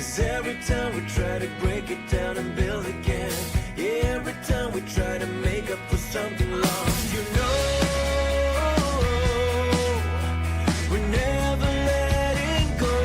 'Cause every time we try to break it down and build again, yeah, every time we try to make up for something lost, you know, we're never letting go.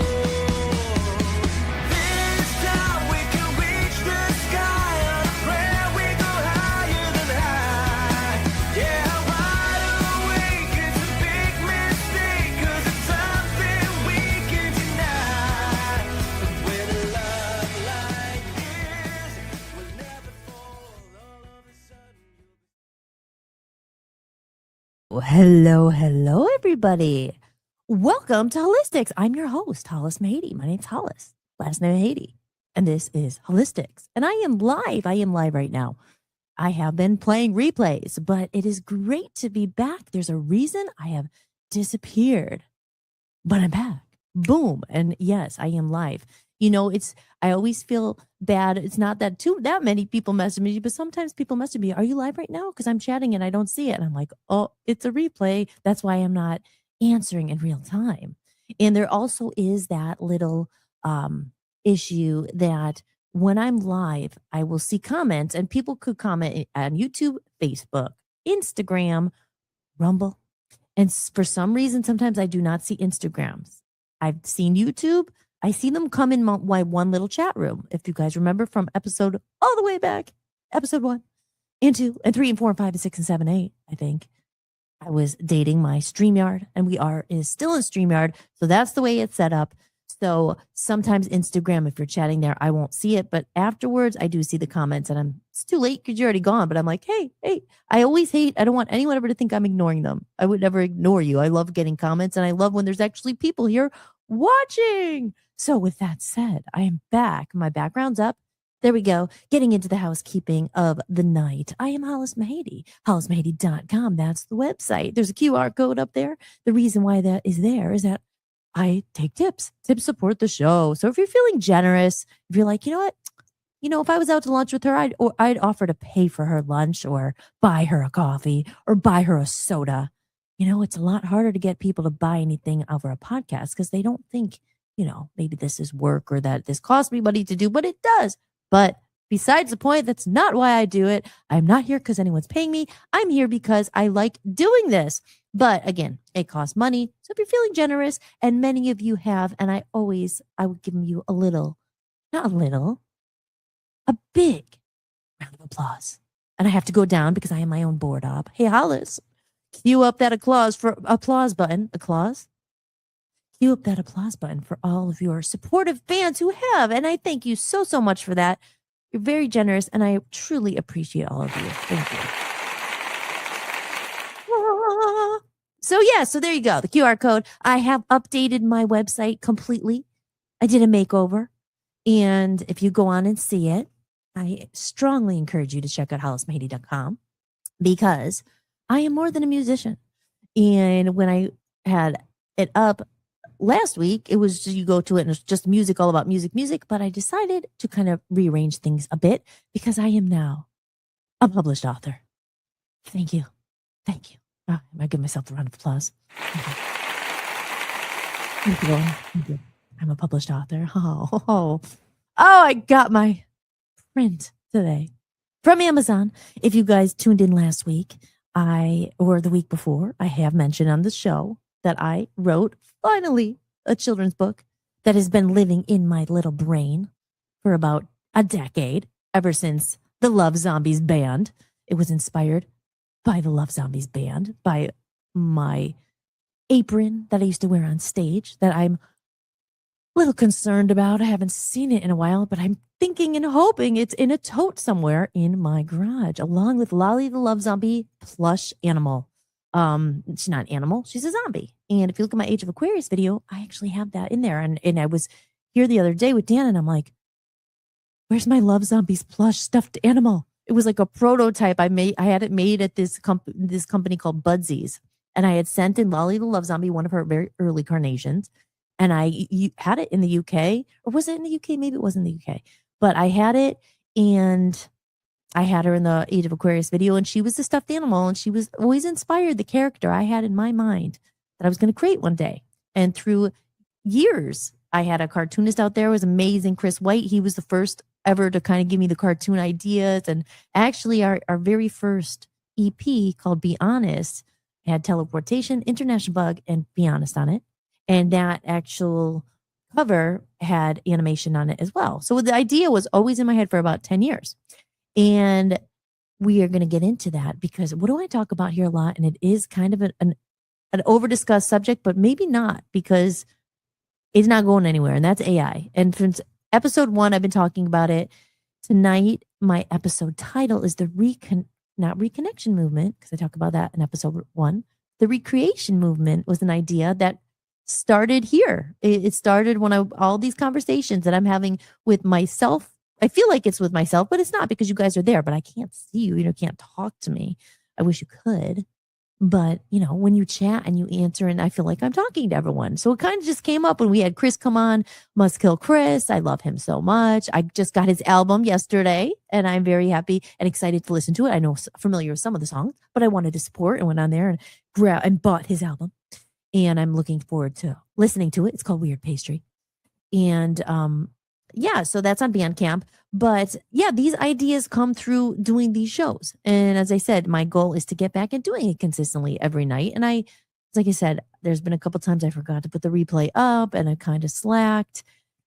This time we can reach the sky on a prayer, we go higher than high. Yeah, wide awake, it's a big mistake, 'cause it's something we can deny. But with a love like this, we'll never fall. All of a sudden Hello, everybody. Welcome to Hollistics. I'm your host, Hollis-tics. My name's Hollis, last name Haiti, and this is Hollistics. And I am live right now. I have been playing replays, but it is great to be back. There's a reason I have disappeared, but I'm back. Boom. And yes, I am live. You know, I always feel bad. It's not that many people message me, but sometimes people message me, are you live right now? Because I'm chatting and I don't see it. And I'm like, oh, it's a replay. That's why I'm not answering in real time. And there also is that little issue that when I'm live, I will see comments, and people could comment on YouTube, Facebook, Instagram, Rumble. And for some reason, sometimes I do not see Instagrams. I've seen YouTube. I see them come in my one little chat room. If you guys remember from episode all the way back, episode 1 and 2 and 3 and 4 and 5 and 6 and 7 and 8, I think. I was dating my StreamYard, and is still in StreamYard. So that's the way it's set up. So sometimes Instagram, if you're chatting there, I won't see it. But afterwards, I do see the comments, and it's too late because you're already gone. But I'm like, hey, I don't want anyone ever to think I'm ignoring them. I would never ignore you. I love getting comments, and I love when there's actually people here watching. So with that said, I am back. My background's up. There we go. Getting into the housekeeping of the night. I am Hollis-tics, hollismahady.com. That's the website. There's a QR code up there. The reason why that is there is that I take tips. Tips support the show. So if you're feeling generous, if you're like, you know what? You know, if I was out to lunch with her, I'd offer to pay for her lunch or buy her a coffee or buy her a soda. You know, it's a lot harder to get people to buy anything over a podcast because they don't think, you know, maybe this is work or that this costs me money to do, but it does. But besides the point, that's not why I do it. I'm not here because anyone's paying me. I'm here because I like doing this. But again, it costs money. So if you're feeling generous, and many of you have, and I would give you a big round of applause. And I have to go down because I am my own board op. Hey, Hollis, cue up that applause button. Cue up that applause button for all of your supportive fans who have. And I thank you so much for that. You're very generous, and I truly appreciate all of you. Thank you. So there you go. The QR code. I have updated my website completely. I did a makeover. And if you go on and see it, I strongly encourage you to check out hollismahady.com because I am more than a musician. And when I had it up last week, it was you go to it and it's just music, all about music. But I decided to kind of rearrange things a bit because I am now a published author. Thank you. I give myself a round of applause. Thank you. I'm a published author. Oh, I got my print today from Amazon. If you guys tuned in last week, or the week before, I have mentioned on the show that I wrote finally a children's book that has been living in my little brain for about a decade, ever since the Love Zombies band. It was inspired by the Love Zombies band, by my apron that I used to wear on stage that I'm a little concerned about. I haven't seen it in a while, but I'm thinking and hoping it's in a tote somewhere in my garage, along with Lolly the Love Zombie plush animal. She's not an animal, she's a zombie. And if you look at my Age of Aquarius video, I actually have that in there. And I was here the other day with Dan, and I'm like, where's my Love Zombies plush stuffed animal? It was like a prototype I had it made at this company called Budsies. And I had sent in Lolly the Love Zombie, one of her very early carnations. And I had it in the UK, or was it in the UK? Maybe it was in the UK. But I had it, and I had her in the Age of Aquarius video, and she was the stuffed animal, and she was always inspired the character I had in my mind that I was going to create one day. And through years I had a cartoonist out there. It was amazing. Chris White. He was the first ever to kind of give me the cartoon ideas. And actually our very first EP called Be Honest had teleportation, international bug, and Be Honest on it. And that actual cover had animation on it as well. So the idea was always in my head for about 10 years. And we are going to get into that because what do I talk about here a lot? And it is kind of an over-discussed subject, but maybe not because it's not going anywhere. And that's AI. And since episode 1, I've been talking about it. Tonight, my episode title is the not reconnection movement, because I talk about that in episode 1. The recreation movement was an idea that started here. It started when all these conversations that I'm having with myself. I feel like it's with myself, but it's not because you guys are there, but I can't see you. You can't talk to me. I wish you could. But, when you chat and you answer, and I feel like I'm talking to everyone. So it kind of just came up when we had Chris come on, Must Kill Chris. I love him so much. I just got his album yesterday, and I'm very happy and excited to listen to it. I know familiar with some of the songs, but I wanted to support and went on there and bought his album. And I'm looking forward to listening to it. It's called Weird Pastry. And so that's on Bandcamp. But yeah, these ideas come through doing these shows. And as I said, my goal is to get back and doing it consistently every night. And like I said, there's been a couple times I forgot to put the replay up and I kind of slacked,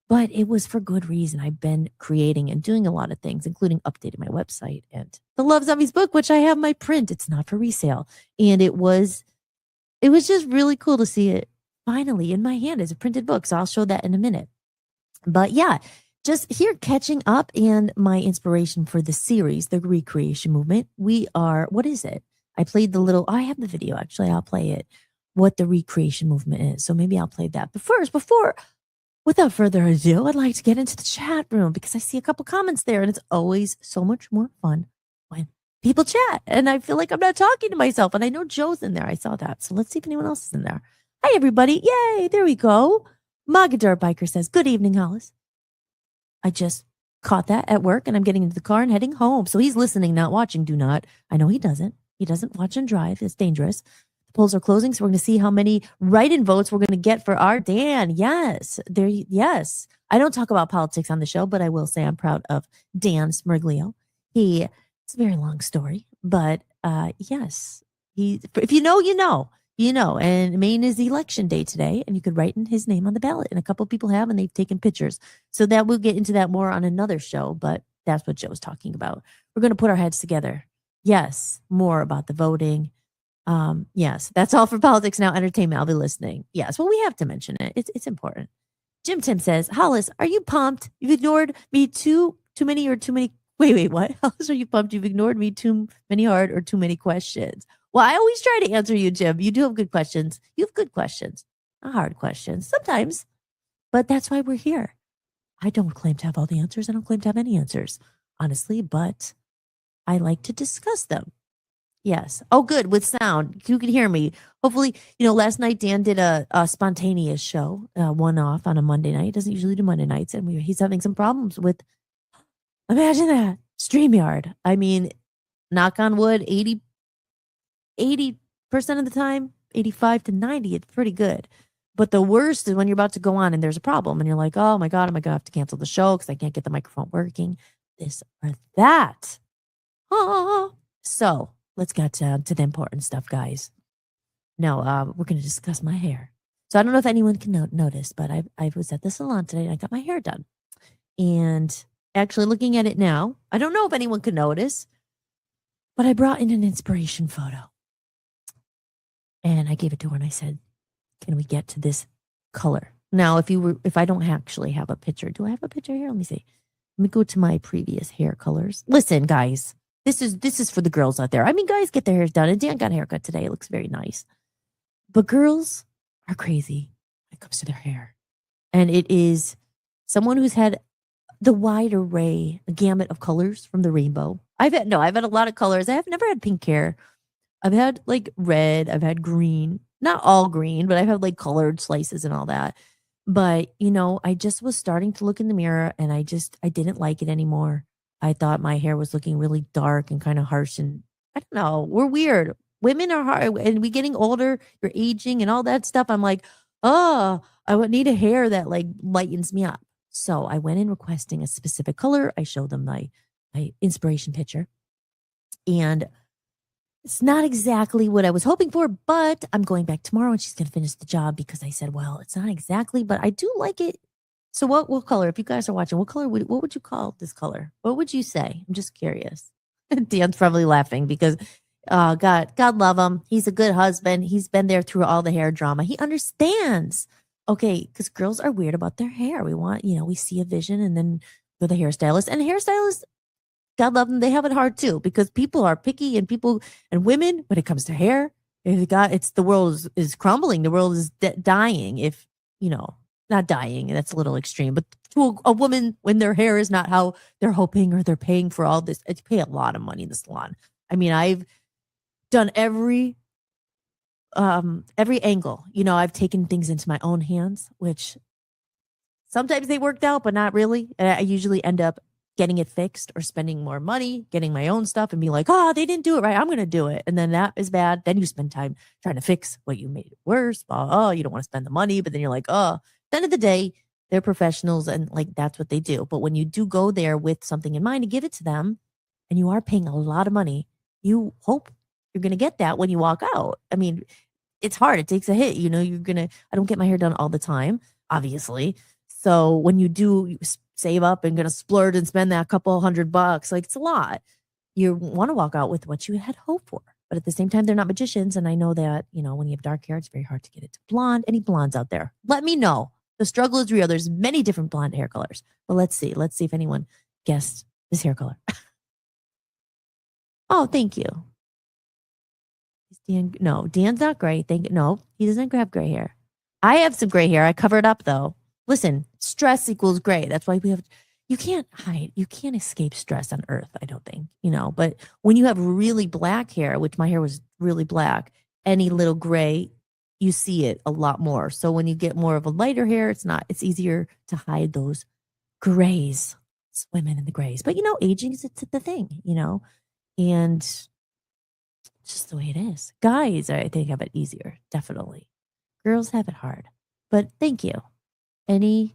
but it was for good reason. I've been creating and doing a lot of things, including updating my website and the Love Zombies book, which I have my print. It's not for resale. And it was just really cool to see it finally in my hand as a printed book. So I'll show that in a minute. But yeah, just here catching up, and my inspiration for the series, the recreation movement. What is it? I played I have the video actually. I'll play it, what the recreation movement is. So maybe I'll play that. But first, without further ado, I'd like to get into the chat room because I see a couple comments there, and it's always so much more fun when people chat. And I feel like I'm not talking to myself. And I know Joe's in there. I saw that. So let's see if anyone else is in there. Hi, everybody. Yay. There we go. Magadar Biker says, good evening, Hollis. I just caught that at work and I'm getting into the car and heading home. So he's listening, not watching. Do not. I know he doesn't. He doesn't watch and drive. It's dangerous. The polls are closing. So we're going to see how many write-in votes we're going to get for our Dan. Yes. Yes. I don't talk about politics on the show, but I will say I'm proud of Dan Smirglio. It's a very long story, but yes. If you know, you know. And Maine is election day today, and you could write in his name on the ballot. And a couple of people have, and they've taken pictures. So that we'll get into that more on another show, but that's what Joe's talking about. We're going to put our heads together. Yes, more about the voting. Yes, that's all for politics now. Entertainment, I'll be listening. Yes, well, we have to mention it. It's important. Jim Tim says, Hollis, are you pumped? You've ignored me too many or too many. Wait, what? Hollis, are you pumped? You've ignored me too many hard or too many questions. Well, I always try to answer you, Jim. You do have good questions. You have good questions, not hard questions sometimes, but that's why we're here. I don't claim to have all the answers. I don't claim to have any answers, honestly, but I like to discuss them. Yes. Oh, good. With sound. You can hear me. Hopefully, last night Dan did a spontaneous show, one-off on a Monday night. He doesn't usually do Monday nights, and he's having some problems with, imagine that, StreamYard. I mean, knock on wood, 80% of the time, 85 to 90, it's pretty good. But the worst is when you're about to go on and there's a problem and you're like, oh my God, am I going to have to cancel the show because I can't get the microphone working? This or that. So let's get to the important stuff, guys. No, we're going to discuss my hair. So I don't know if anyone can notice, but I was at the salon today and I got my hair done. And actually looking at it now, I don't know if anyone could notice, but I brought in an inspiration photo. And I gave it to her and I said, can we get to this color? Now, if I don't actually have a picture, do I have a picture here? Let me see. Let me go to my previous hair colors. Listen, guys, this is for the girls out there. I mean, guys get their hair done. And Dan got a haircut today. It looks very nice. But girls are crazy when it comes to their hair. And it is someone who's had the wide array, a gamut of colors from the rainbow. I've had a lot of colors. I have never had pink hair. I've had like red, I've had green, not all green, but I've had like colored slices and all that. But, I just was starting to look in the mirror and I didn't like it anymore. I thought my hair was looking really dark and kind of harsh. And I don't know, we're weird. Women are hard, and we getting older, you're aging and all that stuff. I'm like, oh, I would need a hair that like lightens me up. So I went in requesting a specific color. I showed them my inspiration picture, and it's not exactly what I was hoping for, but I'm going back tomorrow and she's going to finish the job because I said, well, it's not exactly, but I do like it. So what color, if you guys are watching, what would you call this color? What would you say? I'm just curious. Dan's probably laughing because God love him. He's a good husband. He's been there through all the hair drama. He understands. Okay, because girls are weird about their hair. We want, we see a vision and then with a hairstylist. And hairstylists, God love them, they have it hard too because people are picky and women, when it comes to hair, the world is crumbling. The world is dying if, not dying. That's a little extreme, but to a woman, when their hair is not how they're hoping or they're paying for all this, it's pay a lot of money in the salon. I mean, I've done every angle, I've taken things into my own hands, which sometimes they worked out, but not really. And I usually end up getting it fixed or spending more money, getting my own stuff and be like, oh, they didn't do it right. I'm going to do it. And then that is bad. Then you spend time trying to fix what you made worse. Oh, you don't want to spend the money, but then you're like, oh, at the end of the day, they're professionals and like, that's what they do. But when you do go there with something in mind to give it to them and you are paying a lot of money, you hope you're going to get that when you walk out. I mean, it's hard. It takes a hit. I don't get my hair done all the time, obviously. So when you do save up and going to splurge and spend that couple $100, like it's a lot. You want to walk out with what you had hoped for. But at the same time, they're not magicians. And I know that, when you have dark hair, it's very hard to get it to blonde. Any blondes out there, let me know. The struggle is real. There's many different blonde hair colors. But let's see if anyone guessed this hair color. Oh, thank you. No, Dan's not gray. No, he doesn't have gray hair. I have some gray hair. I cover it up though. Listen, stress equals gray. That's why you can't hide. You can't escape stress on earth, I don't think, but when you have really black hair, which my hair was really black, any little gray, you see it a lot more. So when you get more of a lighter hair, it's easier to hide those grays, women in the grays. But aging is the thing, and it's just the way it is. Guys, I think, have it easier, definitely. Girls have it hard. But thank you. Any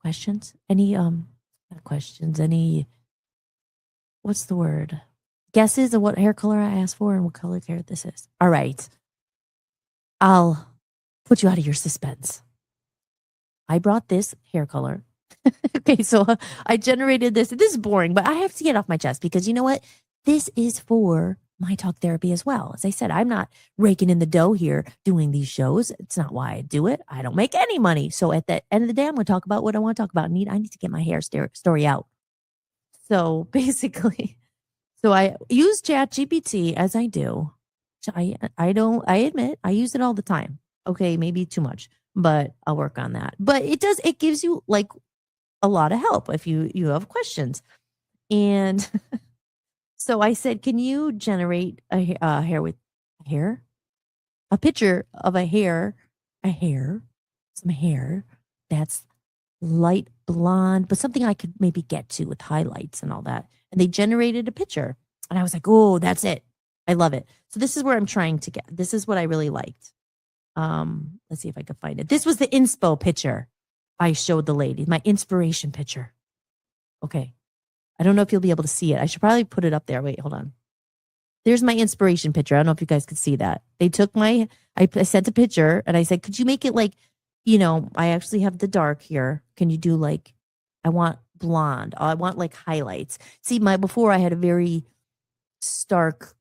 questions? Not questions, what's the word? Guesses of what hair color I asked for and what color hair this is. All right. I'll put you out of your suspense. I brought this hair color. Okay, so I generated this. This is boring, but I have to get off my chest because you know what? This is for my talk therapy as well. As I said, I'm not raking in the dough here doing these shows. It's not why I do it. I don't make any money. So at the end of the day, I'm going to talk about what I want to talk about. I need to get my hair story out. So basically, I use ChatGPT as I do. I admit I use it all the time. Okay, maybe too much, but I'll work on that. But it gives you like a lot of help if you have questions. And so I said, can you generate a picture of some hair that's light blonde, but something I could maybe get to with highlights and all that. And they generated a picture. And I was like, oh, that's it. I love it. So this is where I'm trying to get. This is what I really liked. Let's see if I can find it. This was the inspo picture I showed the lady, my inspiration picture. Okay. I don't know if you'll be able to see it. I should probably put it up there. Wait, hold on. There's my inspiration picture. I don't know if you guys could see that. They took I sent a picture and I said, could you make it like, I actually have the dark here. Can you do like, I want blonde. I want like highlights. See, before I had a very stark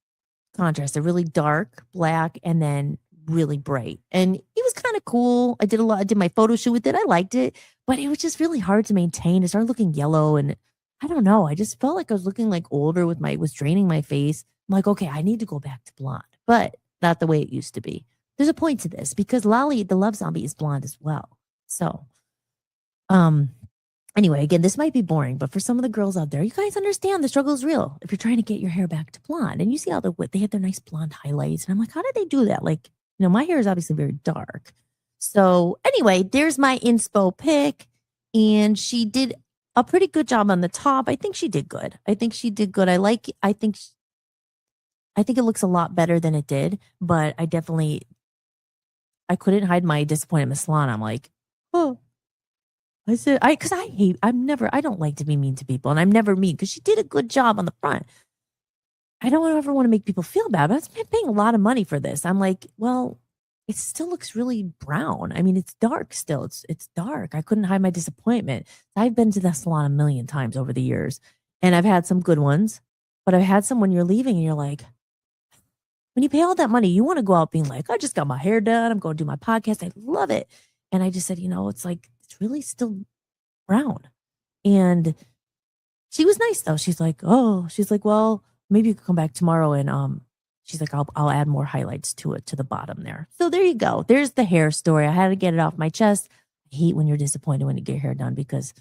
contrast, a really dark black and then really bright. And it was kind of cool. I did my photo shoot with it. I liked it, but it was just really hard to maintain. It started looking yellow and I don't know. I just felt like I was looking like older was draining my face. I'm like, okay, I need to go back to blonde, but not the way it used to be. There's a point to this because Lolly, the love zombie, is blonde as well. So, anyway, again, this might be boring, but for some of the girls out there, you guys understand the struggle is real. If you're trying to get your hair back to blonde and you see how they had their nice blonde highlights. And I'm like, how did they do that? Like, my hair is obviously very dark. So anyway, there's my inspo pic and she did a pretty good job on the top. I think she did good. I think it looks a lot better than it did, but I definitely I couldn't hide my disappointment in the salon. I'm like, oh, because I don't like to be mean to people, and I'm never mean because she did a good job on the front. I don't ever want to make people feel bad, but I'm paying a lot of money for this. I'm like, well, it still looks really brown. I mean, it's dark still. It's dark. I couldn't hide my disappointment. I've been to the salon a million times over the years, and I've had some good ones, but I've had some when you're leaving and you're like, when you pay all that money, you want to go out being like, I just got my hair done. I'm going to do my podcast. I love it. And I just said, it's like, it's really still brown. And she was nice though. She's like, well, maybe you could come back tomorrow. And she's like, I'll add more highlights to it, to the bottom there. So there you go. There's the hair story. I had to get it off my chest. I hate when you're disappointed when you get your hair done because,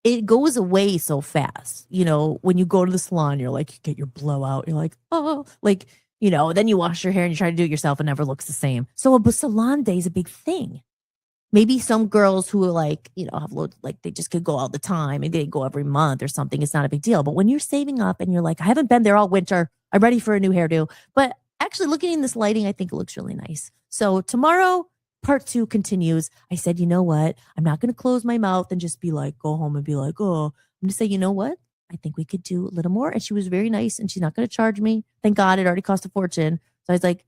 it goes away so fast. When you go to the salon, you're like, you get your blowout. You're like, oh, then you wash your hair and you try to do it yourself. It never looks the same. So a salon day is a big thing. Maybe some girls who are like, have loads, like they just could go all the time. Maybe they go every month or something. It's not a big deal. But when you're saving up and you're like, I haven't been there all winter. I'm ready for a new hairdo. But actually looking in this lighting, I think it looks really nice. So tomorrow, part 2 continues. I said, you know what? I'm not going to close my mouth and just be like, go home and be like, oh, I'm going to say, you know what? I think we could do a little more. And she was very nice and she's not going to charge me. Thank God, it already cost a fortune. So I was like,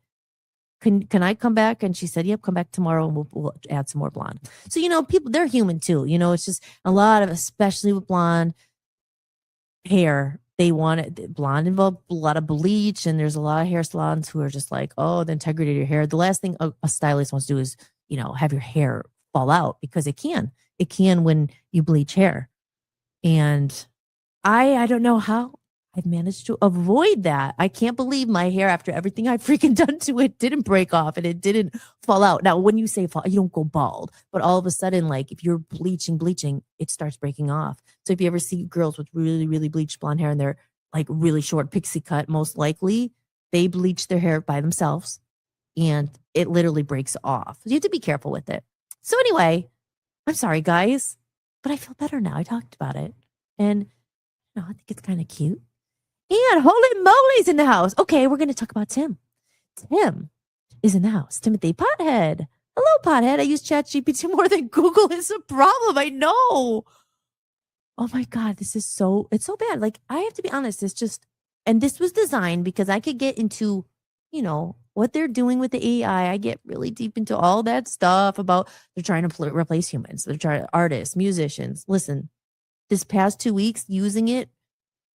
can I come back? And she said, yep, come back tomorrow and we'll add some more blonde. So, people, they're human too. It's just a lot of, especially with blonde hair, they want it. Blonde involve a lot of bleach, and there's a lot of hair salons who are just like, oh, the integrity of your hair. The last thing a stylist wants to do is, have your hair fall out because it can when you bleach hair. And I don't know how I've managed to avoid that. I can't believe my hair, after everything I've freaking done to it, didn't break off and it didn't fall out. Now, when you say fall, you don't go bald, but all of a sudden, like if you're bleaching, it starts breaking off. So if you ever see girls with really, really bleached blonde hair and they're like really short pixie cut, most likely they bleach their hair by themselves and it literally breaks off. So you have to be careful with it. So anyway, I'm sorry, guys, but I feel better now. I talked about it. And I think it's kind of cute. And holy moly's in the house. Okay, we're going to talk about Tim. Tim is in the house. Timothy Pothead. Hello, Pothead. I use ChatGPT more than Google. It's a problem. I know. Oh my God, it's so bad. Like, I have to be honest. And this was designed because I could get into, what they're doing with the AI. I get really deep into all that stuff about they're trying to replace humans. They're trying to artists, musicians. Listen, this past 2 weeks using it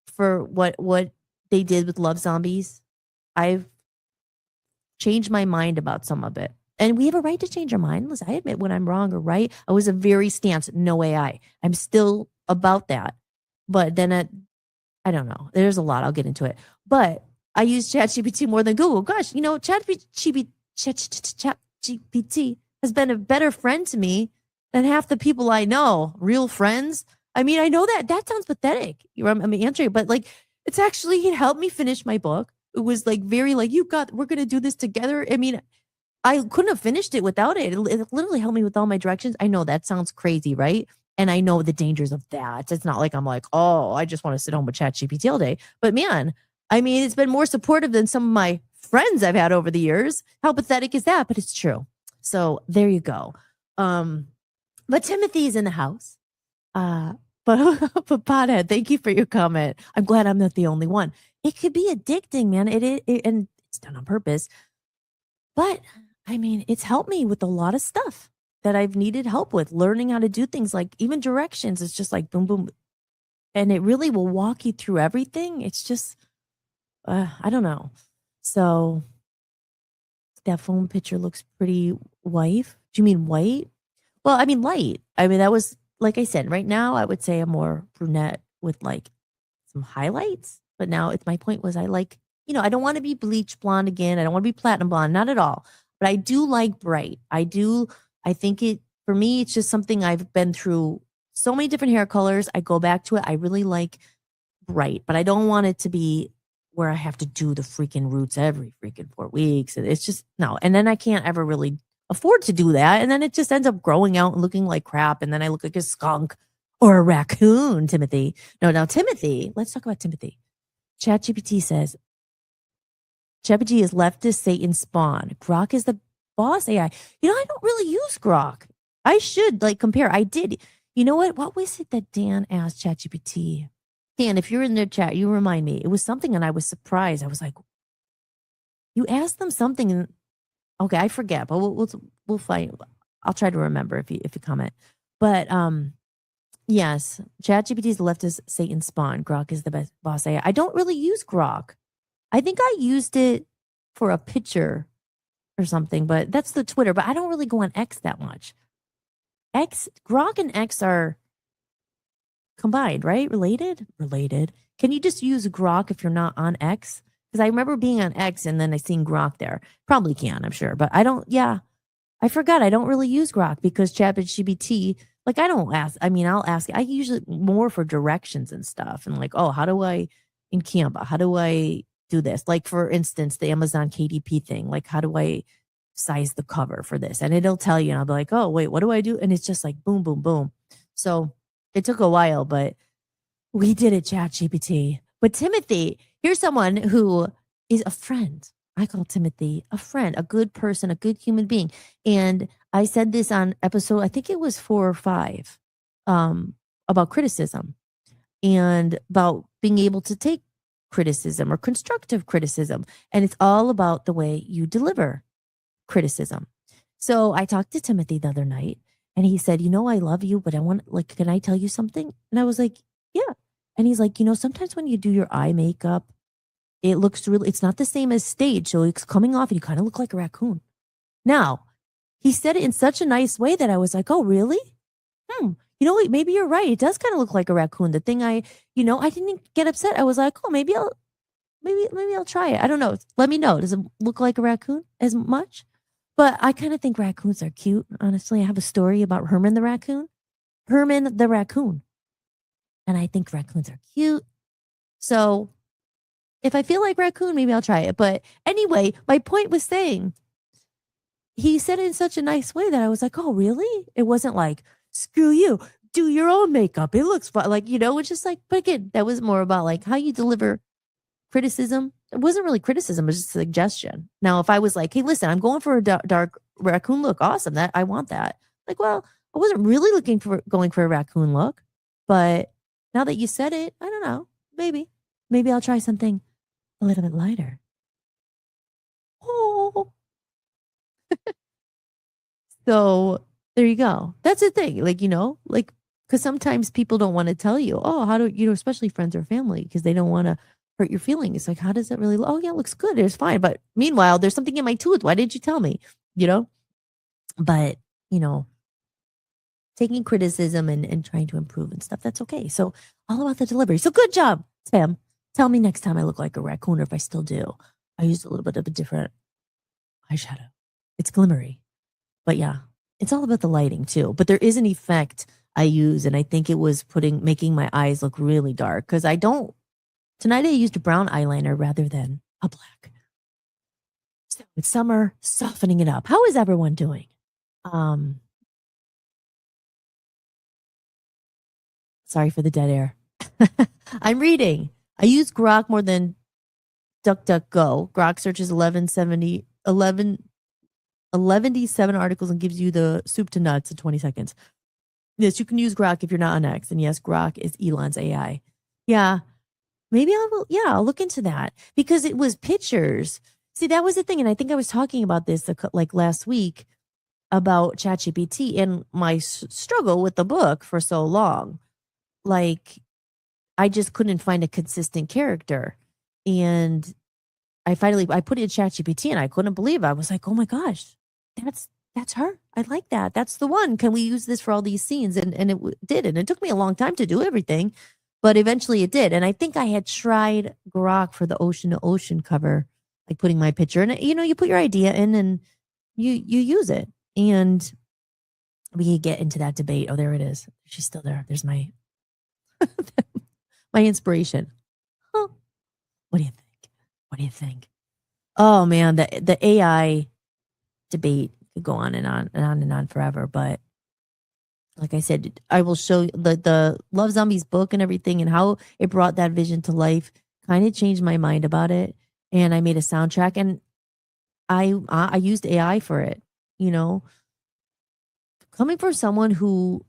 for what they did with Love Zombies, I've changed my mind about some of it. And we have a right to change our mind. Listen, I admit when I'm wrong or right. I was a very stance, no AI. I'm still about that. But then I don't know. There's a lot. I'll get into it. But I use ChatGPT more than Google. Gosh, ChatGPT has been a better friend to me than half the people I know. Real friends. I mean, I know that sounds pathetic. I'm answering, but like, it's actually, it helped me finish my book. It was like very like, we're going to do this together. I mean, I couldn't have finished it without it. It literally helped me with all my directions. I know that sounds crazy, right? And I know the dangers of that. It's not like I'm like, oh, I just want to sit home with ChatGPT all day. But man, I mean, it's been more supportive than some of my friends I've had over the years. How pathetic is that? But it's true. So there you go. But Timothy's in the house. But Pothead, thank you for your comment. I'm glad I'm not the only one. It could be addicting, man. It and it's done on purpose. But I mean, it's helped me with a lot of stuff that I've needed help with, learning how to do things like even directions. It's just like boom, boom. And it really will walk you through everything. It's just, I don't know. So that phone picture looks pretty white. Do you mean white? Well, I mean light. I mean, that was, like I said, right now I would say I'm more brunette with like some highlights. But now my point was I like, I don't want to be bleach blonde again. I don't want to be platinum blonde, not at all. But I do like bright. I think for me, it's just something I've been through so many different hair colors. I go back to it. I really like bright, but I don't want it to be where I have to do the freaking roots every freaking 4 weeks. It's just, no. And then I can't ever really afford to do that. And then it just ends up growing out and looking like crap. And then I look like a skunk or a raccoon, Timothy. No, now Timothy, let's talk about Timothy. ChatGPT says, ChatGPT is leftist Satan spawn. Grok is the boss AI. I don't really use Grok. I should compare. I did. You know what? What was it that Dan asked ChatGPT? Dan, if you're in the chat, you remind me. It was something and I was surprised. I was like, you asked them something and okay, I forget, but we'll find. I'll try to remember if you comment. But yes, ChatGPT is the leftist Satan spawn. Grok is the best boss AI. I don't really use Grok. I think I used it for a picture or something, but that's the Twitter. But I don't really go on X that much. Grok and X are combined, right? Related. Can you just use Grok if you're not on X? Because I remember being on X and then I seen Grok there. Probably can, I'm sure, but I don't. Yeah, I forgot. I don't really use Grok because ChatGPT. I don't ask. I mean, I'll ask. I usually more for directions and stuff, and how do I in Canva? How do I do this? For instance, the Amazon KDP thing. How do I size the cover for this? And it'll tell you, and I'll be like, oh wait, what do I do? And it's just boom, boom, boom. So it took a while, but we did it, ChatGPT. But Timothy, here's someone who is a friend. I call Timothy a friend, a good person, a good human being. And I said this on episode, I think it was 4 or 5, about criticism and about being able to take criticism or constructive criticism. And it's all about the way you deliver criticism. So I talked to Timothy the other night and he said, I love you, but I want, can I tell you something? And I was like, yeah. And he's like, sometimes when you do your eye makeup, it looks it's not the same as stage. So it's coming off and you kind of look like a raccoon. Now, he said it in such a nice way that I was like, oh, really? Maybe you're right. It does kind of look like a raccoon. The thing I didn't get upset. I was like, oh, maybe I'll try it. I don't know. Let me know. Does it look like a raccoon as much? But I kind of think raccoons are cute. Honestly, I have a story about Herman the raccoon. And I think raccoons are cute. So if I feel like raccoon, maybe I'll try it. But anyway, my point was saying, he said it in such a nice way that I was like, oh, really? It wasn't like, screw you, do your own makeup. It looks fun. It's just but again, that was more about how you deliver criticism. It wasn't really criticism, it was just a suggestion. Now, if I was like, hey, listen, I'm going for a dark raccoon look. Awesome. I want that. Well, I wasn't really going for a raccoon look, but now that you said it, I don't know. Maybe I'll try something a little bit lighter. Oh. So there you go. That's the thing. Because sometimes people don't want to tell you, oh, how do especially friends or family, because they don't want to hurt your feelings. How does it really look? Oh, yeah, it looks good. It's fine. But meanwhile, there's something in my tooth. Why didn't you tell me? But, taking criticism and trying to improve and stuff, that's okay. So all about the delivery. So good job, Sam. Tell me next time I look like a raccoon, or if I still do. I used a little bit of a different eyeshadow. It's glimmery. But yeah, it's all about the lighting too. But there is an effect I use, and I think it was making my eyes look really dark, because tonight I used a brown eyeliner rather than a black. So it's summer, softening it up. How is everyone doing? Sorry for the dead air. I'm reading. I use Grok more than DuckDuckGo. Grok searches 1177 articles and gives you the soup to nuts in 20 seconds. Yes, you can use Grok if you're not on X. And yes, Grok is Elon's AI. Yeah, maybe I'll look into that, because it was pictures. See, that was the thing. And I think I was talking about this last week about ChatGPT and my struggle with the book for so long. I just couldn't find a consistent character. And I put in ChatGPT and I couldn't believe it. I was like, oh my gosh, that's her. I like that. That's the one. Can we use this for all these scenes? And it did. And it took me a long time to do everything, but eventually it did. And I think I had tried Grok for the Ocean to Ocean cover, putting my picture in it. You put your idea in and you use it. And we get into that debate. Oh, there it is. She's still there. There's my my inspiration. Huh. What do you think? Oh man, the AI debate could go on and on and on and on forever. But like I said, I will show the Love Zombies book and everything, and how it brought that vision to life. Kind of changed my mind about it. and I made a soundtrack, and I used AI for it. You know, coming from someone who,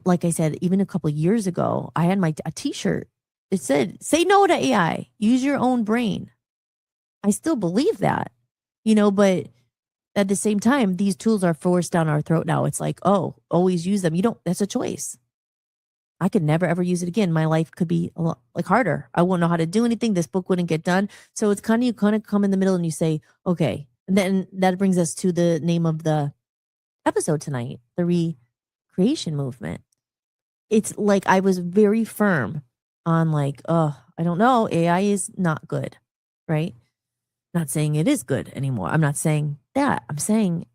like I said, even a couple of years ago, I had a T-shirt. It said, "Say no to AI. Use your own brain." I still believe that, but at the same time, these tools are forced down our throat now. It's like, oh, always use them. You don't. That's a choice. I could never ever use it again. My life could be a lot like harder. I wouldn't know how to do anything. This book wouldn't get done. So it's kind of, you kind of come in the middle and you say, okay. And then that brings us to the name of the episode tonight, the recreation movement. It's like I was very firm on like, oh, I don't know. AI is not good, right? Not saying it is good anymore. I'm not saying that. I'm saying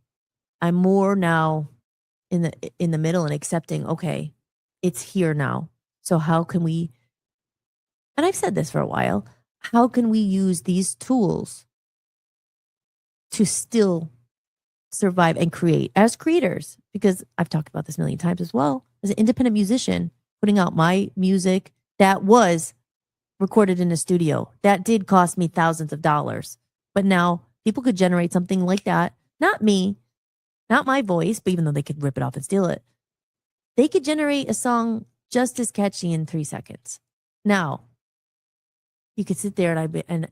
I'm more now in the middle and accepting, okay, it's here now. So how can we, and I've said this for a while, how can we use these tools to still survive and create as creators? Because I've talked about this a million times as well. As an independent musician, putting out my music that was recorded in a studio, that did cost me thousands of dollars. But now people could generate something like that. Not me, not my voice, but even though they could rip it off and steal it, they could generate a song just as catchy in 3 seconds. Now, you could sit there and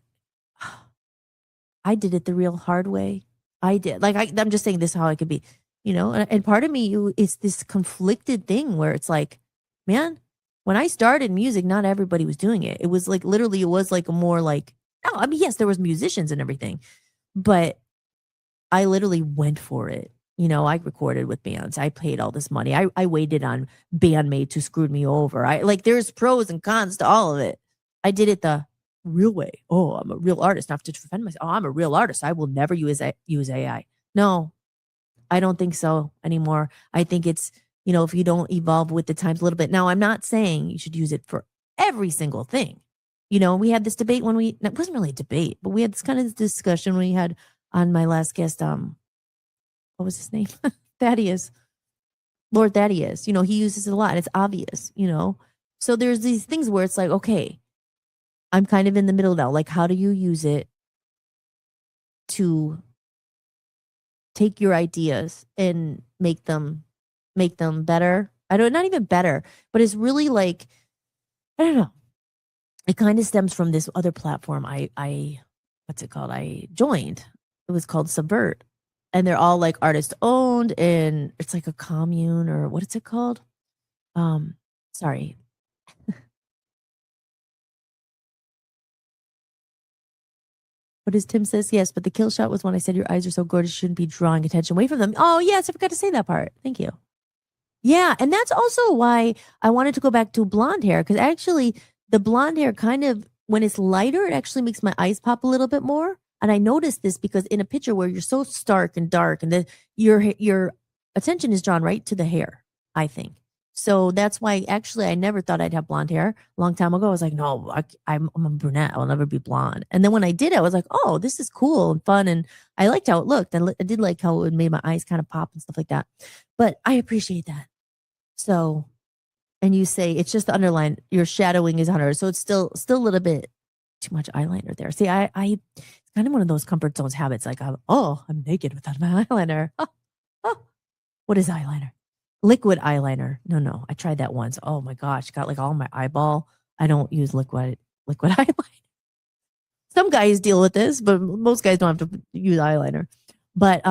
I did it the real hard way. I did. Like, I'm just saying this is how I could be, and part of me is this conflicted thing where it's like, man, when I started music, not everybody was doing it. It was like, literally, it was like a more like, no, I mean, yes, there was musicians and everything, but I literally went for it. I recorded with bands. I paid all this money. I waited on bandmates who screwed me over. There's pros and cons to all of it. I did it the real way. Oh, I'm a real artist. Not to defend myself. Oh, I'm a real artist. I will never use AI. No, I don't think so anymore. I think it's, if you don't evolve with the times a little bit. Now, I'm not saying you should use it for every single thing. We had this debate it wasn't really a debate, but we had this kind of discussion when we had on my last guest, what was his name? Thaddeus. Lord Thaddeus. He uses it a lot. It's obvious, So there's these things where it's like, okay, I'm kind of in the middle now. Like, how do you use it to take your ideas and make them better? Not even better, but it's really like, I don't know. It kind of stems from this other platform what's it called? I joined. It was called Subvert. And they're all like artist owned, and it's like a commune, or what is it called? Sorry. What does Tim says? Yes, but the kill shot was when I said your eyes are so gorgeous, you shouldn't be drawing attention away from them. Oh, yes, I forgot to say that part. Thank you. Yeah, and that's also why I wanted to go back to blonde hair, because actually the blonde hair kind of, when it's lighter, it actually makes my eyes pop a little bit more. And I noticed this because in a picture where you're so stark and dark, and your attention is drawn right to the hair, I think. So that's why actually I never thought I'd have blonde hair. A long time ago, I was like, no, I'm a brunette. I'll never be blonde. And then when I did, I was like, oh, this is cool and fun. And I liked how it looked. I did like how it made my eyes kind of pop and stuff like that. But I appreciate that. So, and you say it's just the underline, your shadowing is 100. So it's still a little bit too much eyeliner there. See, I it's kind of one of those comfort zones habits. Like, I'm naked without my eyeliner. What is eyeliner? Liquid eyeliner. No. I tried that once. Oh my gosh, got like all my eyeball. I don't use liquid eyeliner. Some guys deal with this, but most guys don't have to use eyeliner. But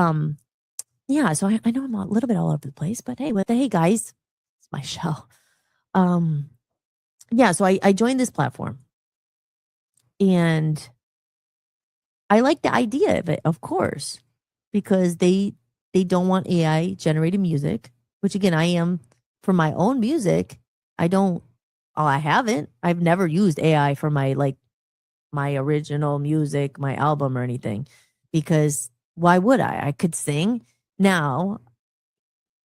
yeah. So I know I'm a little bit all over the place, but hey guys, it's my show. Yeah. So I joined this platform. And I like the idea of it, of course, because they don't want AI generated music, which again, I am for my own music. I haven't. I've never used AI for my original music, my album or anything, because why would I? I could sing. Now,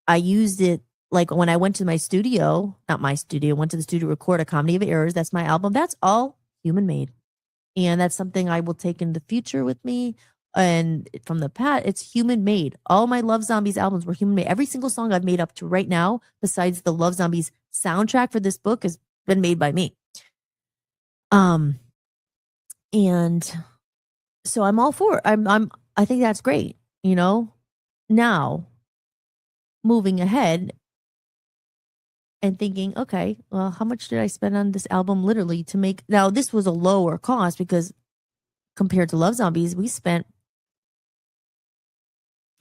I used it like when I went to my studio, not my studio, went to the studio to record A Comedy of Errors. That's my album. That's all human made. And that's something I will take in the future with me. And from the past, it's human made. All my Love Zombies albums were human made. Every single song I've made up to right now, besides the Love Zombies soundtrack for this book, has been made by me. And So I'm all for it. I think that's great, you know? Now, moving ahead and thinking, okay, well, how much did I spend on this album literally to make? Now, this was a lower cost because compared to Love Zombies, we spent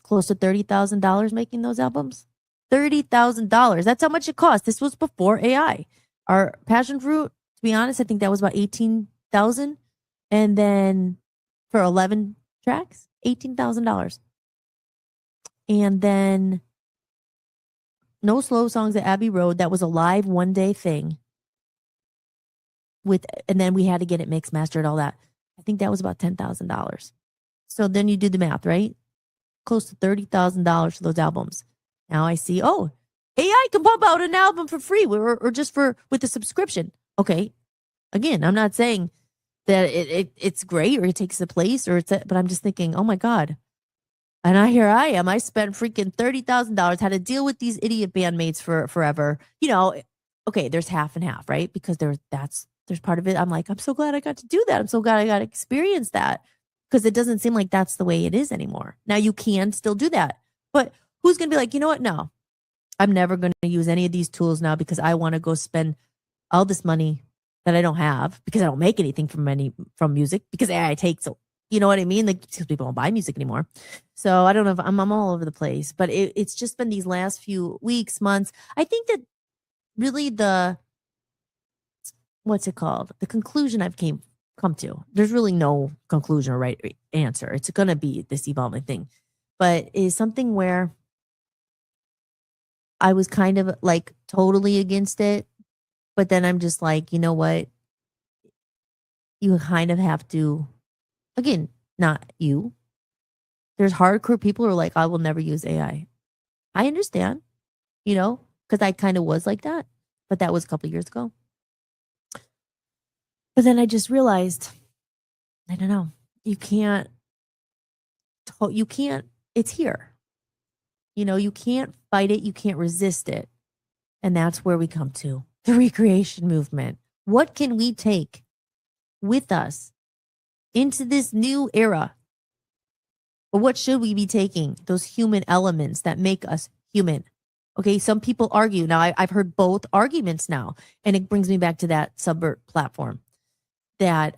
close to $30,000 making those albums. $30,000. That's how much it cost. This was before AI. Our Passion Fruit, to be honest, I think that was about 18,000, and then for 11 tracks, $18,000. And then No Slow Songs at Abbey Road. That was a live 1-day thing. And then we had to get it mixed, mastered, all that. I think that was about $10,000. So then you do the math, right? Close to $30,000 for those albums. Now I see, oh, AI can pump out an album for free or just with a subscription. Okay. Again, I'm not saying that it's great or it takes the place but I'm just thinking, oh my God. And here I am. I spent freaking $30,000, had to deal with these idiot bandmates for forever. Okay, there's half and half, right? Because there's part of it. I'm like, I'm so glad I got to do that. I'm so glad I got to experience that, because it doesn't seem like that's the way it is anymore. Now you can still do that, but who's going to be like, you know what? No, I'm never going to use any of these tools now because I want to go spend all this money that I don't have because I don't make anything from music because AI takes, you know what I mean? Like, because people don't buy music anymore. So I don't know if I'm all over the place, but it's just been these last few weeks, months. I think that really what's it called? The conclusion I've come to. There's really no conclusion or right answer. It's going to be this evolving thing, but is something where I was kind of like totally against it, but then I'm just like, you know what? You kind of have to, again, not you. There's hardcore people who are like, I will never use AI. I understand, because I kind of was like that, but that was a couple of years ago. But then I just realized, I don't know, you can't, it's here. You can't fight it. You can't resist it. And that's where we come to the recreation movement. What can we take with us into this new era? Or what should we be taking? Those human elements that make us human. Okay, some people argue. Now, I've heard both arguments now. And it brings me back to that Subvert platform. That,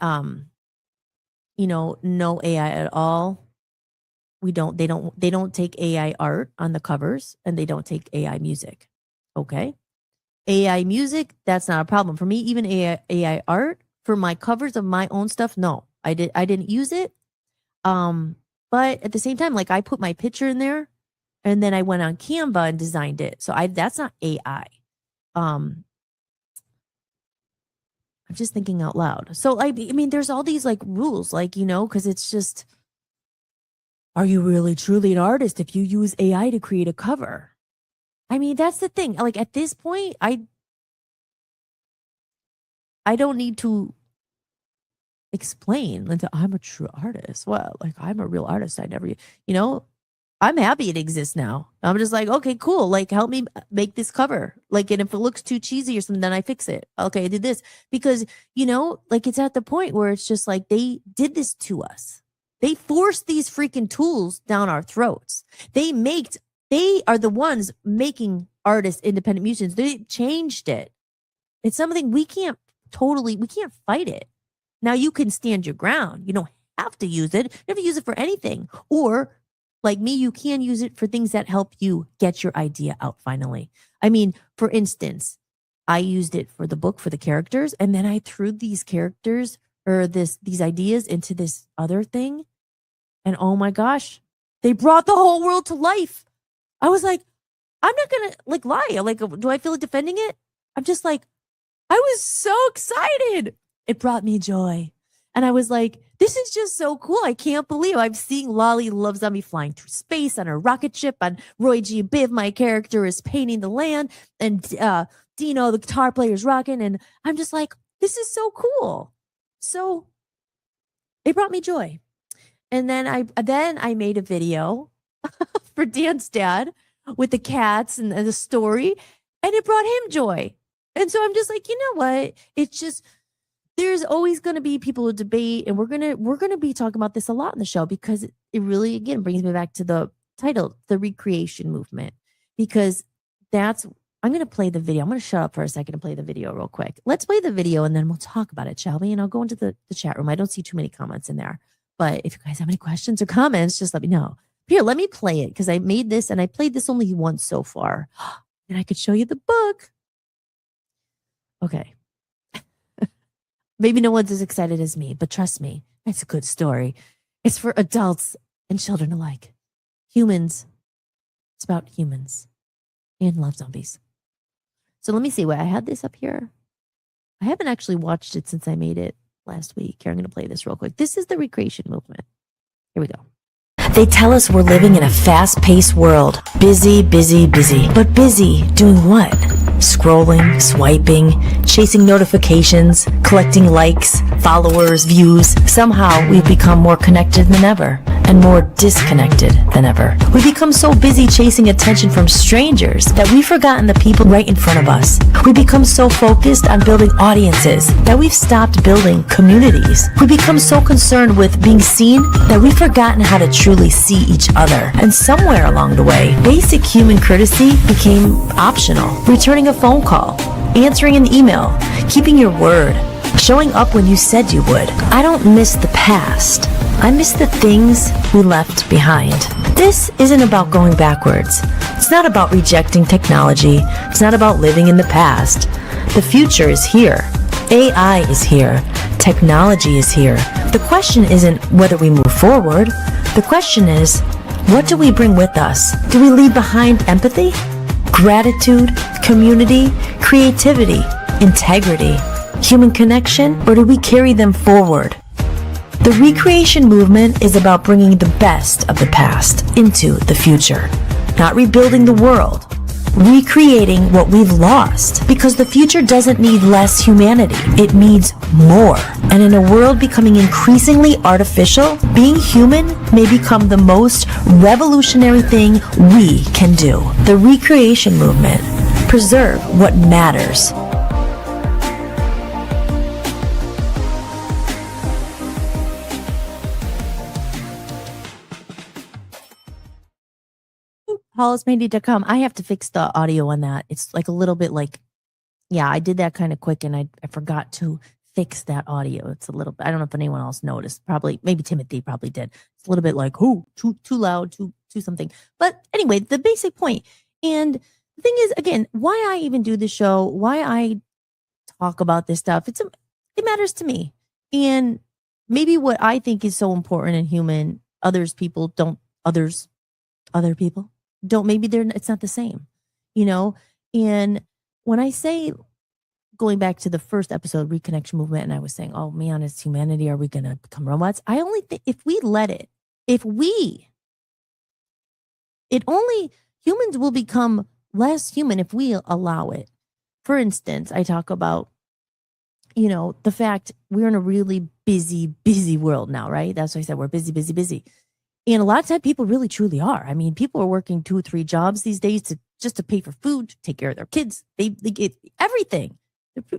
no AI at all. They don't take AI art on the covers, and they don't take AI music. Okay. AI music, that's not a problem. For me, even AI art for my covers of my own stuff, no. I didn't use it. But at the same time, like, I put my picture in there and then I went on Canva and designed it. So that's not AI. I'm just thinking out loud. So I mean, there's all these like rules, like, because it's just, are you really truly an artist if you use AI to create a cover? I mean, that's the thing. Like, at this point, I don't need to explain that I'm a true artist. Well, like, I'm a real artist. I'm happy it exists now. I'm just like, okay, cool. Like, help me make this cover. Like, and if it looks too cheesy or something, then I fix it. Okay, I did this because, like, it's at the point where it's just like, they did this to us. They forced these freaking tools down our throats. They are the ones making artists, independent musicians. They changed it. It's something we can't fight it. Now, you can stand your ground. You don't have to use it. You have to use it for anything. Or, like me, you can use it for things that help you get your idea out finally. I mean, for instance, I used it for the book, for the characters, and then I threw these characters or these ideas into this other thing. And oh my gosh, they brought the whole world to life. I was like, I'm not going to like lie. Like, do I feel like defending it? I'm just like, I was so excited. It brought me joy. And I was like, this is just so cool. I can't believe I'm seeing Lolly Love Zombie flying through space on a rocket ship. And Roy G. Biv, my character, is painting the land. And Dino, the guitar player, is rocking. And I'm just like, this is so cool. So it brought me joy. And then I made a video for Dan's dad with the cats and the story. And it brought him joy. And so I'm just like, you know what? It's just, there's always going to be people who debate, and we're gonna be talking about this a lot in the show because it really, again, brings me back to the title, the recreation movement, because that's, I'm going to play the video. I'm going to shut up for a second and play the video real quick. Let's play the video and then we'll talk about it, shall we? And I'll go into the chat room. I don't see too many comments in there, but if you guys have any questions or comments, just let me know. Here, let me play it because I made this and I played this only once so far. And I could show you the book. Okay. Maybe no one's as excited as me, but trust me, it's a good story. It's for adults and children alike. Humans. It's about humans and love zombies. So let me see. I had this up here. I haven't actually watched it since I made it last week. Here, I'm going to play this real quick. This is the recreation movement. Here we go. They tell us we're living in a fast-paced world. Busy, busy, busy. But busy doing what? Scrolling, swiping, chasing notifications, collecting likes, followers, views. Somehow we've become more connected than ever and more disconnected than ever. We've become so busy chasing attention from strangers that we've forgotten the people right in front of us. We've become so focused on building audiences that we've stopped building communities. We've become so concerned with being seen that we've forgotten how to truly see each other. And somewhere along the way, basic human courtesy became optional. Returning a phone call, answering an email, keeping your word, showing up when you said you would. I don't miss the past. I miss the things we left behind. This isn't about going backwards. It's not about rejecting technology. It's not about living in the past. The future is here. AI is here. Technology is here. The question isn't whether we move forward. The question is, what do we bring with us? Do we leave behind empathy, gratitude, community, creativity, integrity, human connection, or do we carry them forward? The recreation movement is about bringing the best of the past into the future, not rebuilding the world, recreating what we've lost, because the future doesn't need less humanity, it needs more. And in a world becoming increasingly artificial, being human may become the most revolutionary thing we can do. The recreation movement. Preserve what matters. Hollis-tics.com. I have to fix the audio on that. It's like a little bit like, yeah, I did that kind of quick and I forgot to fix that audio. It's a little bit, I don't know if anyone else noticed. Probably, maybe Timothy probably did. It's a little bit like, too loud, too something. But anyway, the basic point. And the thing is, again, why I even do the show, why I talk about this stuff, it matters to me. And maybe what I think is so important and human, other people don't, maybe it's not the same, you know? And when I say, going back to the first episode, reconnection movement, and I was saying, oh man, as humanity, are we going to become robots? I only think if we let it, humans will become less human if we allow it. For instance, I talk about, the fact we're in a really busy world now, right? That's why I said we're busy. And a lot of times people really truly are. I mean, people are working 2 or 3 jobs these days just to pay for food, to take care of their kids. They get everything.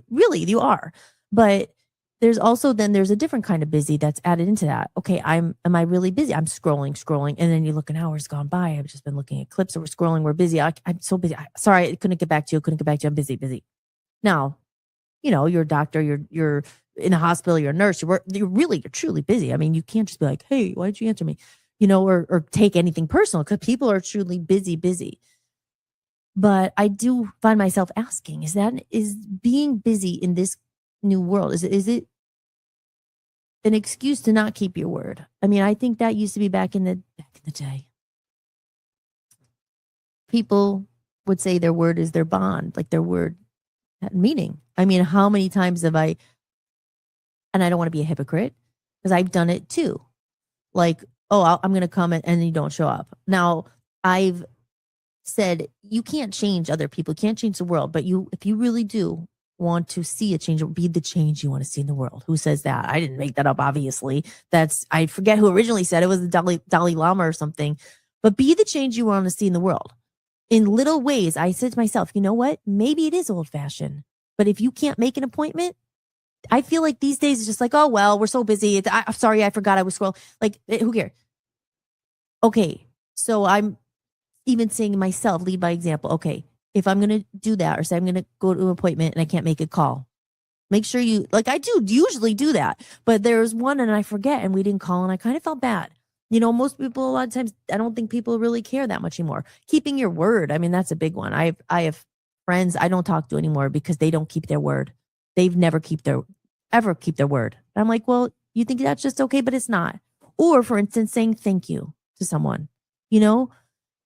Really, you are. But there's a different kind of busy that's added into that. Okay, am I really busy? I'm scrolling. And then you look, an hour's gone by. I've just been looking at clips, or we're scrolling. We're busy. I'm so busy. Sorry, I couldn't get back to you. I'm busy. Now, you're a doctor, you're in a hospital, you're a nurse, you're truly busy. I mean, you can't just be like, hey, why did you answer me? Or take anything personal, because people are truly busy. But I do find myself asking, is being busy in this new world, is it an excuse to not keep your word? I mean, I think that used to be back in the day. People would say their word is their bond, like their word had meaning. I mean, how many times have I, and I don't want to be a hypocrite, because I've done it too. Like, oh, I'm going to come and you don't show up. Now, I've said, you can't change other people, you can't change the world, but if you really do want to see a change, or be the change you want to see in the world. Who says that? I didn't make that up, obviously. I forget who originally said it. Was the Dalai Lama or something. But be the change you want to see in the world. In little ways, I said to myself, you know what? Maybe it is old-fashioned, but if you can't make an appointment, I feel like these days it's just like, oh, well, we're so busy. I'm sorry, I forgot I was scrolling. Like, who cares? Okay, so I'm even saying myself, lead by example. Okay, if I'm going to do that, or say I'm going to go to an appointment and I can't make a call, make sure you, like, I do usually do that, but there's one and I forget and we didn't call and I kind of felt bad. Most people, a lot of times, I don't think people really care that much anymore. Keeping your word. I mean, that's a big one. I have friends I don't talk to anymore because they don't keep their word. They've never ever keep their word. And I'm like, well, you think that's just okay, but it's not. Or for instance, saying thank you to someone.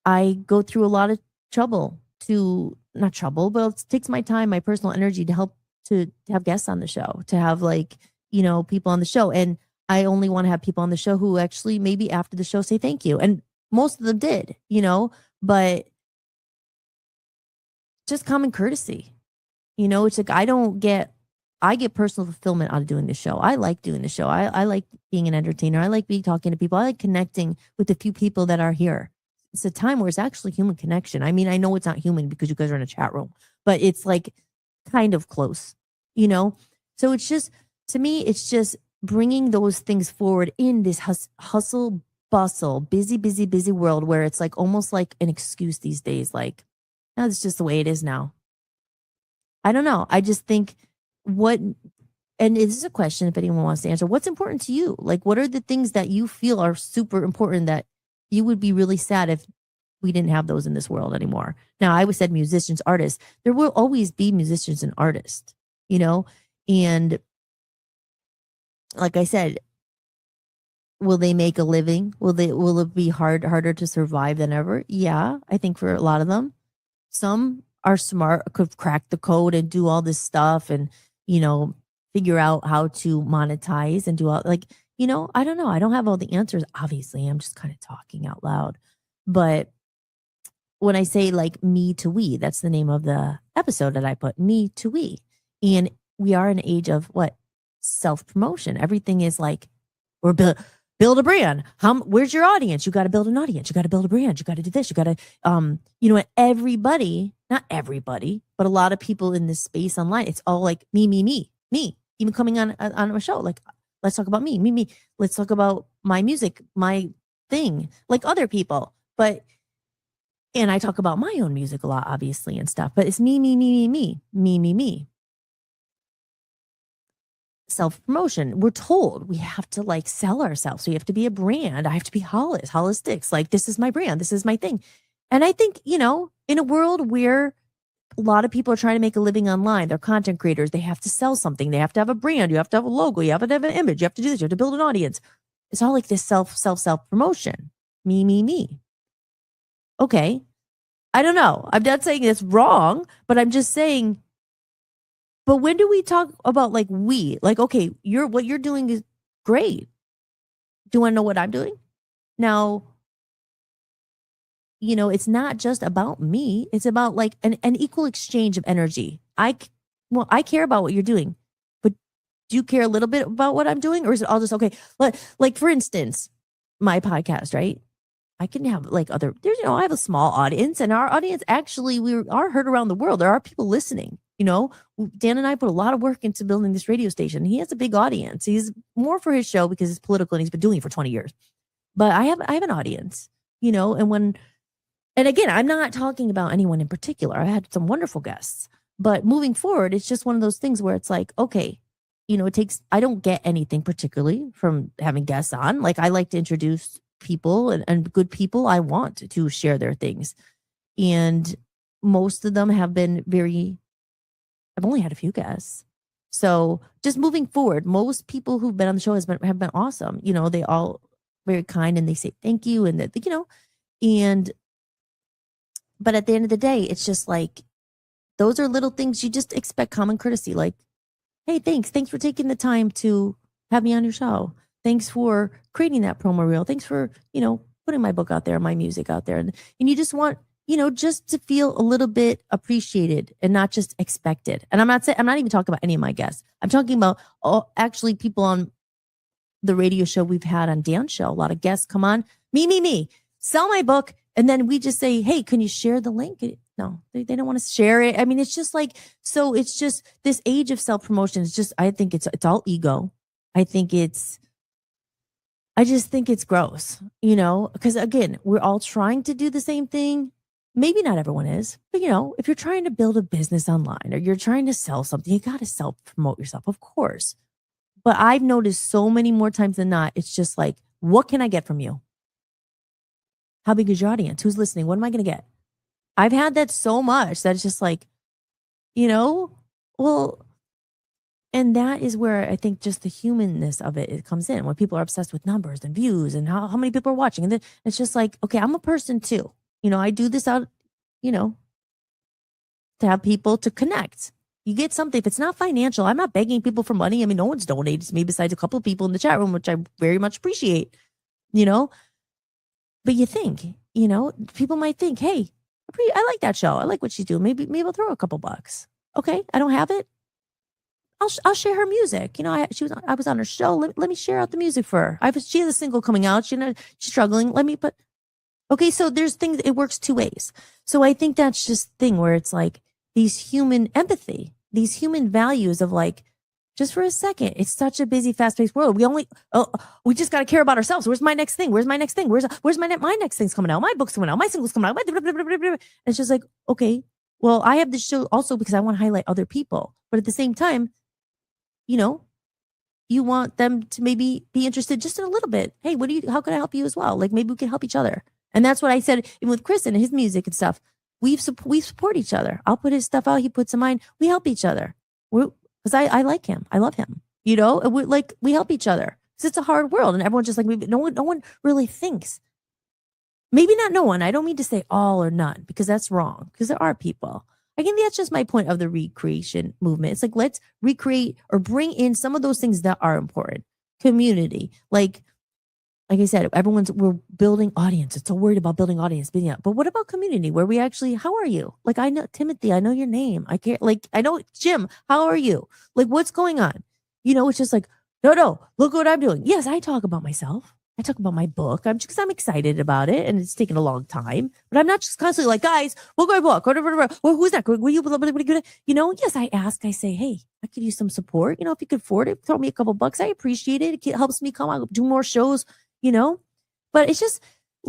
I go through a lot of trouble not trouble, but it takes my time, my personal energy to help to have guests on the show, to have people on the show. And I only want to have people on the show who actually maybe after the show say thank you. And most of them did, but just common courtesy. It's like I get personal fulfillment out of doing the show. I like doing the show. I like being an entertainer. I like talking to people. I like connecting with the few people that are here. It's a time where it's actually human connection. I mean, I know it's not human because you guys are in a chat room, but it's like kind of close, So it's just, to me, it's just bringing those things forward in this hustle, bustle, busy world where it's like almost like an excuse these days. Like, that's just the way it is now. I don't know. I just think and this is a question if anyone wants to answer, what's important to you? Like, what are the things that you feel are super important that you would be really sad if we didn't have those in this world anymore? Now, I said musicians, artists. There will always be musicians and artists, and like I said, will they make a living? Will it be harder to survive than ever? Yeah, I think for a lot of them. Some are smart, could crack the code and do all this stuff and, figure out how to monetize and do all I don't know. I don't have all the answers. Obviously, I'm just kind of talking out loud. But when I say like me to we, that's the name of the episode that I put, me to we. And we are in an age of what? Self-promotion. Everything is like, we're build a brand. Where's your audience? You got to build an audience. You got to build a brand. You got to do this. You got to, everybody, not everybody, but a lot of people in this space online, it's all like me. Even coming on a show, like, let's talk about me. Let's talk about my music, my thing, like other people. And I talk about my own music a lot, obviously, and stuff, but it's me. Self-promotion. We're told we have to like sell ourselves. So you have to be a brand. I have to be Hollistics. Like, this is my brand. This is my thing. And I think, in a world where a lot of people are trying to make a living online, they're content creators, they have to sell something. They have to have a brand. You have to have a logo. You have to have an image. You have to do this. You have to build an audience. It's all like this self-promotion. Me. Okay. I don't know. I'm not saying it's wrong, but I'm just saying, but when do we talk about like we? Like, okay, what you're doing is great. Do you want to know what I'm doing? Now, it's not just about me. It's about like an equal exchange of energy. I care about what you're doing, but do you care a little bit about what I'm doing? Or is it all just, okay, like for instance, my podcast, right? I can have like I have a small audience, and our audience actually, we are heard around the world. There are people listening. Dan and I put a lot of work into building this radio station. He has a big audience. He's more for his show because it's political and he's been doing it for 20 years. But I have an audience, and again, I'm not talking about anyone in particular. I had some wonderful guests, but moving forward, it's just one of those things where it's like, okay, I don't get anything particularly from having guests on. Like, I like to introduce people and good people. I want to share their things. And most of them have been I've only had a few guests. So just moving forward, most people who've been on the show have been awesome. They all very kind and they say thank you and but at the end of the day, it's just like, those are little things you just expect common courtesy. Like, hey, thanks for taking the time to have me on your show. Thanks for creating that promo reel. Thanks for, putting my book out there, my music out there. And you just want, just to feel a little bit appreciated and not just expected. And I'm not even talking about any of my guests. I'm talking about actually people on the radio show we've had on Dan's show. A lot of guests come on, me, sell my book. And then we just say, hey, can you share the link? No, they don't want to share it. I mean, it's just like, so it's just this age of self-promotion is just, I think it's all ego. I just think it's gross, because again, we're all trying to do the same thing. Maybe not everyone is, but if you're trying to build a business online or you're trying to sell something, you got to self-promote yourself, of course. But I've noticed so many more times than not, it's just like, what can I get from you? How big is your audience? Who's listening? What am I going to get? I've had that so much that it's just like, well, and that is where I think just the humanness of it comes in, when people are obsessed with numbers and views and how many people are watching. And then it's just like, okay, I'm a person too. I do this out, to have people to connect. You get something. If it's not financial, I'm not begging people for money. I mean, no one's donated to me besides a couple of people in the chat room, which I very much appreciate, But you think, people might think, hey, I like that show. I like what she's doing. Maybe I'll throw a couple bucks. Okay, I don't have it. I'll share her music. I was on her show. Let me share out the music for her. She has a single coming out. She's struggling. Okay, so there's things, it works two ways. So I think that's just the thing where it's like these human empathy, these human values of like, just for a second, it's such a busy, fast-paced world. We just got to care about ourselves. Where's my next thing? Where's my next thing? Where's my next thing's coming out? My book's coming out. My single's coming out. It's just like, okay, well, I have this show also because I want to highlight other people. But at the same time, you want them to maybe be interested just in a little bit. Hey, how can I help you as well? Like maybe we can help each other. And that's what I said, even with Chris and his music and stuff. We support each other. I'll put his stuff out. He puts mine. We help each other. Because I like him. I love him. We help each other. Because it's a hard world. And everyone's just like, no one really thinks. Maybe not no one. I don't mean to say all or none, because that's wrong. Because there are people. I think that's just my point of the recreation movement. It's like, let's recreate or bring in some of those things that are important. Community. Like I said, we're building audience. It's so worried about building audience. But what about community where we actually, how are you? Like, I know Timothy, I know your name. I care. Like, I know Jim, how are you? Like, what's going on? It's just like, no, look what I'm doing. Yes, I talk about myself. I talk about my book. I'm excited about it, and it's taken a long time. But I'm not just constantly like, guys, we'll go book. Well, who's that? Will you? Yes, I ask. I say, hey, I could use some support. If you could afford it, throw me a couple bucks. I appreciate it. It helps me come out, do more shows. But it's just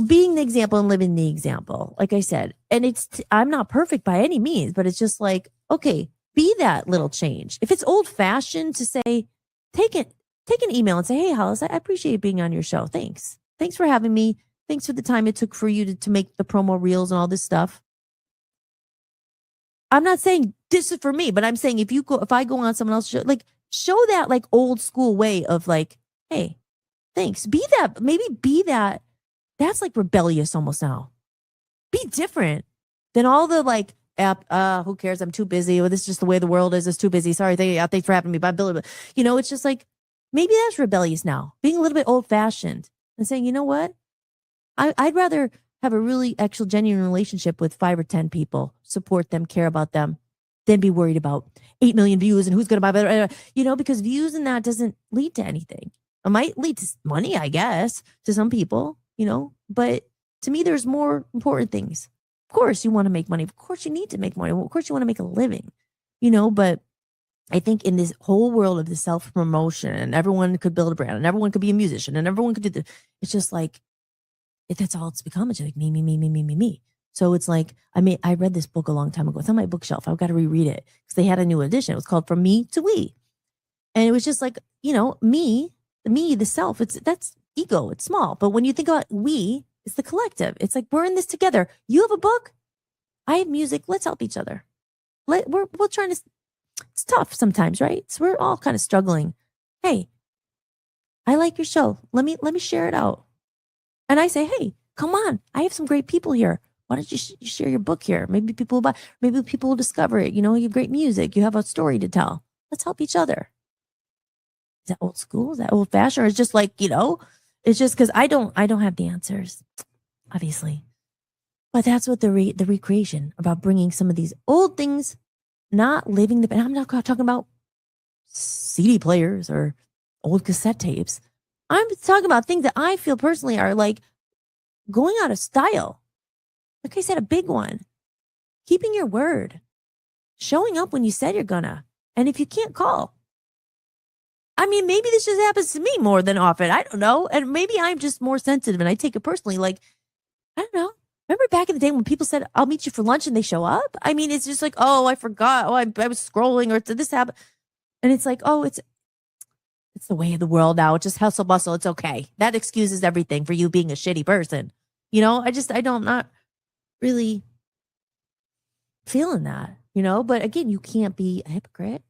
being the example and living the example. Like I said, and I'm not perfect by any means, but it's just like, okay, be that little change. If it's old fashioned to say, take an email and say, hey, Hollis, I appreciate being on your show. Thanks for having me. Thanks for the time it took for you to make the promo reels and all this stuff. I'm not saying this is for me, but I'm saying if I go on someone else's show, like show that like old school way of like, hey, thanks. Be that. That's like rebellious almost now. Be different than all the like, who cares? I'm too busy. Or this is just the way the world is. It's too busy. Sorry. Thanks for having me. Bye. It's just like, maybe that's rebellious now. Being a little bit old fashioned and saying, you know what? I'd rather have a really actual genuine relationship with 5 or 10 people, support them, care about them, than be worried about 8 million views and who's going to buy better, because views and that doesn't lead to anything. It might lead to money, I guess, to some people, but to me, there's more important things. Of course, you want to make money. Of course, you need to make money. Of course, you want to make a living, but I think in this whole world of the self-promotion, and everyone could build a brand, and everyone could be a musician, and everyone could do this. It's just like, that's all it's become. It's like me. So it's like, I read this book a long time ago. It's on my bookshelf. I've got to reread it because they had a new edition. It was called From Me to We. And it was just like, me, the self, that's ego. It's small. But when you think about we, it's the collective. It's like, we're in this together. You have a book. I have music. Let's help each other. We're trying to, it's tough sometimes, right? So we're all kind of struggling. Hey, I like your show. Let me share it out. And I say, hey, come on. I have some great people here. Why don't you share your book here? Maybe people will buy, maybe people will discover it. You have great music. You have a story to tell. Let's help each other. Is that old school? Is that old fashioned? Or it's just like, it's just because I don't have the answers, obviously. But that's what the recreation about bringing some of these old things, not living and I'm not talking about CD players or old cassette tapes. I'm talking about things that I feel personally are like going out of style. Like I said, a big one. keeping your word, showing up when you said you're gonna. And if you can't call, I mean, maybe this just happens to me more than often. I don't know. And maybe I'm just more sensitive and I take it personally. Like, I don't know. Remember back in the day when people said, I'll meet you for lunch and they show up? I mean, it's just like, oh, I forgot. Oh, I was scrolling or this happened. And it's like, oh, it's the way of the world now. It's just hustle bustle. It's okay. That excuses everything for you being a shitty person. You know, I'm not really feeling that, you know, but again, you can't be a hypocrite.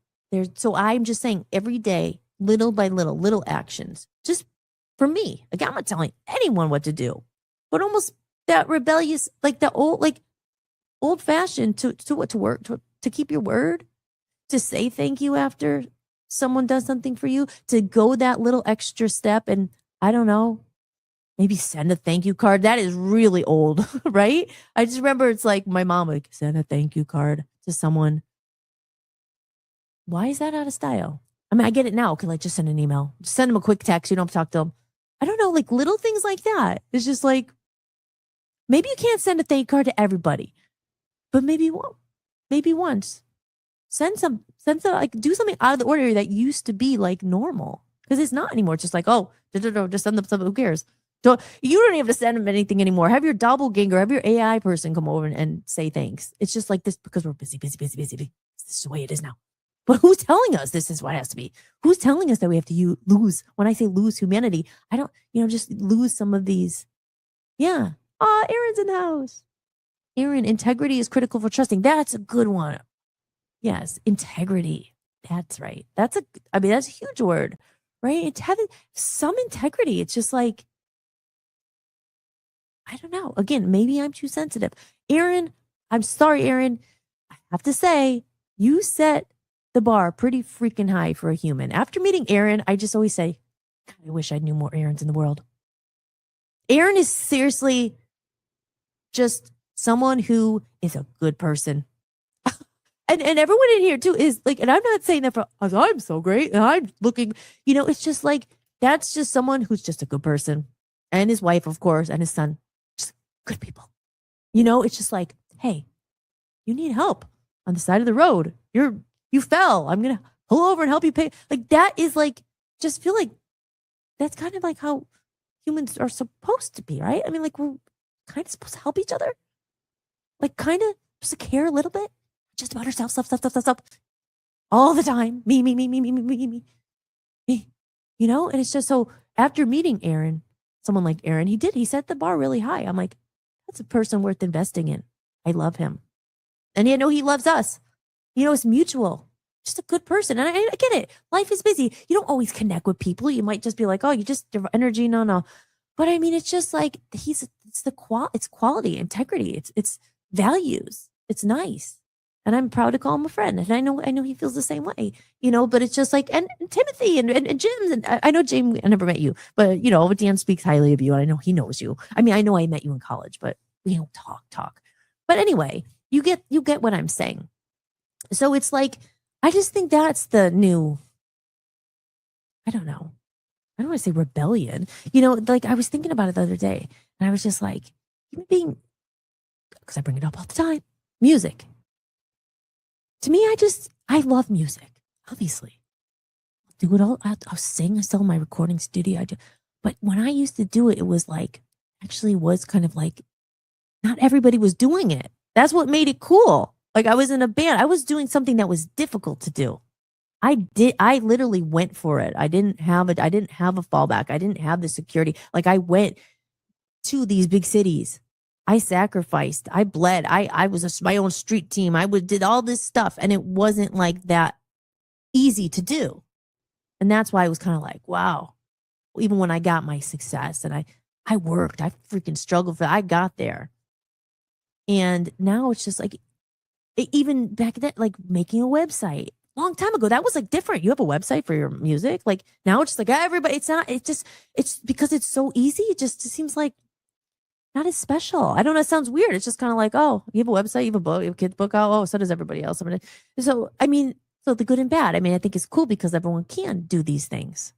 So I'm just saying every day, little by little actions, just for me. Again, I'm not telling anyone what to do, but almost that rebellious, like the old fashioned to work, to keep your word, to say thank you after someone does something for you, to go that little extra step. And I don't know, maybe send a thank you card. That is really old, right? I just remember it's like my mom would send a thank you card to someone. Why is that out of style? I mean, I get it now. Okay, like just send an email. Just send them a quick text. You don't have to talk to them. I don't know, like little things like that. It's just like, maybe you can't send a thank you card to everybody, but maybe once. Send some, like do something out of the ordinary that used to be like normal. Because it's not anymore. It's just like, oh, just send them something. Who cares? You don't even have to send them anything anymore. Have your doppelganger, have your AI person come over and say thanks. It's just like this because we're busy. This is the way it is now. But who's telling us this is what it has to be? Who's telling us that we have to lose? When I say lose humanity, I don't, just lose some of these. Yeah. Oh, Aaron's in the house. Aaron, integrity is critical for trusting. That's a good one. Yes, integrity. That's right. That's a huge word, right? It's having some integrity. It's just like, I don't know. Again, maybe I'm too sensitive. Aaron, I'm sorry, Aaron. I have to say, you set the bar pretty freaking high for a human. After meeting Aaron, I just always say, God, I wish I knew more Aarons in the world. Aaron is seriously just someone who is a good person. And everyone in here too is like, and I'm not saying that I'm so great and I'm looking, it's just like, that's just someone who's just a good person. And his wife, of course, and his son, just good people. It's just like, hey, you need help on the side of the road. You fell. I'm going to pull over and help you pay. Like that is like, just feel like that's kind of like how humans are supposed to be, right? I mean, like we're kind of supposed to help each other. Like kind of just to care a little bit. Just about herself, stuff. All the time. Me. And it's just so after meeting Aaron, someone like Aaron, he set the bar really high. I'm like, that's a person worth investing in. I love him. And I know he loves us. It's mutual. Just a good person. And I get it. Life is busy. You don't always connect with people. You might just be like, oh, you just your energy. No. But I mean, it's just like it's quality, integrity. It's values. It's nice. And I'm proud to call him a friend. And I know he feels the same way, but it's just like, and Timothy and Jim, and I know James, I never met you, but Dan speaks highly of you. And I know he knows you. I mean, I know I met you in college, but we don't talk. But anyway, you get what I'm saying. So it's like, I just think that's the new, I don't know. I don't want to say rebellion, like I was thinking about it the other day and I was just like, because I bring it up all the time, music. To me, I love music, obviously. I'll do it all. I'll sing. I still in my recording studio. I do. But when I used to do it, it was like, actually was kind of like, not everybody was doing it. That's what made it cool. Like I was in a band. I was doing something that was difficult to do. I literally went for it. I didn't have a fallback. I didn't have the security. Like I went to these big cities. I sacrificed. I bled. I was my own street team. Did all this stuff, and it wasn't like that easy to do. And that's why I was kind of like, wow. Even when I got my success, and I worked, I freaking struggled for. I got there, and now it's just like, even back then, like making a website. Long time ago, that was like different. You have a website for your music. Like now, it's just like everybody. It's not. It's because it's so easy. It seems like. Not as special. I don't know. It sounds weird. It's just kind of like, oh, you have a website, you have a book, you have a kid's book out. Oh, so does everybody else. So the good and bad. I mean, I think it's cool because everyone can do these things.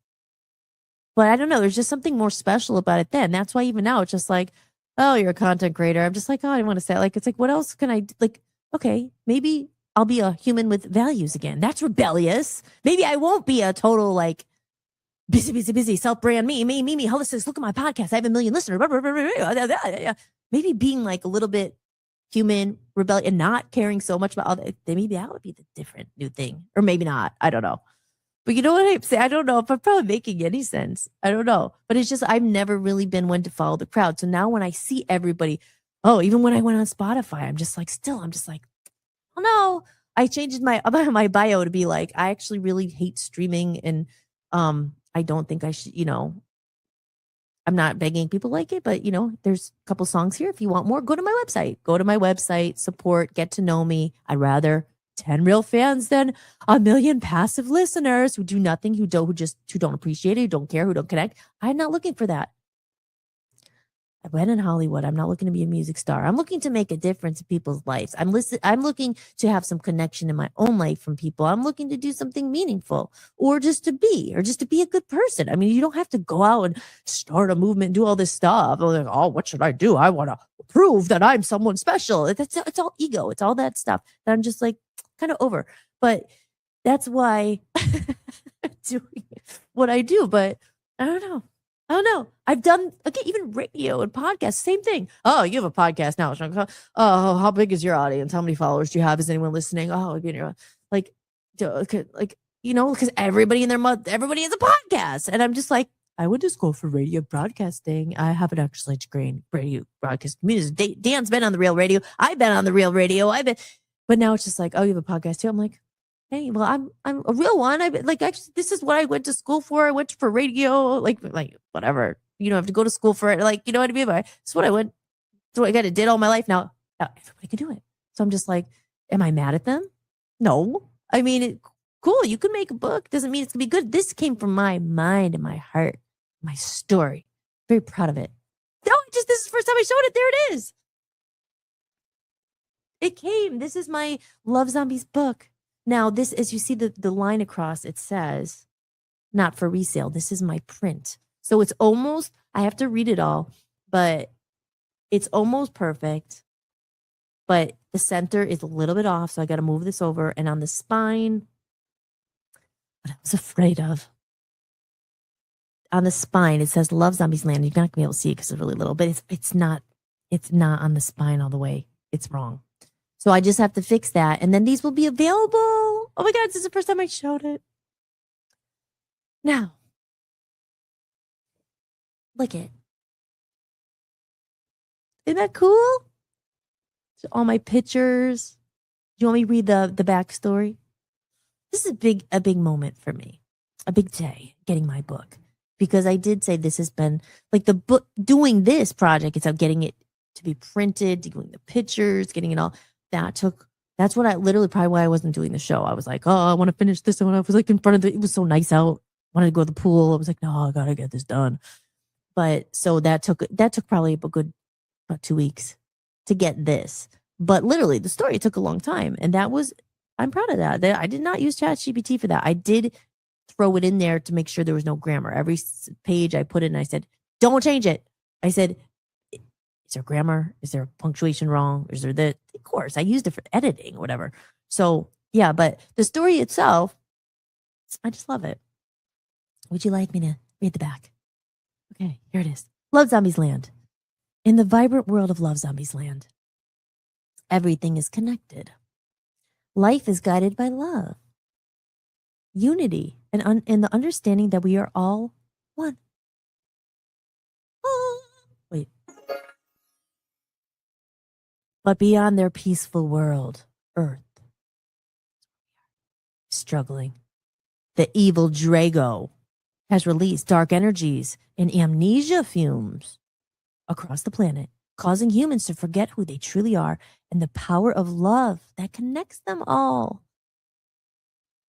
But I don't know. There's just something more special about it then. That's why even now it's just like, oh, you're a content creator. I'm just like, oh, I want to say it. Like, it's like, what else can I like? okay, maybe I'll be a human with values again. That's rebellious. Maybe I won't be a total like busy, self-brand, me, Hollistics, look at my podcast. I have 1 million listeners. Maybe being like a little bit human, rebellious, and not caring so much about all that. Maybe that would be the different new thing. Or maybe not. I don't know. But you know what I'm saying? I don't know if I'm probably making any sense. I don't know. But it's just, I've never really been one to follow the crowd. So now when I see everybody, even when I went on Spotify, I'm just like, oh no. I changed my bio to be like, I actually really hate streaming, and I don't think I should, I'm not begging people like it, but there's a couple songs here. If you want more, go to my website, support, get to know me. I'd rather 10 real fans than 1 million passive listeners who do nothing, who don't appreciate it, who don't care, who don't connect. I'm not looking for that. I went in Hollywood. I'm not looking to be a music star. I'm looking to make a difference in people's lives. I'm looking to have some connection in my own life from people. I'm looking to do something meaningful, or just to be a good person. I mean, you don't have to go out and start a movement and do all this stuff. Like, oh, what should I do? I want to prove that I'm someone special. It's all ego. It's all that stuff that I'm just like kind of over. But that's why I'm doing what I do. But I don't know. I've done, even radio and podcasts, same thing. Oh, you have a podcast now. Oh, how big is your audience? How many followers do you have? Is anyone listening? Oh, because everybody everybody has a podcast. And I'm just like, I would just go for radio broadcasting. I have an excellent great radio broadcast community. Dan's been on the real radio. I've been on the real radio. But now it's just like, oh, you have a podcast too? I'm like, hey, well, I'm a real one. Actually, this is what I went to school for. I went for radio, like whatever. You don't have to go to school for it. Like, you know what I mean? But it's what I went. It's what I did all my life. Now everybody can do it. So I'm just like, am I mad at them? No. I mean, cool. You can make a book. Doesn't mean it's gonna be good. This came from my mind and my heart, my story. Very proud of it. No, this is the first time I showed it. There it is. It came. This is my Love Zombies book. Now, this, as you see the line across, it says, not for resale. This is my print. So it's almost, I have to read it all, but it's almost perfect. But the center is a little bit off, so I got to move this over. And on the spine, what I was afraid of. On the spine, it says Love Zombies Land. You're not going to be able to see it because it's really little, but it's not on the spine all the way. It's wrong. So I just have to fix that. And then these will be available. Oh my God, this is the first time I showed it. Now, look it. Isn't that cool? So all my pictures. Do you want me to read the backstory? This is a big moment for me. A big day getting my book. Because I did say this has been like the book, doing this project, it's getting it to be printed, doing the pictures, getting it all. That's what I literally, probably why I wasn't doing the show. I was like, oh, I want to finish this. And when I was like in front of it was so nice out. Wanted to go to the pool. I was like, no, I gotta get this done. But so that took probably about 2 weeks to get this. But literally the story took a long time. And I'm proud of that. I did not use ChatGPT for that. I did throw it in there to make sure there was no grammar. Every page I put in, I said, don't change it. I said, is there grammar? Is there punctuation wrong? Is there of course, I used it for editing or whatever. So yeah, but the story itself, I just love it. Would you like me to read the back? Okay, here it is. Love Zombies Land. In the vibrant world of Love Zombies Land, everything is connected. Life is guided by love, unity, and the understanding that we are all one. Wait. But beyond their peaceful world, Earth, struggling, the evil Drago has released dark energies and amnesia fumes across the planet, causing humans to forget who they truly are and the power of love that connects them all.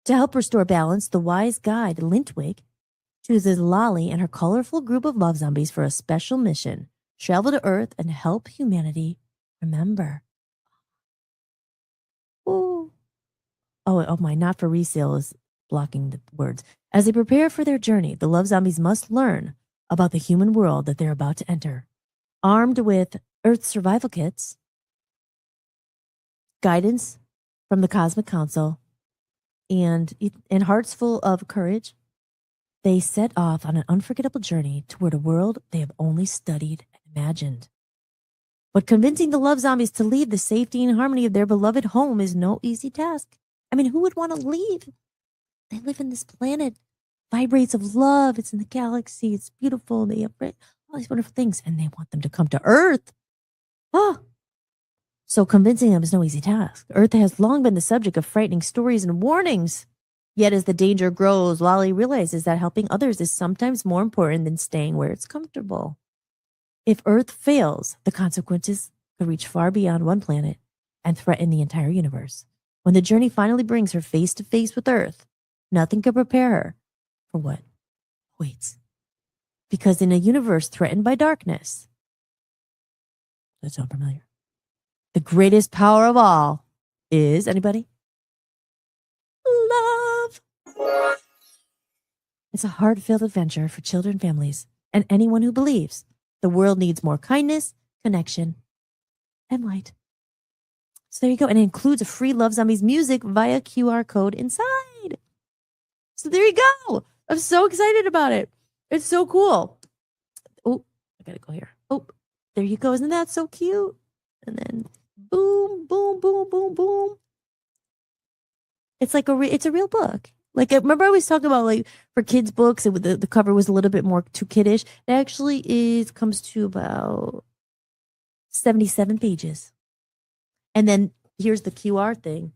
To help restore balance, the wise guide, Lintwig, chooses Lolly and her colorful group of love zombies for a special mission. Travel to Earth and help humanity remember. Ooh. Oh my, not for resale is blocking the words. As they prepare for their journey, the love zombies must learn about the human world that they're about to enter. Armed with Earth survival kits, guidance from the Cosmic Council, and hearts full of courage, they set off on an unforgettable journey toward a world they have only studied and imagined. But convincing the love zombies to leave the safety and harmony of their beloved home is no easy task. I mean, who would want to leave? They live in this planet, vibrates of love. It's in the galaxy. It's beautiful. They have all these wonderful things, and they want them to come to Earth. Oh, so convincing them is no easy task. Earth has long been the subject of frightening stories and warnings. Yet as the danger grows, Lolly realizes that helping others is sometimes more important than staying where it's comfortable. If Earth fails, the consequences could reach far beyond one planet and threaten the entire universe. When the journey finally brings her face to face with Earth, nothing can prepare her for what waits. Because in a universe threatened by darkness, that sound familiar? The greatest power of all is, anybody? Love. It's a heart-filled adventure for children, families, and anyone who believes the world needs more kindness, connection, and light. So there you go. And it includes a free Love Zombies music via QR code inside. So there you go. I'm so excited about it. It's so cool. Oh, I gotta go here. Oh, there you go. Isn't that so cute? And then boom, boom, boom, boom, boom. It's like it's a real book. Like, remember I was talking about, like, for kids' books, the cover was a little bit more too kiddish. It actually comes to about 77 pages. And then here's the QR thing.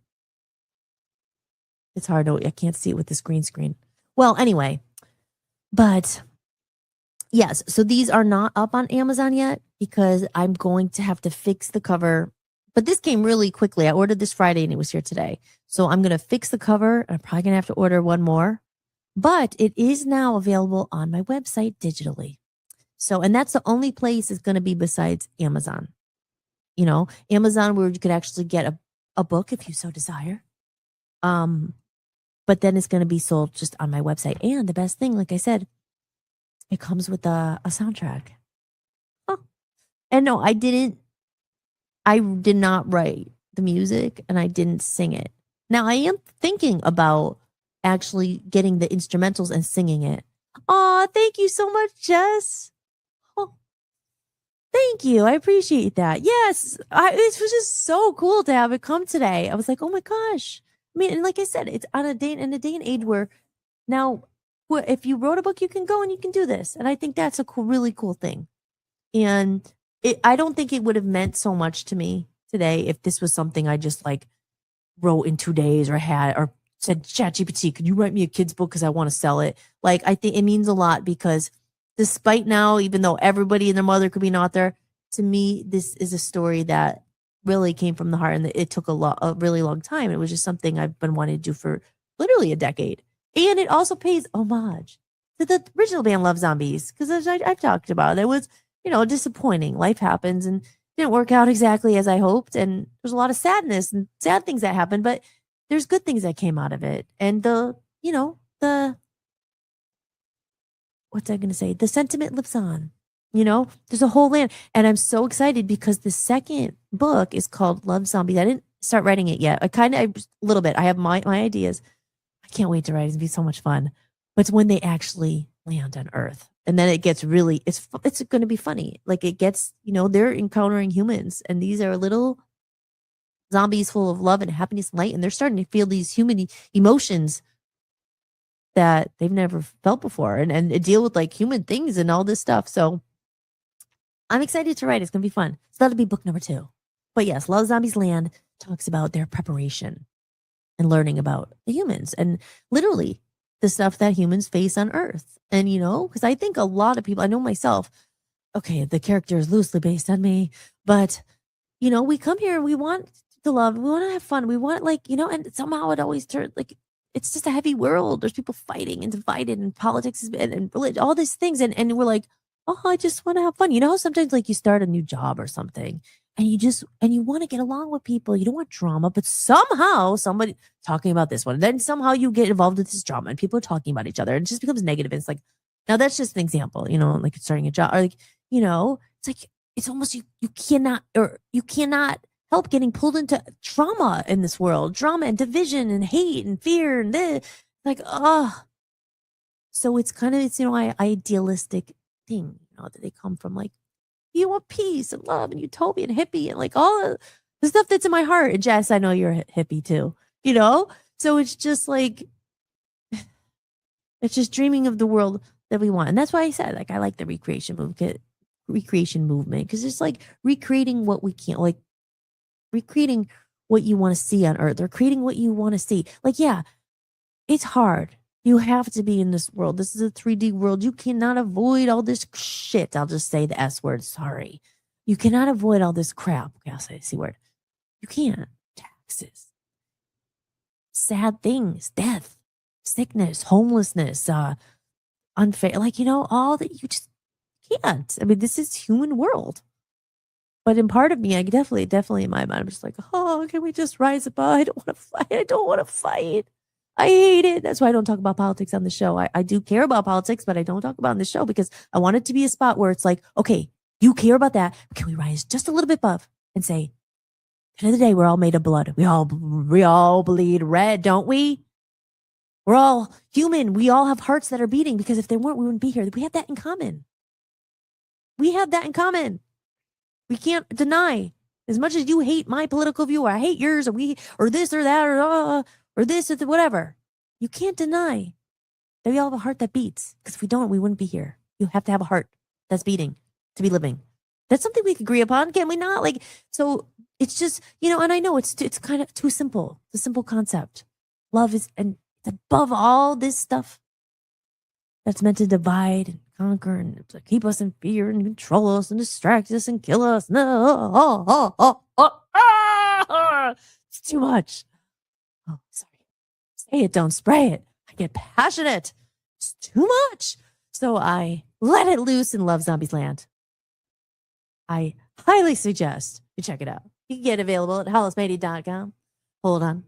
It's hard. I can't see it with this green screen. Well, anyway, but yes, so these are not up on Amazon yet because I'm going to have to fix the cover. But this came really quickly. I ordered this Friday and it was here today. So I'm going to fix the cover. I'm probably going to have to order one more. But it is now available on my website digitally. So, and that's the only place it's going to be besides Amazon. You know, Amazon, where you could actually get a book if you so desire. But then it's going to be sold just on my website. And the best thing, like I said, it comes with a soundtrack. Oh. And no, I did not write the music and I didn't sing it. Now I am thinking about actually getting the instrumentals and singing it. Oh, thank you so much, Jess. Oh, thank you. I appreciate that. Yes, it was just so cool to have it come today. I was like, oh my gosh. I mean, and like I said, it's on a day and age where now, if you wrote a book, you can go and you can do this. And I think that's a really cool thing. And I don't think it would have meant so much to me today if this was something I just like wrote in 2 days or said, ChatGPT, could you write me a kid's book because I want to sell it? Like, I think it means a lot because despite now, even though everybody and their mother could be an author, to me, this is a story that really came from the heart, and it took a really long time. It was just something I've been wanting to do for literally a decade. And it also pays homage to the original band Love Zombies, because as I've talked about, it was, disappointing. Life happens and didn't work out exactly as I hoped. And there's a lot of sadness and sad things that happened, but there's good things that came out of it. And what's I going to say? The sentiment lives on, there's a whole land. And I'm so excited because the second book is called Love Zombies. I didn't start writing it yet. A little bit. I have my ideas. I can't wait to write it. It's going to be so much fun. But it's when they actually land on Earth. And then it gets really, it's going to be funny. Like it gets, they're encountering humans and these are little zombies full of love and happiness and light. And they're starting to feel these human emotions that they've never felt before and deal with like human things and all this stuff. So I'm excited to write. It's going to be fun. So that'll be book number 2. But yes, Love Zombies Land talks about their preparation and learning about the humans and literally the stuff that humans face on Earth. And, because I think a lot of people, I know myself, okay, the character is loosely based on me, but, we come here and we want to love, we want to have fun. We want and somehow it always turns like, it's just a heavy world. There's people fighting and divided and politics and religion, all these things. And we're like, oh, I just want to have fun. How sometimes like you start a new job or something and you want to get along with people. You don't want drama, but somehow somebody talking about this one, and then somehow you get involved with this drama and people are talking about each other and it just becomes negative. And it's like, now that's just an example, like starting a job or like, it's like, it's almost, you cannot help getting pulled into drama in this world, drama and division and hate and fear and this. Like, so it's kind of, it's, idealistic thing, that they come from, like, you want peace and love and utopia and hippie and like all the stuff that's in my heart. And Jess, I know you're a hippie too, So it's just like, it's just dreaming of the world that we want. And that's why I said, like, I like the recreation movement because it's like recreating what we can't, like recreating what you want to see on earth or creating what you want to see. Like, yeah, it's hard. You have to be in this world. This is a 3D world. You cannot avoid all this shit. I'll just say the S word. Sorry. You cannot avoid all this crap. Okay, I'll say the C word. You can't. Taxes. Sad things. Death. Sickness. Homelessness. Unfair. Like, all that you just can't. I mean, this is human world. But in part of me, I definitely in my mind, I'm just like, can we just rise above? I don't want to fight. I don't want to fight. I hate it. That's why I don't talk about politics on the show. I do care about politics, but I don't talk about it on the show because I want it to be a spot where it's like, okay, you care about that. But can we rise just a little bit above and say, at the end of the day, we're all made of blood. We all bleed red, don't we? We're all human. We all have hearts that are beating because if they weren't, we wouldn't be here. We have that in common. We have that in common. We can't deny. As much as you hate my political view, or I hate yours, or this or that, or this or whatever, you can't deny that we all have a heart that beats. Because if we don't, we wouldn't be here. You have to have a heart that's beating to be living. That's something we can agree upon, can we not? Like, so it's just, and I know it's kind of too simple. It's a simple concept. Love is, and it's above all this stuff that's meant to divide and conquer and to keep us in fear and control us and distract us and kill us. No, it's too much. Oh, sorry. Say it, don't spray it. I get passionate. It's too much. So I let it loose in Love Zombies Land. I highly suggest you check it out. You can get it available at hollismedia.com. Hold on.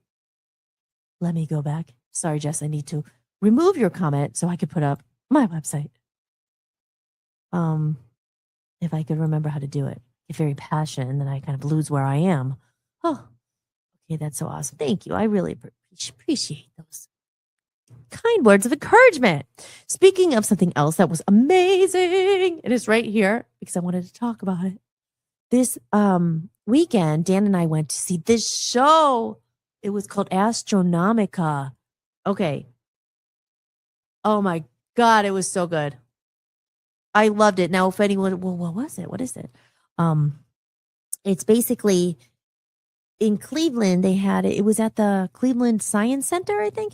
Let me go back. Sorry, Jess, I need to remove your comment so I could put up my website. If I could remember how to do it. Get very passionate and then I kind of lose where I am. Oh, okay, that's so awesome. Thank you. I really appreciate those kind words of encouragement. Speaking of something else that was amazing, it is right here because I wanted to talk about it. This weekend, Dan and I went to see this show. It was called Astronomica. Okay. Oh my God, it was so good. I loved it. Now, if anyone, well, what was it? What is it? It's basically in Cleveland. They had it. It was at the Cleveland Science Center, I think.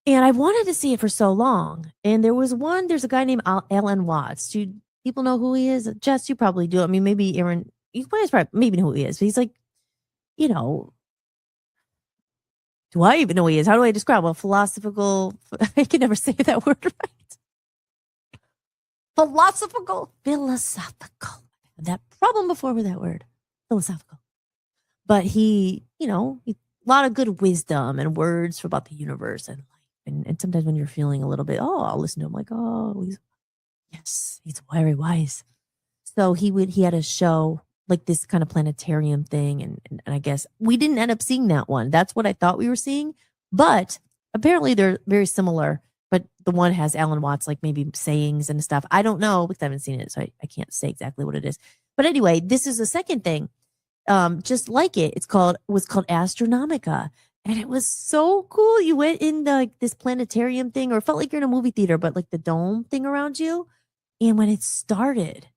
And I wanted to see it for so long. And there's a guy named Alan Watts. Do people know who he is? Jess, you probably do. I mean, maybe Aaron, you might probably maybe know who he is. But he's like, do I even know who he is? How do I describe? Well, philosophical. I can never say that word right. Philosophical. That problem before with that word. Philosophical. But he, a lot of good wisdom and words about the universe and life. And sometimes when you're feeling a little bit, I'll listen to him like, he's very wise. So he had a show like this kind of planetarium thing. And I guess we didn't end up seeing that one. That's what I thought we were seeing. But apparently they're very similar. But the one has Alan Watts, like maybe sayings and stuff. I don't know because I haven't seen it. So I can't say exactly what it is. But anyway, this is the second thing. Just like it. It was called Astronomica. And it was so cool. You went in this planetarium thing, or it felt like you're in a movie theater, but like the dome thing around you. And when it started,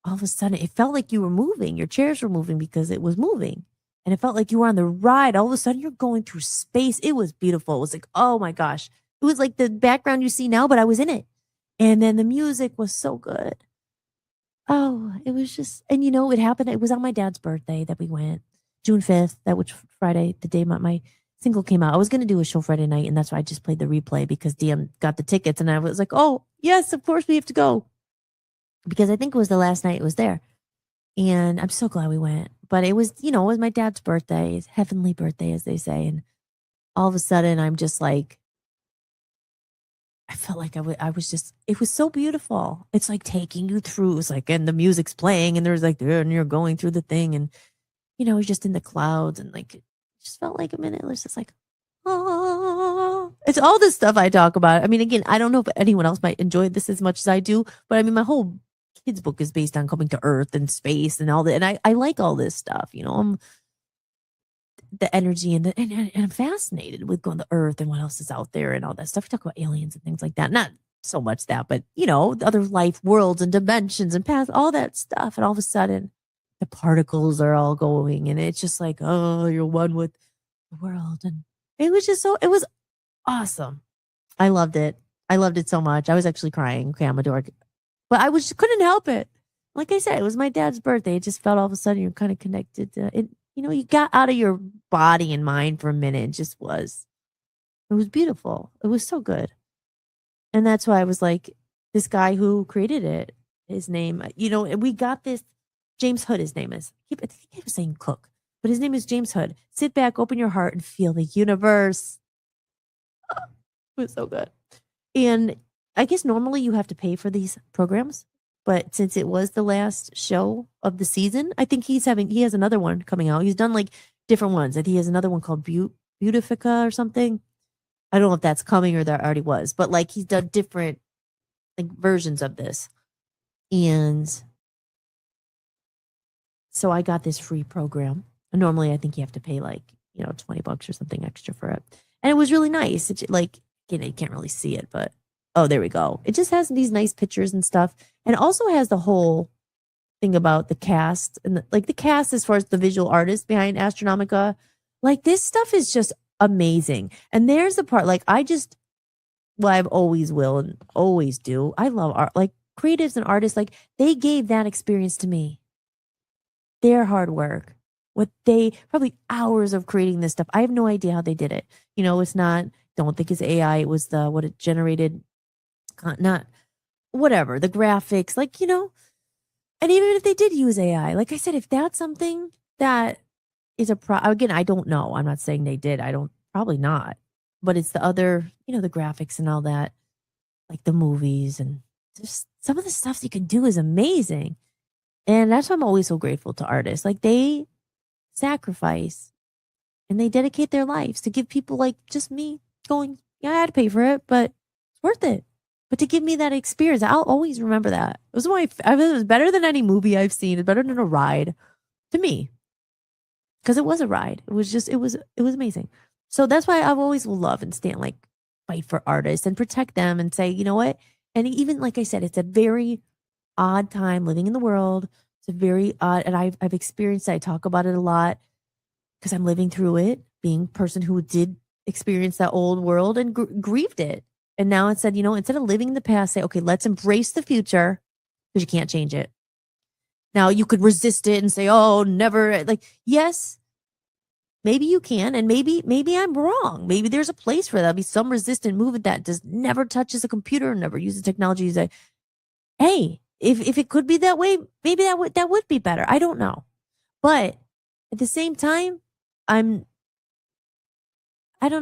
all of a sudden, it felt like you were moving. Your chairs were moving because it was moving. And it felt like you were on the ride. All of a sudden, you're going through space. It was beautiful. It was like, oh my gosh. It was like the background you see now, but I was in it. And then the music was so good. Oh, it was just, and it happened. It was on my dad's birthday that we went. June 5th, that was Friday, the day my single came out. I was going to do a show Friday night, and that's why I just played the replay because DM got the tickets, and I was like, oh, yes, of course we have to go. Because I think it was the last night it was there. And I'm so glad we went. But it was, it was my dad's birthday, his heavenly birthday, as they say. And all of a sudden, I'm just like, I felt like I was just, it was so beautiful. It's like taking you through. It's like, and the music's playing, and there's like, and you're going through the thing, and it was just in the clouds and like, it just felt like a minute. It was just like, oh, it's all this stuff I talk about. I mean, again, I don't know if anyone else might enjoy this as much as I do, but I mean, my whole kids book is based on coming to Earth and space and all that. And I like all this stuff, I'm the energy and and I'm fascinated with going to Earth and what else is out there and all that stuff. We talk about aliens and things like that. Not so much that, but the other life worlds and dimensions and paths, all that stuff. And all of a sudden, the particles are all going, and it's just like, oh, you're one with the world. And it was just it was awesome. I loved it. I loved it so much. I was actually crying. Okay, I'm a dork, but I couldn't help it. Like I said, it was my dad's birthday. It just felt all of a sudden you're kind of connected to it. You got out of your body and mind for a minute. It just was. It was beautiful. It was so good. And that's why I was like, this guy who created it, his name, we got this, James Hood, his name is. I think he was saying Cook, but his name is James Hood. Sit back, open your heart, and feel the universe. It was so good. And I guess normally you have to pay for these programs, but since it was the last show of the season, I think he has another one coming out. He's done like different ones. And he has another one called Beautifica or something. I don't know if that's coming or that already was, but like he's done different like versions of this. And so I got this free program. And normally I think you have to pay like, $20 or something extra for it. And it was really nice. It's like, you can't really see it, but oh, there we go. It just has these nice pictures and stuff. And also has the whole thing about the cast and the cast as far as the visual artists behind Astronomica. Like this stuff is just amazing. And there's the part like I've always will and always do. I love art, like creatives and artists, like they gave that experience to me. Their hard work, what they probably hours of creating this stuff. I have no idea how they did it. It's not, don't think it's AI. It was what it generated, not whatever, the graphics, and even if they did use AI, like I said, if that's something that is again, I don't know. I'm not saying they did. Probably not. But it's the other, the graphics and all that, like the movies and just some of the stuff you can do is amazing. And that's why I'm always so grateful to artists. Like they sacrifice and they dedicate their lives to give people like just me going, yeah, I had to pay for it, but it's worth it. But to give me that experience, I'll always remember that. It was better than any movie I've seen. It's better than a ride to me. Because it was a ride. It was amazing. So that's why I've always loved and stand like fight for artists and protect them and say, you know what? And even like I said, it's a very odd time living in the world. It's a very odd, and I've experienced it. I talk about it a lot because I'm living through it, being a person who did experience that old world and grieved it. And now it said, instead of living in the past, say, okay, let's embrace the future because you can't change it. Now you could resist it and say, oh, never. Like, yes, maybe you can. And maybe I'm wrong. Maybe there's a place for that. There'll be some resistant movement that just never touches a computer, never uses technology. Say, hey, if it could be that way, maybe that would be better. I don't know. But at the same time, I don't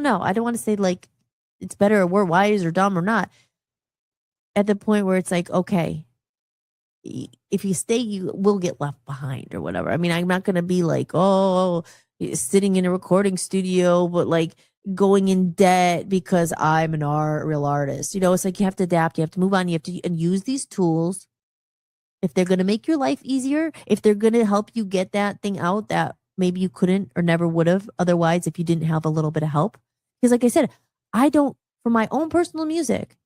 know. I don't want to say like, it's better or we're wise or dumb or not. At the point where it's like, okay, if you stay, you will get left behind or whatever. I mean, I'm not going to be like, oh, sitting in a recording studio, but like going in debt because I'm a real artist. It's like you have to adapt. You have to move on. You have to and use these tools. If they're going to make your life easier, if they're going to help you get that thing out that maybe you couldn't or never would have otherwise if you didn't have a little bit of help. Because like I said, for my own personal music,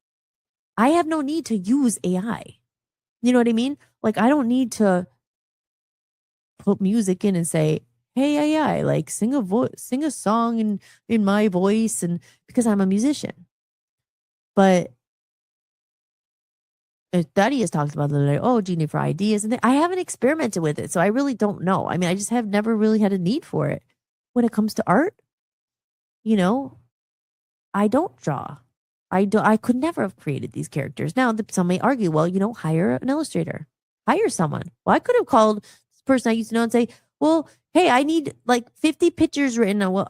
I have no need to use AI. You know what I mean? Like, I don't need to put music in and say, hey, AI, like sing a song in my voice. And because I'm a musician. But Thaddeus talked about the other day, oh, Genie for ideas. And I haven't experimented with it. So I really don't know. I mean, I just have never really had a need for it. When it comes to art, I don't draw. I could never have created these characters. Now, some may argue, well, hire an illustrator, hire someone. Well, I could have called this person I used to know and say, well, hey, I need like 50 pictures written. Well,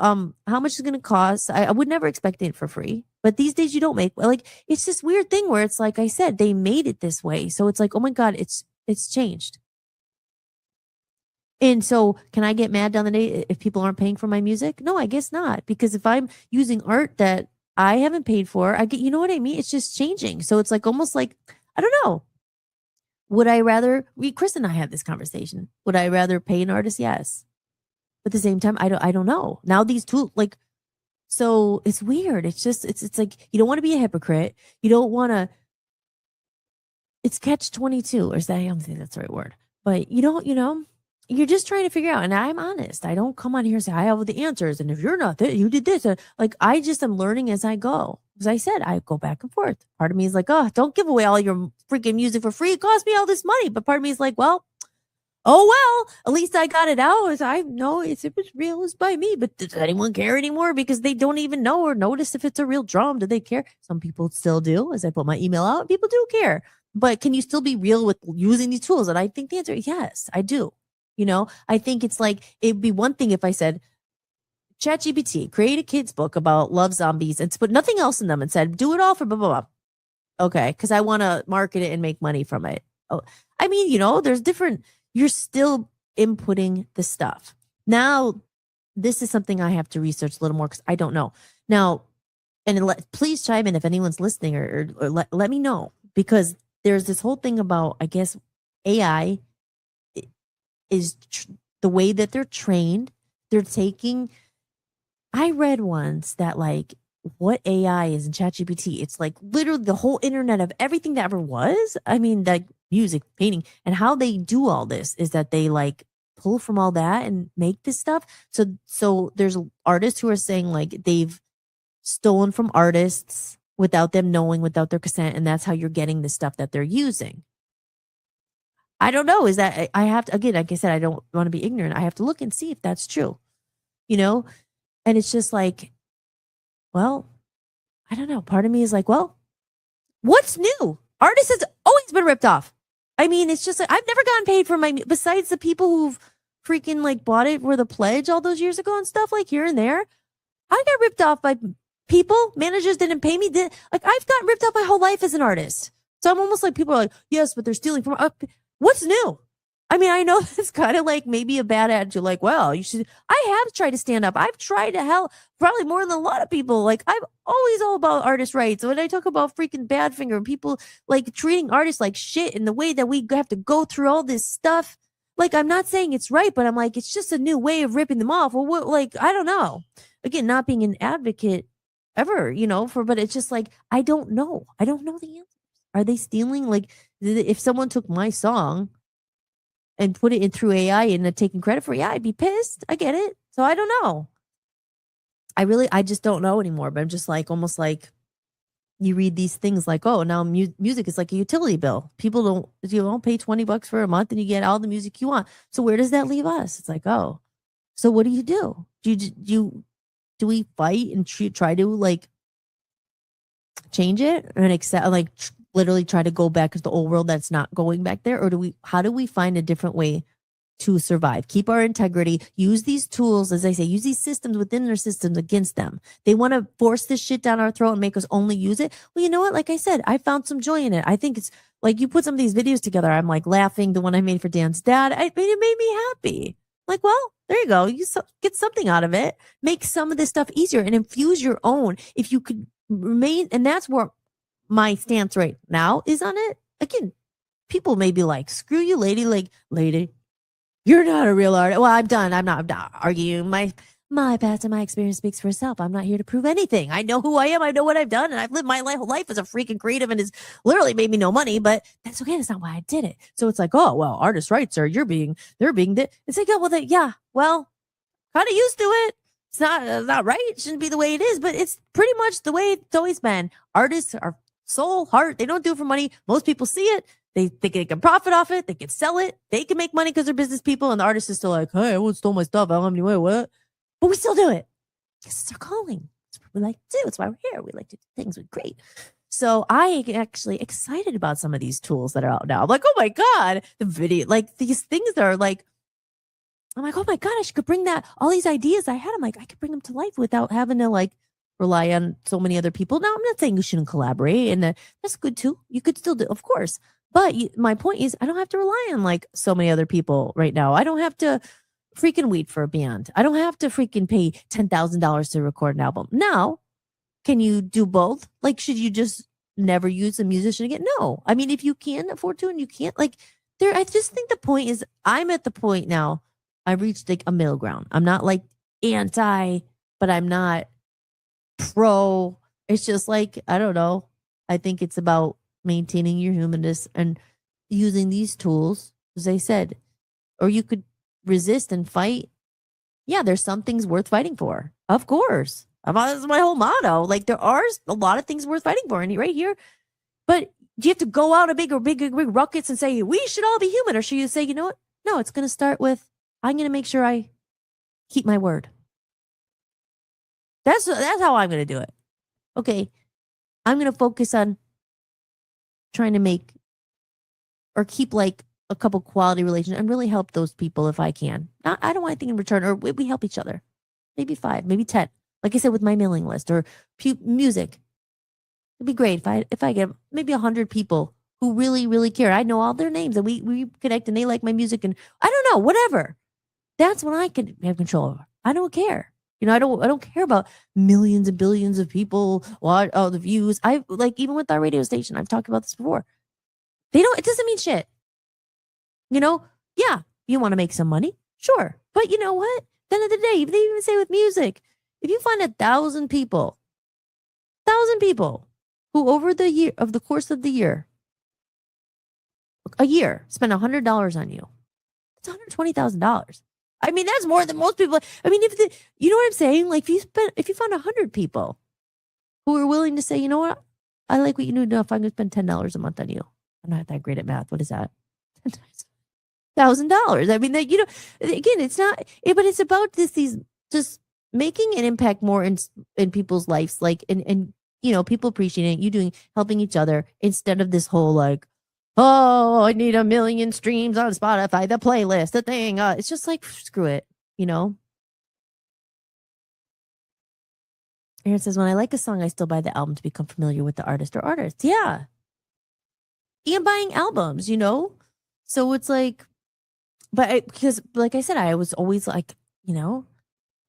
how much is it going to cost? I would never expect it for free. But these days you don't make, like, it's this weird thing where it's like I said, they made it this way. So it's like, oh my God, it's changed. And so can I get mad down the day if people aren't paying for my music? No, I guess not. Because if I'm using art that I haven't paid for, I get, you know what I mean? It's just changing. So it's like almost like, I don't know. Would I rather, Chris and I had this conversation. Would I rather pay an artist? Yes. But at the same time, I don't know. Now these tools, like, so it's weird. It's just, it's like, you don't want to be a hypocrite. You don't want to, it's catch-22, or is that, I don't think that's the right word, but you don't, you're just trying to figure out. And I'm honest. I don't come on here and say I have the answers. And if you're not, you did this. Like, I just am learning as I go. As I said, I go back and forth. Part of me is like, oh, don't give away all your freaking music for free. It cost me all this money. But part of me is like, well, at least I got it out. I know if it was real, it's by me. But does anyone care anymore? Because they don't even know or notice if it's a real drum. Do they care? Some people still do. As I put my email out, people do care. But can you still be real with using these tools? And I think the answer is yes, I do. I think it's like, it'd be one thing if I said, ChatGPT, create a kid's book about love zombies and put nothing else in them and said, do it all for blah, blah, blah. Okay, because I want to market it and make money from it. Oh, I mean, there's different, you're still inputting the stuff. Now, this is something I have to research a little more because I don't know. Now, and please chime in if anyone's listening or let me know, because there's this whole thing about, I guess, AI is the way that they're trained. They're taking, I read once that like what AI is in ChatGPT, it's like literally the whole internet of everything that ever was. I mean, like music, painting, and how they do all this is that they like pull from all that and make this stuff. So there's artists who are saying like they've stolen from artists without them knowing, without their consent, and that's how you're getting the stuff that they're using. I don't know. Is that, I have to, again, like I said, I don't want to be ignorant. I have to look and see if that's true, and it's just like, well, I don't know. Part of me is like, well, what's new? Artists has always been ripped off. I mean, it's just like, I've never gotten paid for my, besides the people who've freaking like bought it for the pledge all those years ago and stuff like here and there. I got ripped off by people. Managers didn't pay me. Like, I've gotten ripped off my whole life as an artist. So I'm almost like, people are like, yes, but they're stealing from, what's new? I mean, I know it's kind of like maybe a bad attitude. Like, well, you should, I have tried to stand up. I've tried to help probably more than a lot of people. Like, I'm always all about artist rights. When I talk about freaking Badfinger and people like treating artists like shit in the way that we have to go through all this stuff. Like, I'm not saying it's right, but I'm like, it's just a new way of ripping them off. Well, what, like, I don't know. Again, not being an advocate ever, but it's just like, I don't know. I don't know the answer. Are they stealing? Like, if someone took my song and put it in through AI and taking credit for it, yeah, I'd be pissed. I get it. So I don't know. I just don't know anymore. But I'm just like, almost like you read these things like, oh, now music is like a utility bill. People don't pay $20 for a month and you get all the music you want. So where does that leave us? It's like, oh, so what do? Do we fight and try to like change it and accept, like literally try to go back to the old world that's not going back there? Or how do we find a different way to survive, keep our integrity, use these tools, as I say, use these systems within their systems against them? They want to force this shit down our throat and make us only use it. Well, you know what? Like I said, I found some joy in it. I think it's like, you put some of these videos together, I'm like laughing. The one I made for Dan's dad, it made me happy. Like, well, there you go. You get something out of it. Make some of this stuff easier and infuse your own. If you could remain, and that's where my stance right now is on it. Again, people may be like, screw you, lady. Like, lady, you're not a real artist. Well, I'm done. I'm not arguing. My past and my experience speaks for itself. I'm not here to prove anything. I know who I am. I know what I've done. And I've lived my whole life as a freaking creative, and it's literally made me no money, but that's okay. That's not why I did it. So it's like, oh, well, artist rights are, they're being, it's like, oh, well, yeah, well, kind of used to it. It's not right. It shouldn't be the way it is, but it's pretty much the way it's always been. Artists are soul, heart. They don't do it for money. Most people see it. They think they can profit off it. They can sell it. They can make money because they're business people. And the artist is still like, hey, everyone stole my stuff. I don't have any way. What? But we still do it because it's our calling. It's what we like to do. It's why we're here. We like to do things with great. So I am actually excited about some of these tools that are out now. I'm like, oh my God, the video, like these things that are like, I'm like, oh my God, I could bring that, all these ideas I had. I'm like, I could bring them to life without having to like rely on so many other people. Now, I'm not saying you shouldn't collaborate, and that's good too. You could still do, of course. But my point is, I don't have to rely on like so many other people right now. I don't have to freaking wait for a band. I don't have to freaking pay $10,000 to record an album. Now, can you do both? Like, should you just never use a musician again? No. I mean, if you can afford to and you can't, like, there, I just think the point is, I'm at the point now, I reached like a middle ground. I'm not like anti, but I'm not pro. It's just like, I don't know. I think it's about maintaining your humanness and using these tools, as I said, or you could resist and fight. Yeah, there's some things worth fighting for. Of course. That's my whole motto. Like, there are a lot of things worth fighting for, and right here. But do you have to go out a big ruckus and say, we should all be human? Or should you say, you know what? No, it's going to start with, I'm going to make sure I keep my word. That's how I'm going to do it. Okay. I'm going to focus on trying to make or keep like a couple quality relations and really help those people if I can. I don't want anything in return, or we help each other. Maybe 5, maybe 10. Like I said, with my mailing list or music. It'd be great if I get maybe 100 people who really, really care. I know all their names and we connect and they like my music and I don't know, whatever. That's when I can have control over. I don't care. You know, I don't care about millions and billions of people, the views. I like, even with our radio station, I've talked about this before. It doesn't mean shit. You know, yeah, you want to make some money, sure. But you know what? At the end of the day, they even say with music, if you find 1,000 people who over the course of the year, a year, spend $100 on you, it's $120,000. I mean, that's more than most people. I mean, you know what I'm saying? Like, if you found 100 people who are willing to say, you know what, I like what you do enough, I'm going to spend $10 a month on you. I'm not that great at math. What is that? $1,000. I mean, you know, again, it's not, but it's about these just making an impact more in people's lives, like, and you know, people appreciating you helping each other instead of this whole like, oh, I need 1 million streams on Spotify, the playlist, the thing. It's just like, screw it, you know? Aaron says, when I like a song, I still buy the album to become familiar with the artist or artists. Yeah. And buying albums, you know? So it's like, because like I said, I was always like, you know,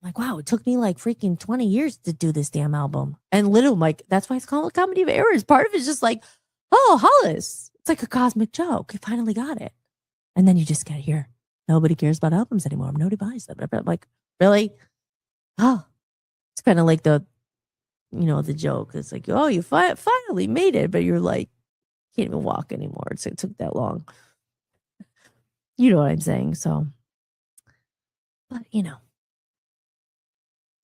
like, wow, it took me like freaking 20 years to do this damn album. And literally, like, that's why it's called a comedy of errors. Part of it's just like, oh, Hollis. It's like a cosmic joke. You finally got it. And then you just get here. Nobody cares about albums anymore. Nobody buys them. I'm like, really? Oh, it's kind of like the joke. It's like, oh, you finally made it. But you're like, can't even walk anymore. It took that long. You know what I'm saying? So, but you know.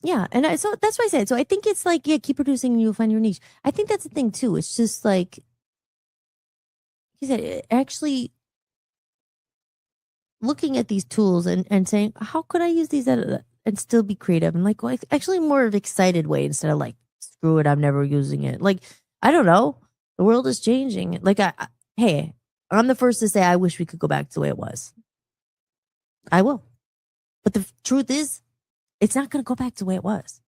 Yeah. And so that's what I said. So I think it's like, yeah, keep producing and you'll find your niche. I think that's the thing too. It's just like, he said, actually looking at these tools and saying, how could I use these and still be creative? And like, well, actually more of an excited way instead of like, screw it, I'm never using it. Like, I don't know. The world is changing. Like, hey, I'm the first to say I wish we could go back to the way it was. I will. But the truth is, it's not going to go back to the way it was.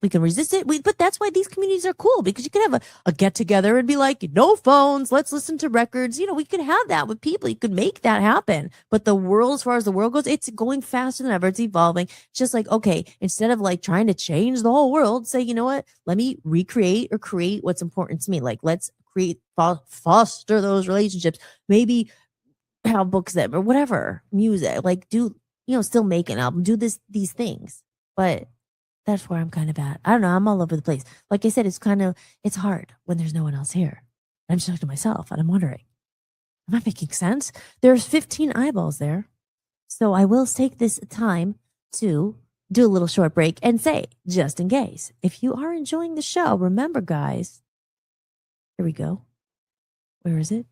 We can resist it. But that's why these communities are cool, because you can have a get together and be like, no phones, let's listen to records. You know, we could have that with people. You could make that happen. But the world, as far as the world goes, it's going faster than ever. It's evolving. It's just like, okay, instead of like trying to change the whole world, say, you know what, let me recreate or create what's important to me. Like, let's create, foster those relationships. Maybe have books that, or whatever, music, like do, you know, still make an album, do these things. But that's where I'm kind of at. I don't know. I'm all over the place. Like I said, it's hard when there's no one else here. I'm just talking to myself and I'm wondering, am I making sense? There's 15 eyeballs there. So I will take this time to do a little short break and say, just in case, if you are enjoying the show, remember guys, here we go. Where is it?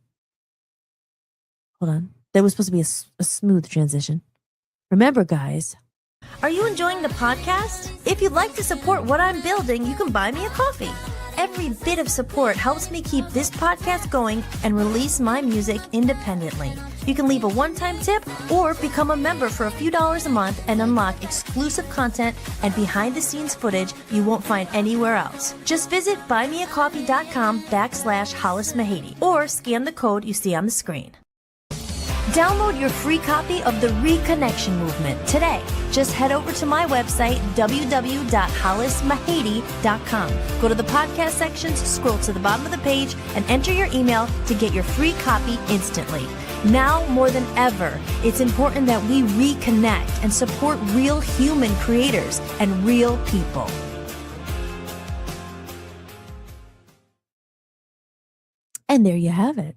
Hold on. That was supposed to be a smooth transition. Remember guys, are you enjoying the podcast? If you'd like to support what I'm building, you can buy me a coffee. Every bit of support helps me keep this podcast going and release my music independently. You can leave a one-time tip or become a member for a few dollars a month and unlock exclusive content and behind-the-scenes footage you won't find anywhere else. Just visit buymeacoffee.com/HollisMahady or scan the code you see on the screen. Download your free copy of the Reconnection Movement today. Just head over to my website, www.hollismahady.com. Go to the podcast sections, scroll to the bottom of the page, and enter your email to get your free copy instantly. Now more than ever, it's important that we reconnect and support real human creators and real people. And there you have it.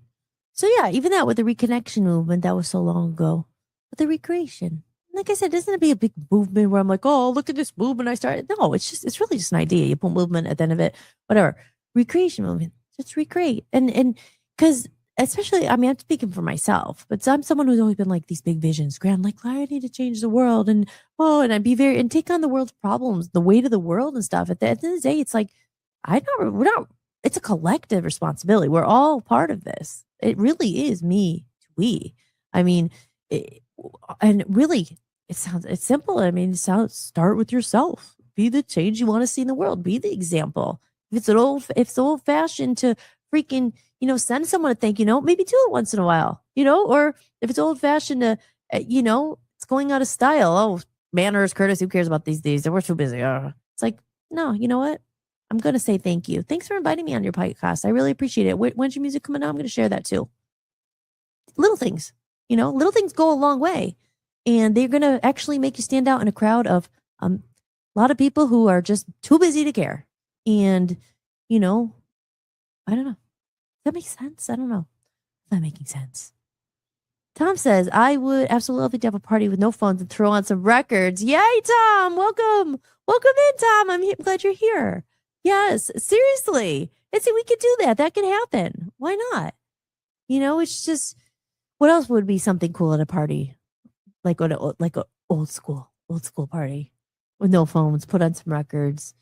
So yeah, even that with the Reconnection Movement, that was so long ago. But the recreation, like I said, doesn't it be a big movement where I'm like, oh, look at this movement I started? No, it's really just an idea. You put movement at the end of it, whatever. Recreation movement, just recreate. And because especially, I mean, I'm speaking for myself, but I'm someone who's always been like these big visions, grand, like I need to change the world and I'd be and take on the world's problems, the weight of the world and stuff. At the end of the day, it's like, it's a collective responsibility. We're all part of this. It really is me to we. I mean, and really, it's simple. I mean, start with yourself. Be the change you want to see in the world. Be the example. If it's old fashioned to freaking, send someone a thank you note, maybe do it once in a while, or if it's old fashioned to, it's going out of style. Oh, manners, courtesy, who cares about these days? We're too busy. It's like, no, you know what? I'm going to say thank you. Thanks for inviting me on your podcast. I really appreciate it. When's your music coming out? I'm going to share that too. Little things, little things go a long way, and they're going to actually make you stand out in a crowd of a lot of people who are just too busy to care. And, I don't know. Does that make sense? I don't know. Is that making sense? Tom says, I would absolutely love to have a party with no phones and throw on some records. Yay, Tom. Welcome. Welcome in, Tom. I'm glad you're here. Yes, seriously. We could do that. That could happen. Why not? It's just, what else would be something cool at a party? Like a old school party with no phones, put on some records,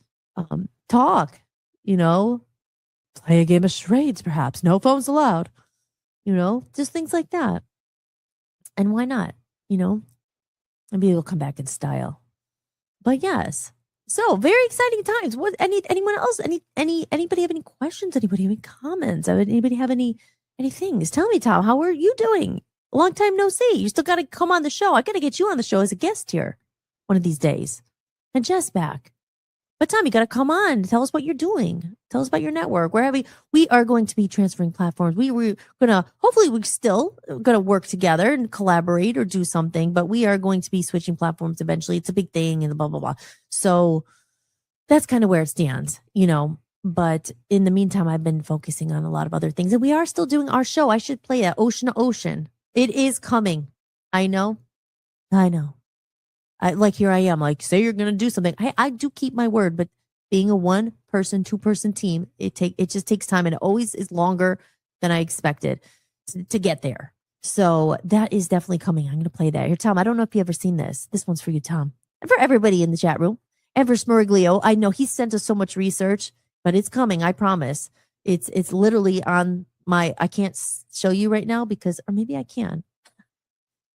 talk, play a game of charades, perhaps. No phones allowed, just things like that. And why not? Maybe it'll come back in style. But yes. So very exciting times. What anyone else? Anybody have any questions? Anybody have any comments? Anybody have any things? Tell me, Tom, how are you doing? A long time no see. You still got to come on the show. I got to get you on the show as a guest here one of these days. And Jess back. But Tom, you got to come on and tell us what you're doing. Tell us about your network. We are going to be transferring platforms. Hopefully we're still going to work together and collaborate or do something, but we are going to be switching platforms eventually. It's a big thing and blah, blah, blah. So that's kind of where it stands, but in the meantime, I've been focusing on a lot of other things, and we are still doing our show. I should play that Ocean to Ocean. It is coming. I know. Here I am, like, say you're going to do something. I do keep my word, but being a 1-person, 2-person team, it just takes time, and it always is longer than I expected to get there. So that is definitely coming. I'm going to play that. Here, Tom, I don't know if you've ever seen this. This one's for you, Tom, and for everybody in the chat room, and for Smurglio. I know he sent us so much research, but it's coming. I promise. It's literally on I can't show you right now or maybe I can.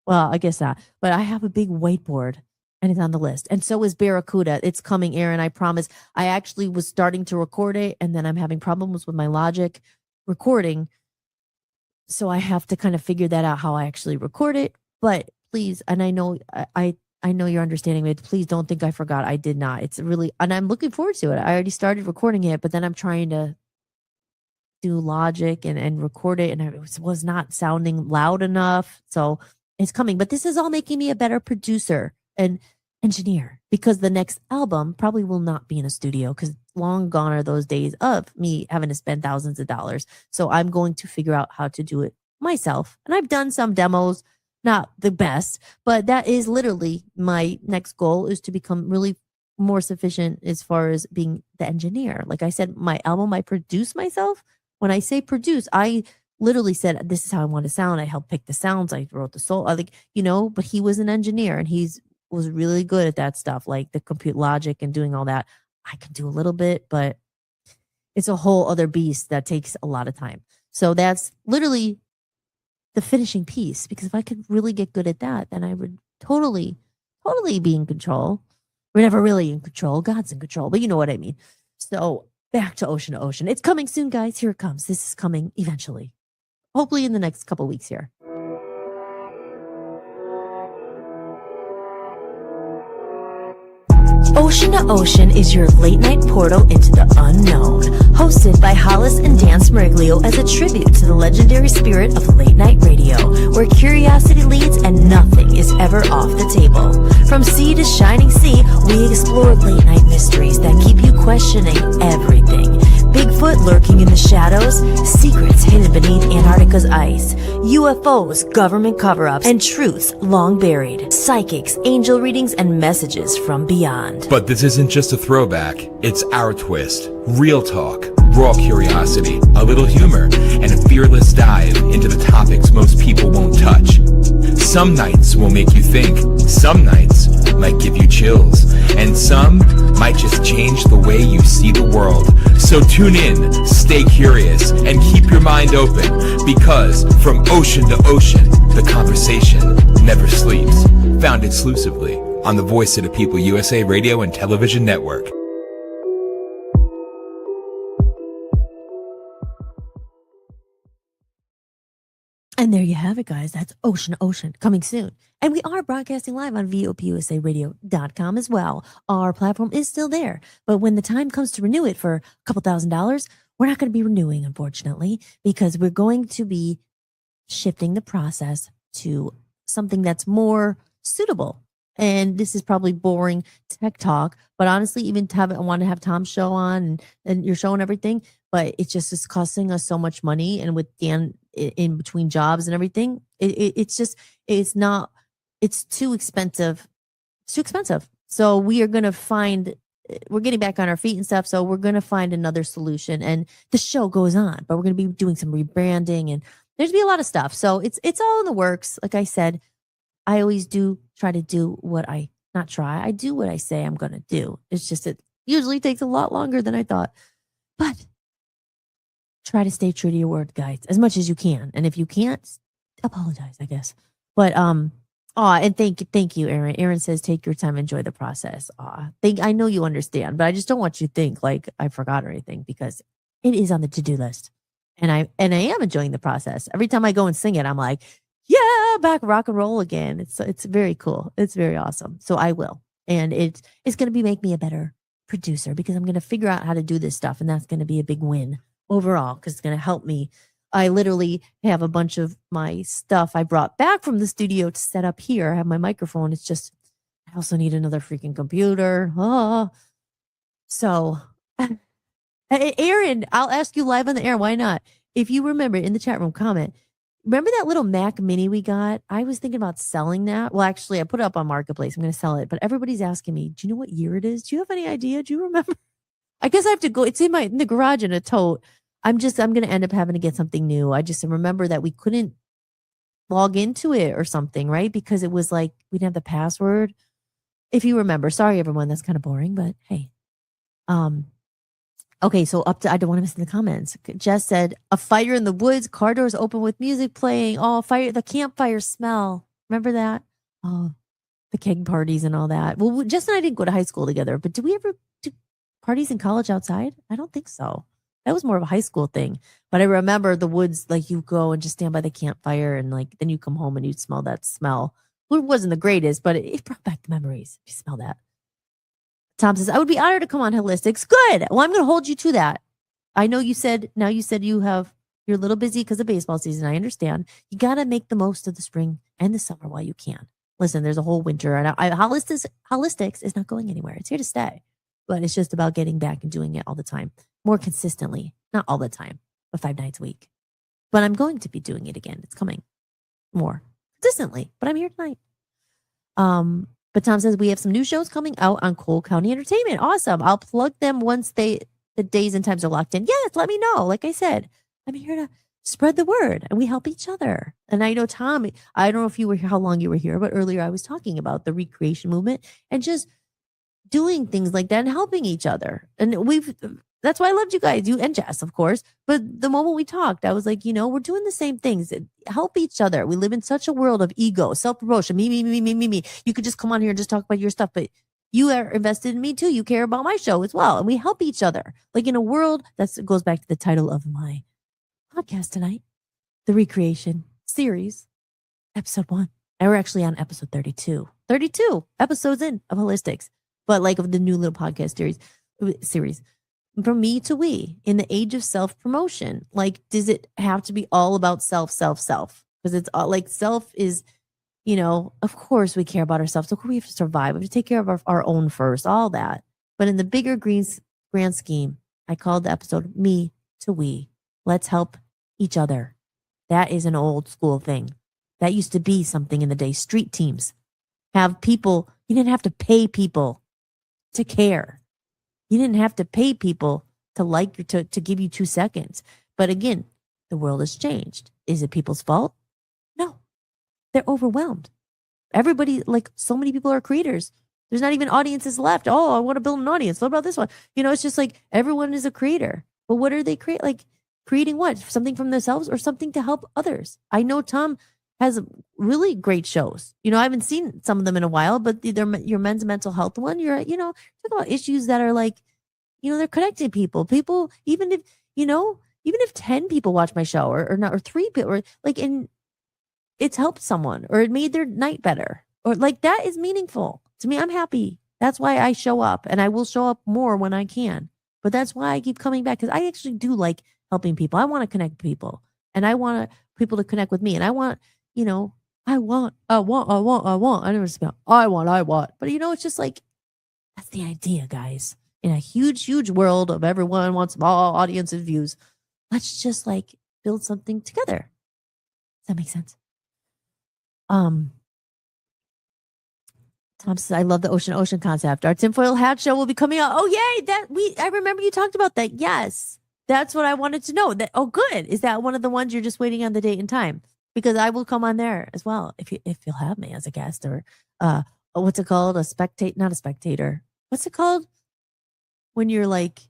Well, I guess not, but I have a big whiteboard. And it's on the list. And so is Barracuda. It's coming, Aaron. I promise. I actually was starting to record it, and then I'm having problems with my Logic recording. So I have to kind of figure that out, how I actually record it. But please, and I know I know you're understanding me. Please don't think I forgot. I did not. It's really, and I'm looking forward to it. I already started recording it, but then I'm trying to do Logic and record it, and it was not sounding loud enough. So it's coming. But this is all making me a better producer and engineer, because the next album probably will not be in a studio, because long gone are those days of me having to spend thousands of dollars. So I'm going to figure out how to do it myself. And I've done some demos, not the best, but that is literally my next goal, is to become really more sufficient as far as being the engineer. Like I said, my album, I produce myself. When I say produce, I literally said, this is how I want to sound. I helped pick the sounds. I wrote the soul. But he was an engineer, and was really good at that stuff, like the compute Logic and doing all that. I can do a little bit, but it's a whole other beast that takes a lot of time. So that's literally the finishing piece, because if I could really get good at that, then I would totally be in control. We're never really in control. God's in control, but you know what I mean. So back to ocean to ocean. It's coming soon, guys. Here it comes. This is coming eventually. Hopefully in the next couple weeks here. Ocean to Ocean is your late night portal into the unknown. Hosted by Hollis and Dan Smeriglio as a tribute to the legendary spirit of late night radio, where curiosity leads and nothing is ever off the table. From sea to shining sea, we explore late night mysteries that keep you questioning everything. Bigfoot lurking in the shadows, secrets hidden beneath Antarctica's ice, UFOs, government cover-ups, and truths long buried, psychics, angel readings, and messages from beyond. But this isn't just a throwback, it's our twist. Real talk, raw curiosity, a little humor, and a fearless dive into the topics most people won't touch. Some nights will make you think, some nights might give you chills, and some might just change the way you see the world. So tune in, stay curious, and keep your mind open, because from ocean to ocean, the conversation never sleeps. Found exclusively on the Voice of the People USA Radio and Television Network. And there you have it, guys. That's Ocean to Ocean coming soon. And we are broadcasting live on VOPUSARadio.com as well. Our platform is still there. But when the time comes to renew it for a couple $1,000s, we're not going to be renewing, unfortunately, because we're going to be shifting the process to something that's more suitable. And this is probably boring tech talk, but honestly, even I want to have Tom's show on and your show and everything, but it just is costing us so much money. And with Dan in between jobs and everything, it's too expensive. It's too expensive. So we're getting back on our feet and stuff. So we're going to find another solution, and the show goes on, but we're going to be doing some rebranding, and there's be a lot of stuff. So it's all in the works. Like I said, I always do try to do I do what I say I'm going to do. It's just, it usually takes a lot longer than I thought, but try to stay true to your word, guys, as much as you can. And if you can't, apologize, I guess. But, and thank you, Aaron. Aaron says, take your time, enjoy the process. I know you understand, but I just don't want you to think like I forgot or anything, because it is on the to-do list. And I am enjoying the process. Every time I go and sing it, I'm like, yeah, back rock and roll again. It's very cool. It's very awesome. So I will. And it's going to make me a better producer, because I'm going to figure out how to do this stuff. And that's going to be a big win overall, because it's going to help me. I literally have a bunch of my stuff I brought back from the studio to set up here. I have my microphone. It's just, I also need another freaking computer. So Aaron, I'll ask you live on the air. Why not? If you remember, in the chat room, comment. Remember that little Mac Mini we got? I was thinking about selling that. Well, actually, I put it up on Marketplace. I'm going to sell it. But everybody's asking me, do you know what year it is? Do you have any idea? Do you remember? I guess I have to go. It's in the garage in a tote. I'm going to end up having to get something new. I just remember that we couldn't log into it or something, right? Because it was like, we didn't have the password. If you remember. Sorry, everyone. That's kind of boring, but hey. Okay, so I don't want to miss in the comments. Jess said, a fire in the woods, car doors open with music playing. Oh, the campfire smell. Remember that? Oh, the keg parties and all that. Well, Jess and I didn't go to high school together, but did we ever do parties in college outside? I don't think so. That was more of a high school thing. But I remember the woods, like you go and just stand by the campfire, and like then you come home and you'd smell that smell. Well, it wasn't the greatest, but it brought back the memories. You smell that. Tom says, I would be honored to come on Hollistics. Good. Well, I'm going to hold you to that. I know you said you're a little busy because of baseball season. I understand. You got to make the most of the spring and the summer while you can. Listen, there's a whole winter, and Hollistics is not going anywhere. It's here to stay, but it's just about getting back and doing it all the time, more consistently, not all the time, but 5 nights a week. But I'm going to be doing it again. It's coming more consistently, but I'm here tonight. But Tom says, we have some new shows coming out on Cole County Entertainment. Awesome. I'll plug them once the days and times are locked in. Yes, let me know. Like I said, I'm here to spread the word, and we help each other. And I know, Tom, I don't know if you were here, how long you were here, but earlier I was talking about the recreation movement and just doing things like that and helping each other. And That's why I loved you guys, you and Jess, of course. But the moment we talked, I was like, we're doing the same things. Help each other. We live in such a world of ego, self-promotion, me, me, me, me, me, me. You could just come on here and just talk about your stuff, but you are invested in me too. You care about my show as well. And we help each other. Like in a world, that goes back to the title of my podcast tonight, the Recreation Series, episode 1. And we're actually on episode 32. 32 episodes in of Hollistics, but like of the new little podcast series. From me to we, in the age of self-promotion, like, does it have to be all about self? Because it's all, like, self is, of course we care about ourselves. Of course we have to survive. We have to take care of our own first, all that. But in the bigger grand scheme, I called the episode Me to We. Let's help each other. That is an old school thing. That used to be something in the day. Street teams have people, you didn't have to pay people to care. You didn't have to pay people to like you, to give you 2 seconds. But again, the world has changed. Is it people's fault? No. They're overwhelmed. Everybody, like, so many people are creators. There's not even audiences left. Oh, I want to build an audience. What about this one? It's just like everyone is a creator. But what are they creating what? Something from themselves or something to help others? I know Tom has really great shows. I haven't seen some of them in a while, but your men's mental health one, talk about issues that are like, they're connecting people. People, even if 10 people watch my show or not, or 3 people, or like, and it's helped someone or it made their night better, or like, that is meaningful to me. I'm happy. That's why I show up, and I will show up more when I can. But that's why I keep coming back, because I actually do like helping people. I want to connect people, and I want people to connect with me, and I want, I want. I never spell I want. But it's just like, that's the idea, guys. In a huge, huge world of everyone wants small audience and views, let's just like build something together. Does that make sense? Tom says, I love the ocean concept. Our tinfoil hat show will be coming out. Oh, yay. I remember you talked about that. Yes. That's what I wanted to know. Oh, good. Is that one of the ones you're just waiting on the date and time? Because I will come on there as well if you'll have me as a guest, or what's it called? Not a spectator. What's it called? When you're like,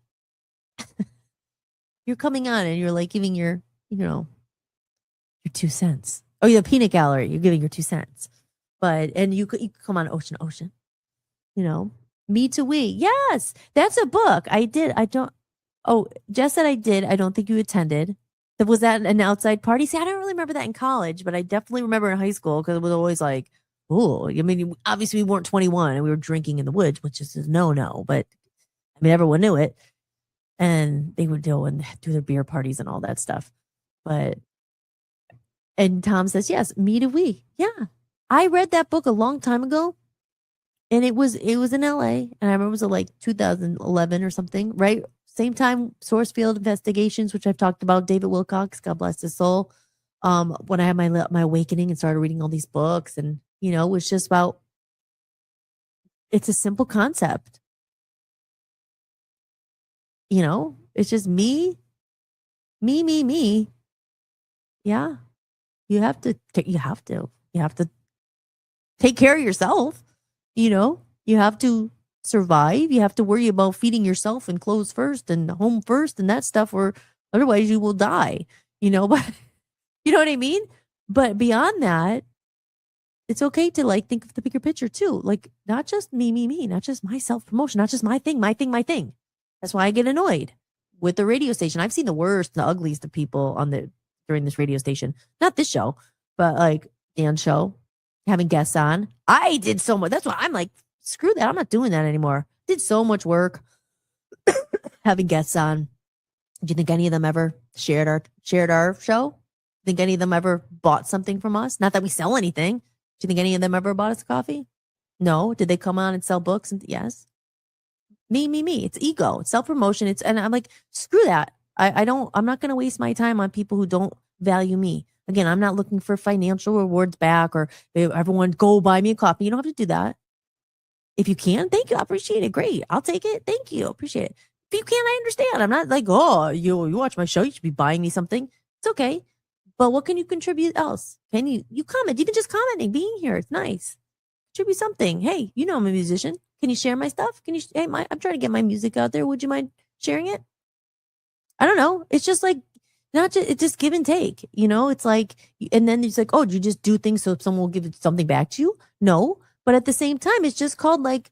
you're coming on and you're like giving your 2 cents. Oh, the peanut gallery. You're giving your 2 cents. And you could come on ocean. Me to we. Yes, that's a book. I did. Jess said I did. I don't think you attended. Was that an outside party? See, I don't really remember that in college, but I definitely remember in high school, because it was always like, oh, I mean, obviously we weren't 21 and we were drinking in the woods, which is no, but I mean, everyone knew it, and they would go and do their beer parties and all that stuff. And Tom says, yes, me to we. Yeah. I read that book a long time ago, and it was in LA, and I remember it was like 2011 or something, right? Same time, Source Field Investigations, which I've talked about, David Wilcox, God bless his soul. When I had my awakening and started reading all these books, and it was just about, it's a simple concept. It's just me. Yeah. You have to take care of yourself. You have to survive. You have to worry about feeding yourself and clothes first and home first and that stuff, or otherwise you will die, but you know what I mean? But beyond that, it's okay to like think of the bigger picture too. Like, not just me, not just my self-promotion, not just my thing. That's why I get annoyed with the radio station. I've seen the worst, the ugliest of people during this radio station. Not this show, but like Dan's show, having guests on. I did so much. That's why I'm like, screw that. I'm not doing that anymore. Did so much work having guests on. Do you think any of them ever shared our show? Think any of them ever bought something from us? Not that we sell anything. Do you think any of them ever bought us coffee? No. Did they come on and sell books? Yes. Me. It's ego. It's self-promotion. And I'm like, screw that. I'm not going to waste my time on people who don't value me. Again, I'm not looking for financial rewards back, or everyone go buy me a coffee. You don't have to do that. If you can, thank you. I appreciate it. Great. I'll take it. Thank you. Appreciate it. If you can't, I understand. I'm not like, oh, you watch my show, you should be buying me something. It's okay. But what can you contribute else? Can you comment? Even just commenting, being here, it's nice. Contribute something. Hey, I'm a musician. Can you share my stuff? I'm trying to get my music out there. Would you mind sharing it? I don't know. It's just like, not just, it's just give and take, you know? It's like, and then it's like, oh, do you just do things so someone will give something back to you? No. But at the same time, it's just called like,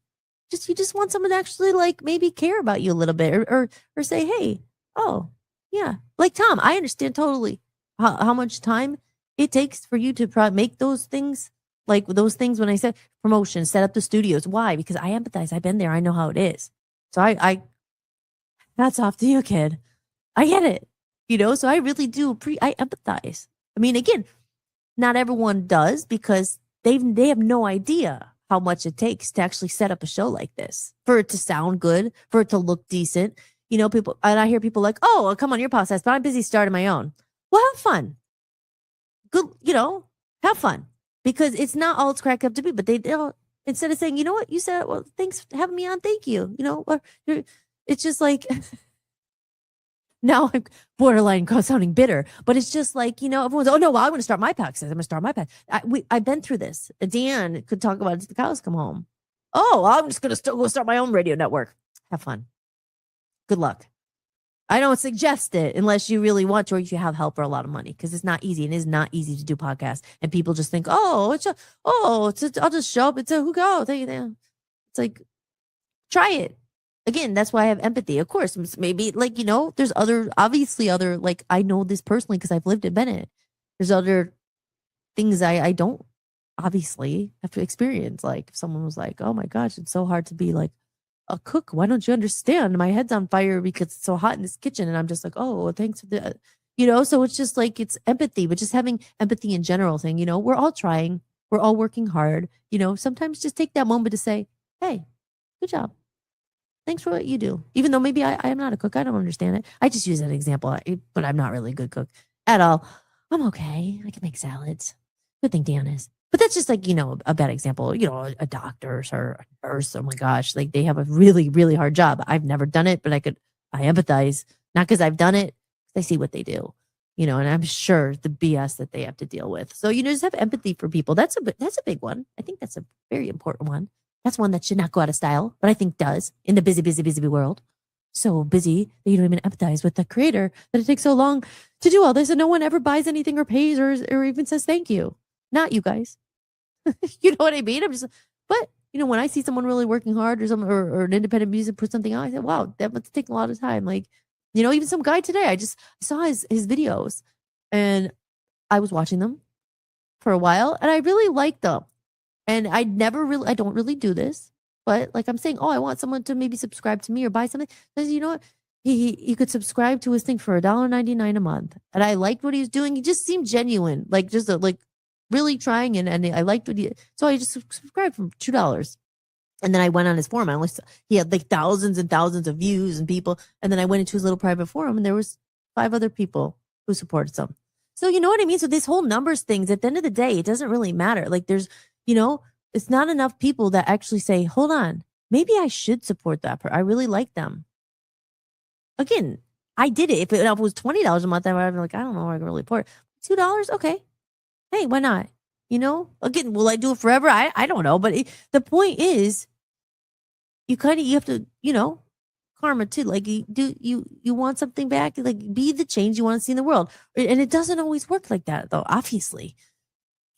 you just want someone to actually like maybe care about you a little bit or say, hey, oh, yeah. Like Tom, I understand totally how much time it takes for you to make those things. Like those things when I said promotion, set up the studios. Why? Because I empathize. I've been there. I know how it is. So I hats off to you, kid. I get it. You know, so I really do I empathize. I mean, again, not everyone does because they have no idea how much it takes to actually set up a show like this, for it to sound good, for it to look decent. You know, people, and I hear people like, oh, I'll come on your podcast, but I'm busy starting my own. Well, have fun. Good, you know, have fun. Because it's not all it's cracked up to be, but they don't, instead of saying, you know what, you said, well, thanks for having me on, thank you. You know, or it's just like, now I'm borderline sounding bitter, but it's just like, you know, everyone's, oh no, well, I'm going to start my podcast. I'm going to start my podcast. I've been through this. Dan could talk about it till the cows come home. Oh, I'm just going to go start my own radio network. Have fun. Good luck. I don't suggest it unless you really want to, or if you have help or a lot of money, because it's not easy. It is not easy to do podcasts, and people just think, oh, I'll just show up. Who go? It's like, try it. Again, that's why I have empathy. Of course, maybe like, you know, there's obviously other, like, I know this personally because I've lived in Bennett. There's other things I don't obviously have to experience. Like if someone was like, oh my gosh, it's so hard to be like a cook. Why don't you understand? My head's on fire because it's so hot in this kitchen. And I'm just like, oh, thanks for the, you know, so it's just like, it's empathy, but just having empathy in general thing, you know, we're all trying, we're all working hard, you know, sometimes just take that moment to say, hey, good job. Thanks for what you do. Even though maybe I am not a cook. I don't understand it. I just use that example, but I'm not really a good cook at all. I'm okay. I can make salads. Good thing Dan is. But that's just like, you know, a bad example. You know, a doctor or a nurse, oh my gosh, like they have a really, really hard job. I've never done it, but I empathize. Not because I've done it. I see what they do, you know, and I'm sure the BS that they have to deal with. So, you know, just have empathy for people. That's a big one. I think that's a very important one. That's one that should not go out of style, but I think does in the busy, busy, busy world. So busy that you don't even empathize with the creator, that it takes so long to do all this and no one ever buys anything or pays or even says thank you. Not you guys. You know what I mean? I'm just, but you know, when I see someone really working hard or an independent music put something out, I said, wow, that must take a lot of time. Like, you know, even some guy today, I saw his videos and I was watching them for a while and I really liked them. And I don't really do this, but like I'm saying, oh, I want someone to maybe subscribe to me or buy something. Because you know what? He could subscribe to his thing for $1.99 a month. And I liked what he was doing. He just seemed genuine, like just like really trying. And I liked what so I just subscribed for $2. And then I went on his forum. He had like thousands and thousands of views and people. And then I went into his little private forum and there was 5 other people who supported him. So you know what I mean? So this whole numbers things, at the end of the day, it doesn't really matter. Like there's, you know, it's not enough people that actually say, hold on, maybe I should support that person. I really like them. Again, I did it. If it was $20 a month, I would be like, I don't know, I can really support it. $2, okay. Hey, why not? You know, again, will I do it forever? I don't know. But the point is, you have to, you know, karma too. Like you want something back, like be the change you want to see in the world. And it doesn't always work like that though, obviously.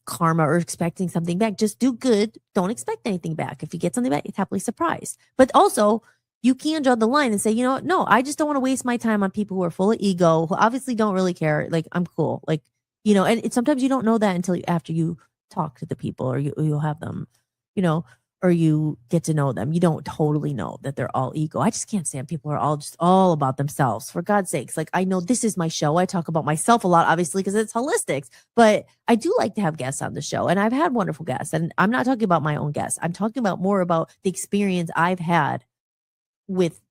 Karma or expecting something back. Just do good. Don't expect anything back. If you get something back, it's happily surprised. But also, you can draw the line and say, you know what? No, I just don't want to waste my time on people who are full of ego, who obviously don't really care. Like, I'm cool. Like, you know, and sometimes you don't know that until after you talk to the people or you'll have them, you know, or you get to know them. You don't totally know that they're all ego. I just can't stand people who are all about themselves, for God's sakes. Like, I know this is my show. I talk about myself a lot, obviously, because it's Hollistics, but I do like to have guests on the show. And I've had wonderful guests. And I'm not talking about my own guests. I'm talking about more about the experience I've had with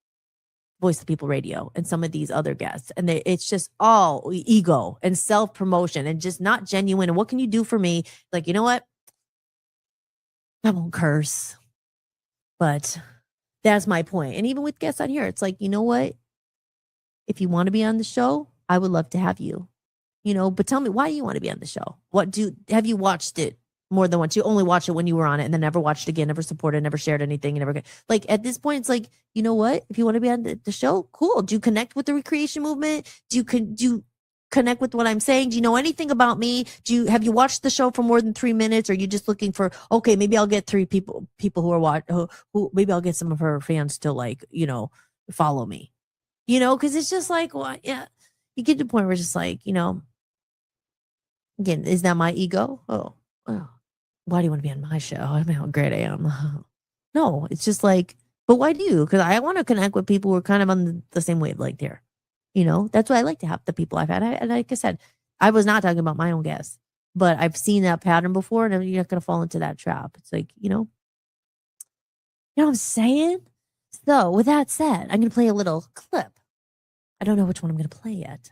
Voice of People Radio and some of these other guests. And it's just all ego and self-promotion and just not genuine. And what can you do for me? Like, you know what? I won't curse, but that's my point. And even with guests on here, it's like, you know what? If you want to be on the show, I would love to have you, you know, but tell me, why do you want to be on the show? Have you watched it more than once. You only watched it when you were on it and then never watched it again, never supported, never shared anything. You never like at this point, it's like, you know what? If you want to be on the show, cool. Do you connect with the recreation movement? Do you connect with what I'm saying? Do you know anything about me? Have you watched the show for more than 3 minutes? Or are you just looking for, okay, maybe I'll get 3 people who are who maybe I'll get some of her fans to like, you know, follow me, you know, because it's just like, well, yeah, you get to the point where it's just like, you know, again, is that my ego? Oh, why do you want to be on my show? I mean, how great I am. No, it's just like, but why do you? Because I want to connect with people who are kind of on the same wavelength here. You know, that's why I like to have the people I've had. And like I said, I was not talking about my own guests, but I've seen that pattern before, and you're not going to fall into that trap. It's like, you know what I'm saying? So with that said, I'm going to play a little clip. I don't know which one I'm going to play yet,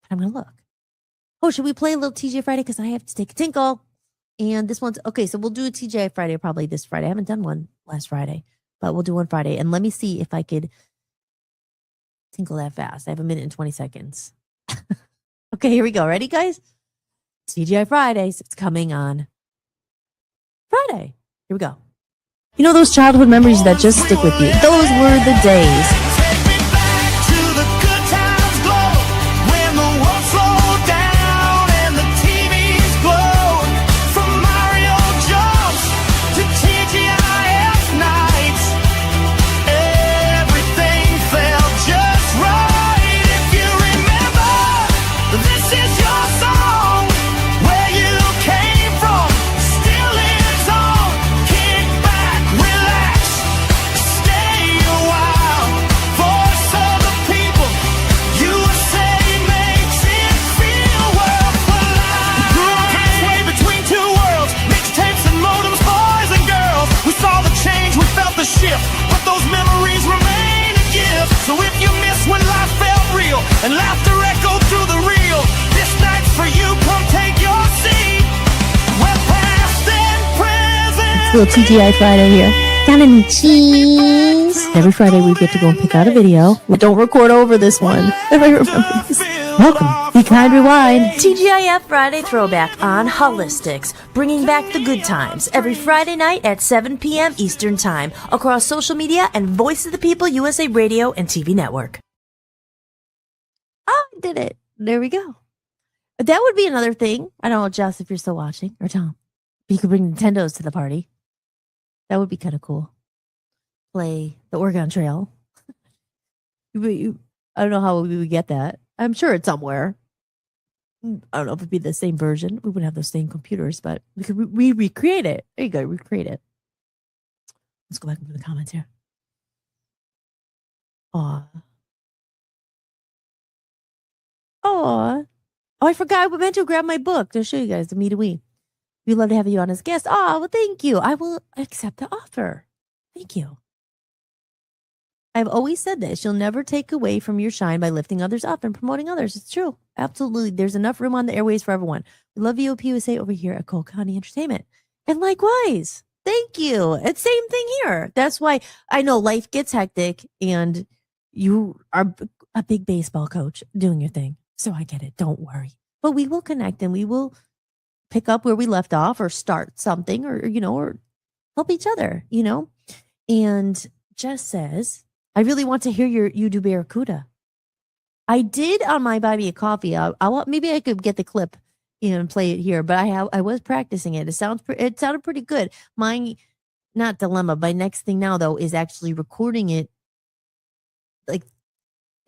but I'm going to look. Oh, should we play a little TJ Friday? Because I have to take a tinkle. And this one's, okay, so we'll do a TJ Friday probably this Friday. I haven't done one last Friday, but we'll do one Friday. And let me see if I could tinkle that fast. I have 1 minute and 20 seconds. Okay, here we go. Ready, guys? TGI Fridays. It's coming on Friday. Here we go. You know those childhood memories that just stick with you? Those were the days. Take me back to the good times glow, when the world slowed down and the TVs glowed. From Mario jumps to TGIF nights, everything felt just right. If you remember, this is your song. Where you came from still lives on. Kick back, relax, stay a while. Voice of the people, USA makes it feel worthwhile. Grew up halfway between two worlds, mixtapes and modems, boys and girls. We saw the change, we felt the shift, but those memories remain a gift. So if you miss when life felt real and laughter echoed through the reel, this night's for you, come take your seat. We're past and present. Little TGI Friday here. Got any cheese? Every Friday we get to go and pick out a video. We don't record over this one. If I remember this. Welcome. Be kind, rewind. TGIF Friday Throwback on Hollistics, bringing back the good times every Friday night at 7 p.m. Eastern Time across social media and Voice of the People USA Radio and TV network. Oh, I did it. There we go. That would be another thing. I don't know, Jess, if you're still watching, or Tom. You could bring Nintendos to the party. That would be kind of cool. Play the Oregon Trail. I don't know how we would get that. I'm sure it's somewhere. I don't know if it'd be the same version. We wouldn't have those same computers, but we could recreate it. There you go, recreate it. Let's go back into the comments here. Aw. Aw. Oh, I forgot. I meant to grab my book to show you guys, the Me to We. We'd love to have you on as guest. Oh, well, thank you. I will accept the offer. Thank you. I've always said this. You'll never take away from your shine by lifting others up and promoting others. It's true. Absolutely. There's enough room on the airways for everyone. We love VOP USA over here at Cole County Entertainment. And likewise, thank you. It's same thing here. That's why I know life gets hectic and you are a big baseball coach doing your thing. So I get it. Don't worry. But we will connect and we will pick up where we left off or start something or, or help each other, And Jess says, I really want to hear you do Barracuda. I did on my Buy Me a Coffee. Maybe I could get the clip and play it here, but I was practicing it. It sounded pretty good. My not dilemma. My next thing now though is actually recording it, like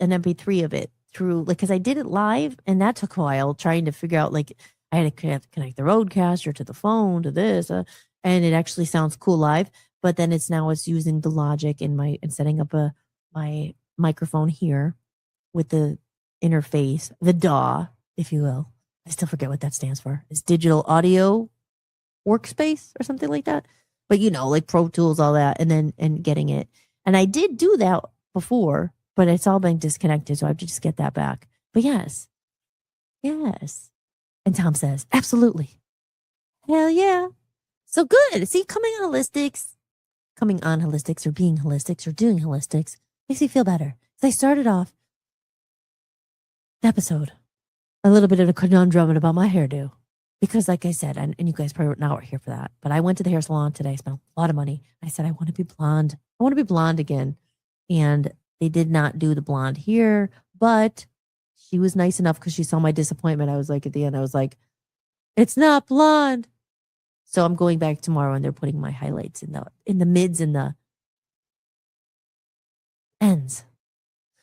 an MP3 of it through, because I did it live and that took a while trying to figure out, like I had to connect the Rodecaster to the phone to this, and it actually sounds cool live. But then it's using the Logic and setting up my microphone here with the interface, the DAW, if you will. I still forget what that stands for. It's Digital Audio Workspace or something like that. But like Pro Tools, all that, and getting it. And I did do that before, but it's all been disconnected, so I have to just get that back. But yes. And Tom says, absolutely. Hell yeah. So good. See, coming on Hollistics or being Hollistics or doing Hollistics makes me feel better. So I started off the episode a little bit of a conundrum about my hairdo because like I said, and you guys probably not here for that, but I went to the hair salon today. I spent a lot of money. I said, I want to be blonde. I want to be blonde again. And they did not do the blonde here, but she was nice enough because she saw my disappointment. I was like, at the end, I was like, it's not blonde. So I'm going back tomorrow and they're putting my highlights in the mids and the ends.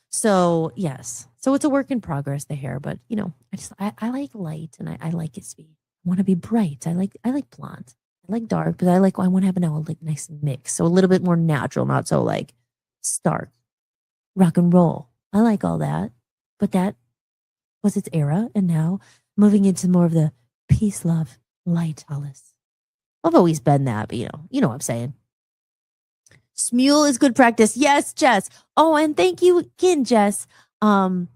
So yes. So it's a work in progress, the hair, but I like light and I like it to be, I want to be bright. I like blonde. I like dark, but I want to have a nice mix. So a little bit more natural, not so like stark rock and roll. I like all that, but that was its era. And now moving into more of the peace, love, light, Hollis. I've always been that, but you know what I'm saying. Smule is good practice. Yes, Jess. Oh, and thank you again, Jess. Tom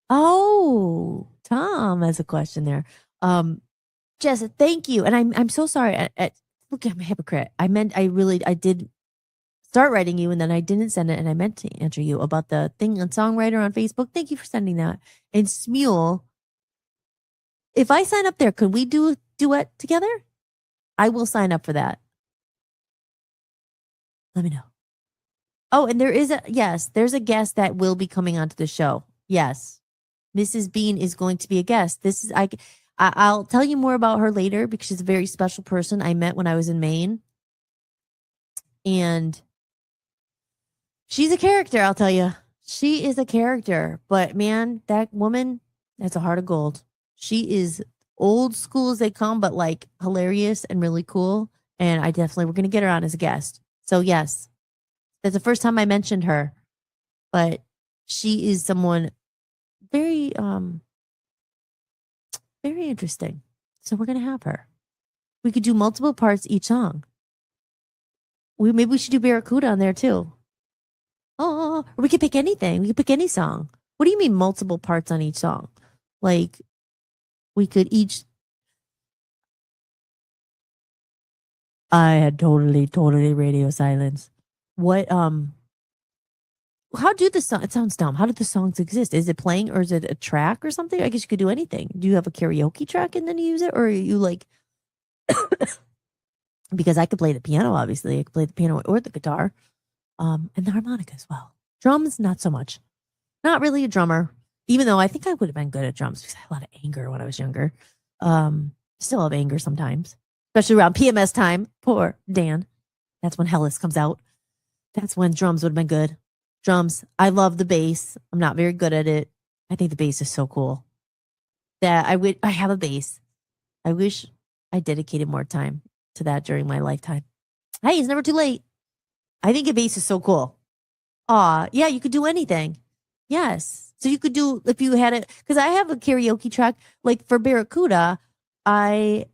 has a question there. Jess, thank you. And I'm so sorry. Look, I'm a hypocrite. I did start writing you and then I didn't send it and I meant to answer you about the thing on Songwriter on Facebook. Thank you for sending that. And Smule, if I sign up there, could we do a duet together? I will sign up for that. Let me know. Oh, and there's a guest that will be coming onto the show. Yes. Mrs. Bean is going to be a guest. I'll tell you more about her later because she's a very special person I met when I was in Maine. And she's a character, I'll tell you. She is a character. But man, that woman, that's a heart of gold. She is old school as they come, but like hilarious and really cool. And we're going to get her on as a guest. So yes, that's the first time I mentioned her. But she is someone very, very interesting. So we're going to have her. We could do multiple parts each song. Maybe we should do Barracuda on there too. Oh, or we could pick anything. We could pick any song. What do you mean multiple parts on each song? Like we could each. I had totally radio silence. What how do the song? It sounds dumb. How did the songs exist? Is it playing or is it a track or something? I guess you could do anything. Do you have a karaoke track and then you use it, or are you like? Because I could play the piano. Obviously, I could play the piano or the guitar, and the harmonica as well. Drums, not so much. Not really a drummer. Even though I think I would have been good at drums because I had a lot of anger when I was younger. Still have anger sometimes, especially around PMS time. Poor Dan. That's when Hollis comes out. That's when drums would have been good. Drums. I love the bass. I'm not very good at it. I think the bass is so cool. That I have a bass. I wish I dedicated more time to that during my lifetime. Hey, it's never too late. I think a bass is so cool. Yeah, you could do anything. Yes. So you could do, if you had it, because I have a karaoke track. Like for Barracuda, I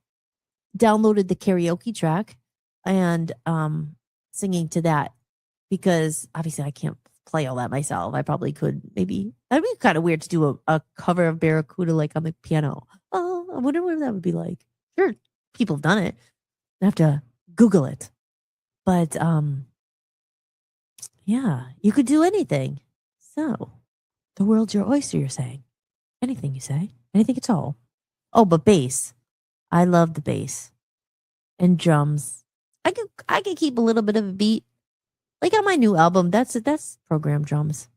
downloaded the karaoke track and singing to that because obviously I can't play all that myself. I probably could maybe. That'd be kind of weird to do a cover of Barracuda like on the piano. Oh, I wonder what that would be like. Sure, people have done it. I have to Google it. But yeah, you could do anything. So the world's your oyster, you're saying. Anything you say. Anything at all. Oh, but bass. I love the bass. And drums. I could keep a little bit of a beat. Like on my new album, that's programmed drums.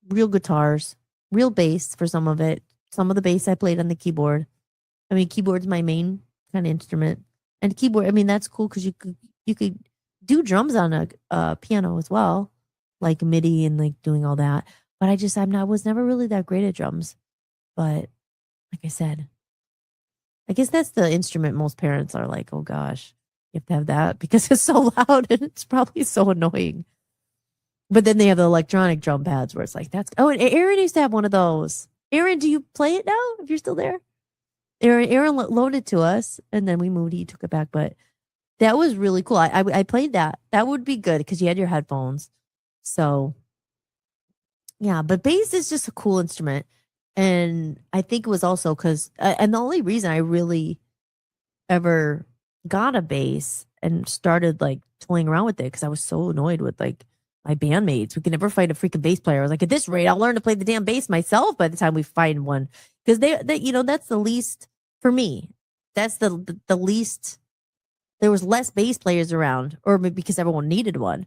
Real guitars, real bass for some of it. Some of the bass I played on the keyboard. I mean, keyboard's my main kind of instrument. And keyboard, I mean, that's cool because you could do drums on a piano as well, like MIDI and like doing all that. But I was never really that great at drums. But like I said, I guess that's the instrument most parents are like, oh gosh, you have to have that because it's so loud and it's probably so annoying. But then they have the electronic drum pads where it's like, and Aaron used to have one of those. Aaron, do you play it now if you're still there? Aaron loaned it to us and then we moved. He took it back, but that was really cool. I played that. That would be good because you had your headphones. So yeah, but bass is just a cool instrument. And I think it was also because, and the only reason I really ever got a bass and started like toying around with it because I was so annoyed with like my bandmates. We could never find a freaking bass player. I was like, at this rate, I'll learn to play the damn bass myself by the time we find one. Because they that's the least For me, that's the least. There was less bass players around, or maybe because everyone needed one.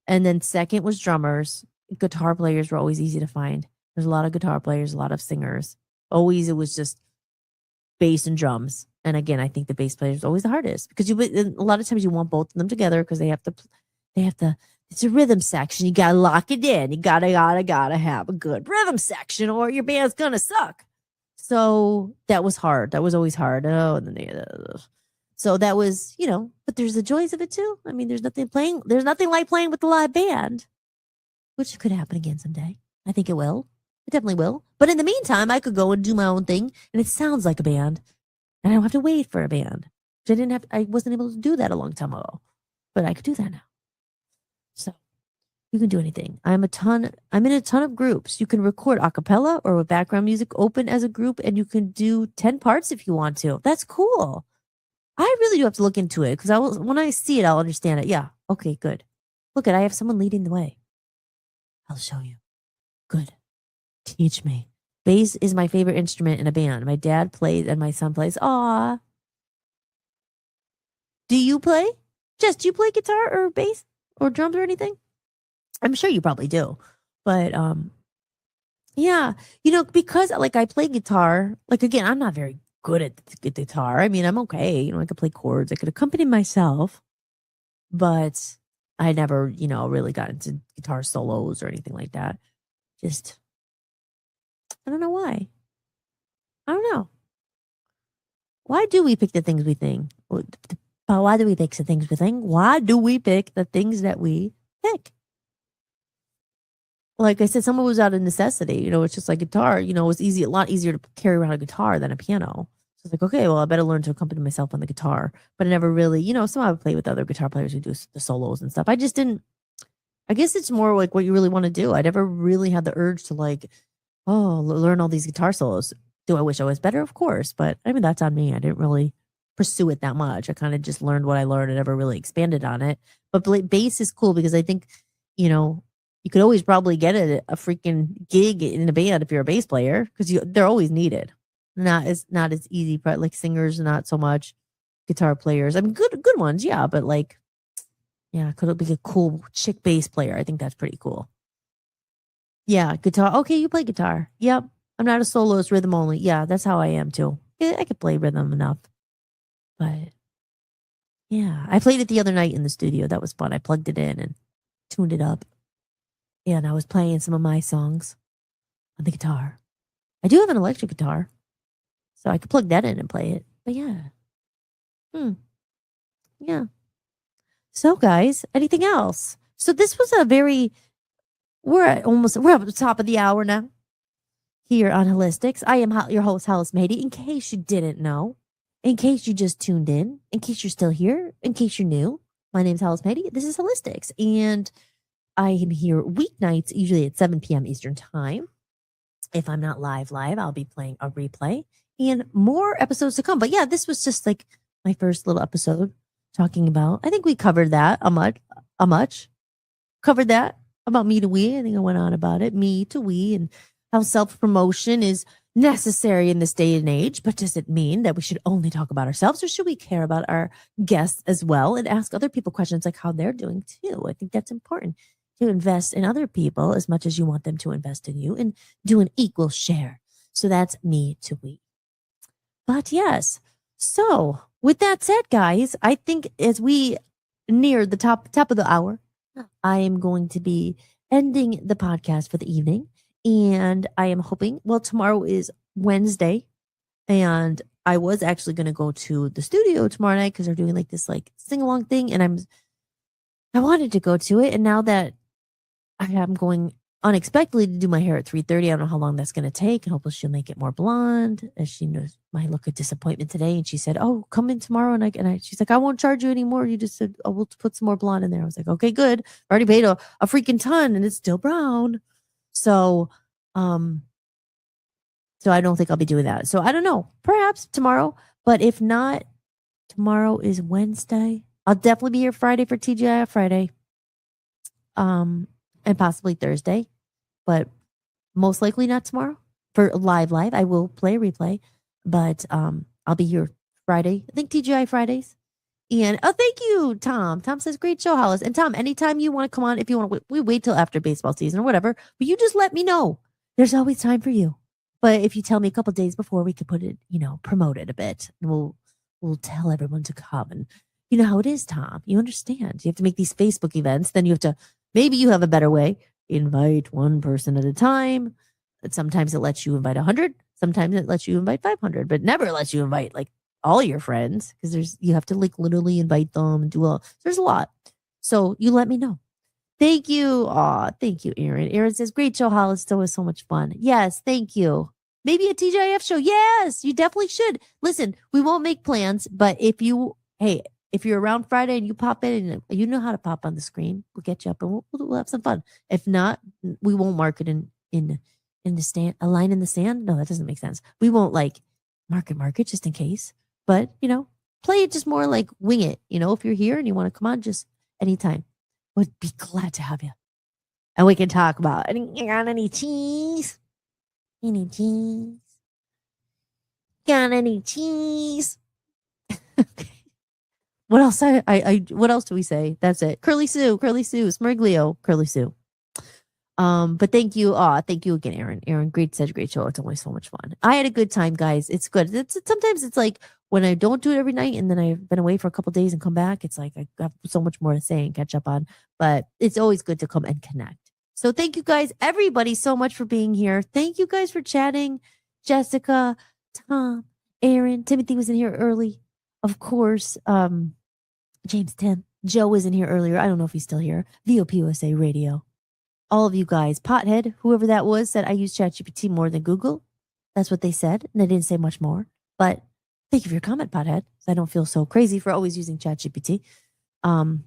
And then second was drummers. Guitar players were always easy to find. There's a lot of guitar players, a lot of singers. Always it was just bass and drums. And again, I think the bass player is always the hardest because a lot of times you want both of them together because they have to. It's a rhythm section. You gotta lock it in. You gotta have a good rhythm section, or your band's gonna suck. So that was hard. That was always hard. Oh, and then so that was, but there's the joys of it too. I mean, there's nothing like playing with the live band, which could happen again someday. I think it will. It definitely will. But in the meantime, I could go and do my own thing, and it sounds like a band, and I don't have to wait for a band. I wasn't able to do that a long time ago, but I could do that now. So you can do anything. I'm in a ton of groups. You can record a cappella or with background music open as a group, and you can do 10 parts if you want to. That's cool. I really do have to look into it because when I see it, I'll understand it. Yeah. Okay, good. Look I have someone leading the way. I'll show you. Good. Teach me. Bass is my favorite instrument in a band. My dad plays and my son plays. Aw. Do you play? Jess, do you play guitar or bass or drums or anything? I'm sure you probably do. But yeah, because I play guitar, again, I'm not very good at the guitar. I mean, I'm okay. I could play chords. I could accompany myself, but I never, really got into guitar solos or anything like that. Just, I don't know why. I don't know. Why do we pick the things we think? Why do we pick the things we think? Why do we pick the things that we pick? Like I said, someone was out of necessity. It's just like guitar. It was a lot easier to carry around a guitar than a piano. So it's like, okay, well, I better learn to accompany myself on the guitar. But I never really, somehow I play with other guitar players who do the solos and stuff. I just didn't. I guess it's more like what you really want to do. I never really had the urge to learn all these guitar solos. Do I wish I was better? Of course, but I mean that's on me. I didn't really pursue it that much. I kind of just learned what I learned and never really expanded on it. But bass is cool because I think, you could always probably get a freaking gig in a band if you're a bass player because they're always needed. Not as easy, but like singers, not so much. Guitar players, I mean, good ones, yeah. But could it be a cool chick bass player? I think that's pretty cool. Yeah, guitar. Okay, you play guitar. Yep, I'm not a soloist, rhythm only. Yeah, that's how I am too. Yeah, I could play rhythm enough, but yeah, I played it the other night in the studio. That was fun. I plugged it in and tuned it up. Yeah, and I was playing some of my songs on the guitar. I do have an electric guitar, so I could plug that in and play it. But yeah. Yeah. So guys, anything else? So this was we're at the top of the hour now here on Hollistics. I am your host, Hollis-tics. In case you didn't know, in case you just tuned in case you're still here, in case you're new, my name's Hollis-tics. This is Hollistics, and I am here weeknights, usually at 7 p.m. Eastern time. If I'm not live, I'll be playing a replay and more episodes to come. But yeah, this was just like my first little episode talking about, I think we covered that covered that about me to we. I think I went on about it, me to we, and how self-promotion is necessary in this day and age. But does it mean that we should only talk about ourselves, or should we care about our guests as well and ask other people questions like how they're doing too? I think that's important. To invest in other people as much as you want them to invest in you and do an equal share. So that's me to we. But yes. So with that said, guys, I think as we near the top of the hour, I am going to be ending the podcast for the evening. And I am hoping, tomorrow is Wednesday, and I was actually going to go to the studio tomorrow night because they're doing this sing-along thing. And I wanted to go to it. And now that I am going unexpectedly to do my hair at 3:30. I don't know how long that's going to take, and hopefully she'll make it more blonde, as she knows my look of disappointment today. And she said, "Oh, come in tomorrow." And she's like, "I won't charge you anymore. You just said, oh, we'll put some more blonde in there." I was like, "Okay, good. I already paid a freaking ton, and it's still brown." So, so I don't think I'll be doing that. So I don't know. Perhaps tomorrow, but if not, tomorrow is Wednesday. I'll definitely be here Friday for TGIF Friday. And possibly Thursday, but most likely not tomorrow for live. I will play a replay, but I'll be here Friday. I think TGI Fridays. And thank you, Tom. Tom says, great show, Hollis. And Tom, anytime you want to come on, if you want to we wait till after baseball season or whatever, but you just let me know. There's always time for you. But if you tell me a couple days before, we could put it, promote it a bit. And we'll tell everyone to come. And you know how it is, Tom. You understand. You have to make these Facebook events. Then you have to, maybe you have a better way. Invite one person at a time. But sometimes it lets you invite 100. Sometimes it lets you invite 500, but never lets you invite like all your friends, because you have to like literally invite them and do all. There's a lot. So you let me know. Thank you. Thank you, Aaron. Aaron says, great show, Hollis. It was so much fun. Yes, thank you. Maybe a TGIF show. Yes, you definitely should. Listen, we won't make plans, but if you're around Friday and you pop in, and you know how to pop on the screen, we'll get you up and we'll have some fun. If not, we won't mark it in the stand, a line in the sand. No, that doesn't make sense. We won't like mark it just in case. But, play it just more like wing it. If you're here and you want to come on, just anytime. Would be glad to have you. And we can talk about any cheese. Any cheese? Got any cheese? Okay. What else? What else do we say? That's it. Curly Sue, Smurglio, Curly Sue. But thank you. Thank you again, Aaron. Aaron, great show. It's always so much fun. I had a good time, guys. It's good. Sometimes it's like when I don't do it every night and then I've been away for a couple of days and come back, it's like I have so much more to say and catch up on. But it's always good to come and connect. So thank you guys, everybody, so much for being here. Thank you guys for chatting. Jessica, Tom, Aaron, Timothy was in here early. Of course, James, Tim, Joe was in here earlier. I don't know if he's still here. VOP USA Radio. All of you guys, Pothead, whoever that was, said I use ChatGPT more than Google. That's what they said, and they didn't say much more. But thank you for your comment, Pothead. So I don't feel so crazy for always using ChatGPT. And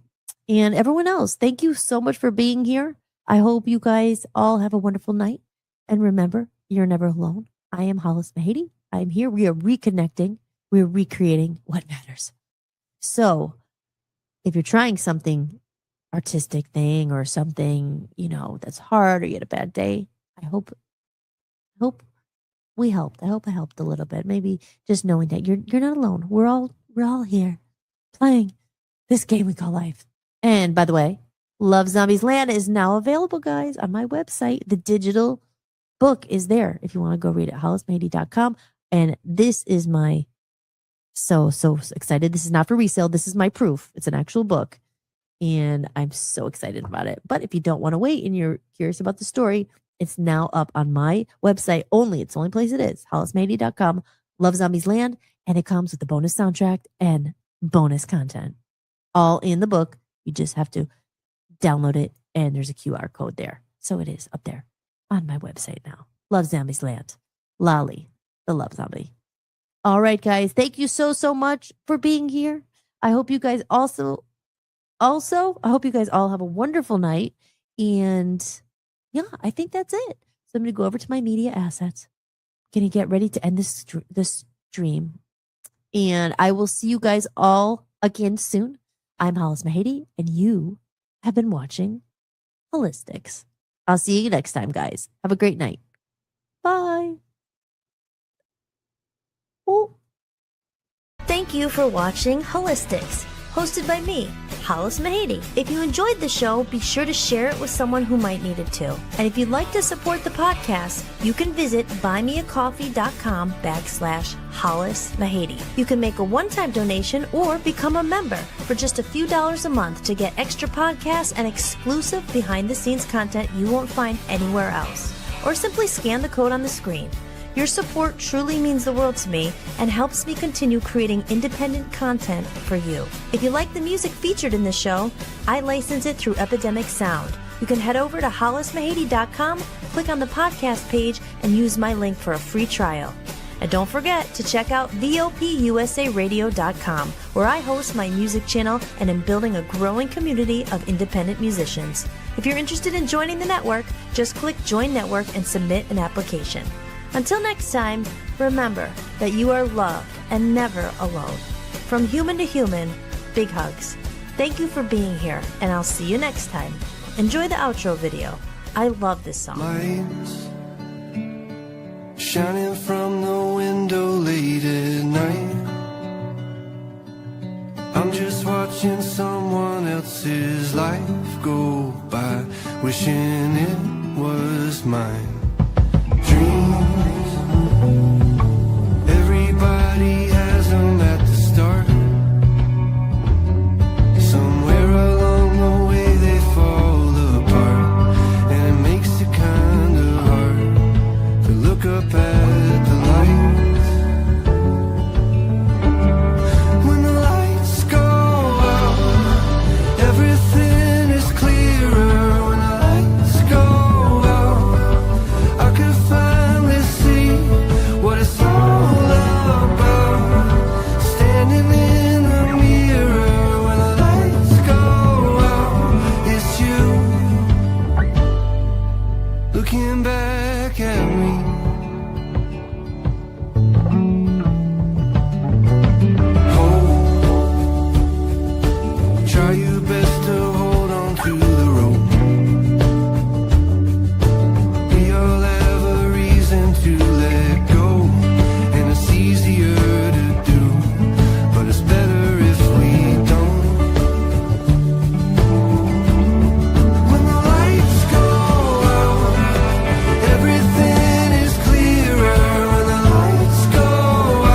everyone else, thank you so much for being here. I hope you guys all have a wonderful night. And remember, you're never alone. I am Hollis Mahady. I am here. We are reconnecting. We are recreating what matters. So if you're trying something artistic thing or something, that's hard, or you had a bad day, I hope we helped. I hope I helped a little bit. Maybe just knowing that you're not alone. We're all here playing this game we call life. And by the way, Love Zombies Land is now available, guys, on my website. The digital book is there if you want to go read it, hollismahady.com. And this is my so excited. This is not for resale. This is my proof. It's an actual book. And I'm so excited about it. But if you don't want to wait and you're curious about the story, it's now up on my website only. It's the only place it is, hollismahady.com, Love Zombies Land. And it comes with the bonus soundtrack and bonus content. All in the book. You just have to download it, and there's a QR code there. So it is up there on my website now. Love Zombies Land. Lolly, the Love Zombie. All right, guys. Thank you so much for being here. I hope you guys I hope you guys all have a wonderful night. And yeah, I think that's it. So I'm going to go over to my media assets. I'm going to get ready to end this stream. And I will see you guys all again soon. I'm Hollis Mahady, and you have been watching Hollistics. I'll see you next time, guys. Have a great night. Bye. Oh. Thank you for watching Hollistics, hosted by me, Hollis Mahady. If you enjoyed the show, be sure to share it with someone who might need it too. And if you'd like to support the podcast, you can visit buymeacoffee.com/Hollis Mahady. You can make a one-time donation or become a member for just a few dollars a month to get extra podcasts and exclusive behind-the-scenes content you won't find anywhere else. Or simply scan the code on the screen. Your support truly means the world to me and helps me continue creating independent content for you. If you like the music featured in this show, I license it through Epidemic Sound. You can head over to hollismahady.com, click on the podcast page, and use my link for a free trial. And don't forget to check out VOPUSARadio.com, where I host my music channel and am building a growing community of independent musicians. If you're interested in joining the network, just click Join Network and submit an application. Until next time, remember that you are loved and never alone. From human to human, big hugs. Thank you for being here, and I'll see you next time. Enjoy the outro video. I love this song. Lights shining from the window late at night. watching someone else's life go by, wishing it was mine. Dreams, everybody has them at the start. Somewhere along the way they fall apart, and it makes it kinda hard to look up at the lights. When the lights go out, everything is clearer. When the lights go out, I can finally see what it's all about. Standing in the mirror, when the lights go out, it's you looking back at me. Try your best to hold on to the rope. We all have a reason to let go, and it's easier to do, but it's better if we don't. When the lights go out, everything is clearer. When the lights go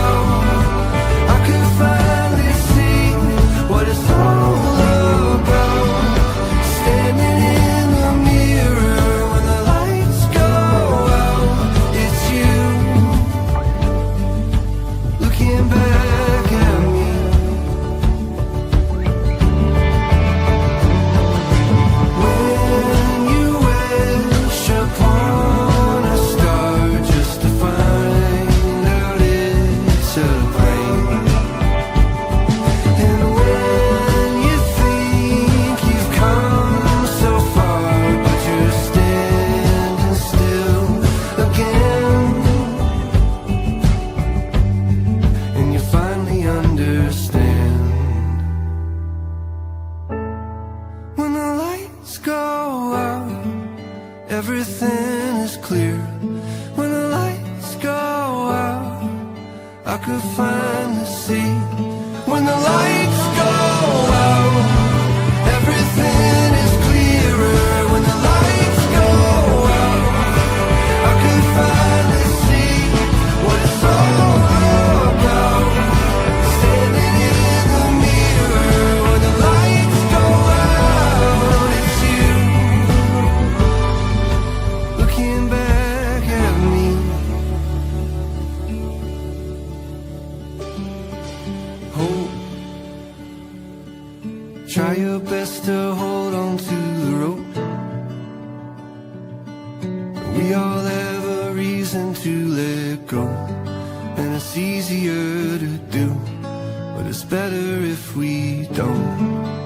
out, I can finally see what it's all about. Standing in the mirror, when the lights go out, it's you looking back at me. When you wish upon a star just to find out it's a plane, and when you think you've come so far, but you're standing still again, and you finally understand. When the lights go out, everything is clear. When the lights go out, I could finally see. When the lights go out, everything is clearer. When the lights go out, I could finally see what it's all about. Standing in the mirror, when the lights go out, it's you looking back at me. Hope, try your best to hold on to the rope. We all have a reason to let go, and it's easier to do, but it's better if we don't.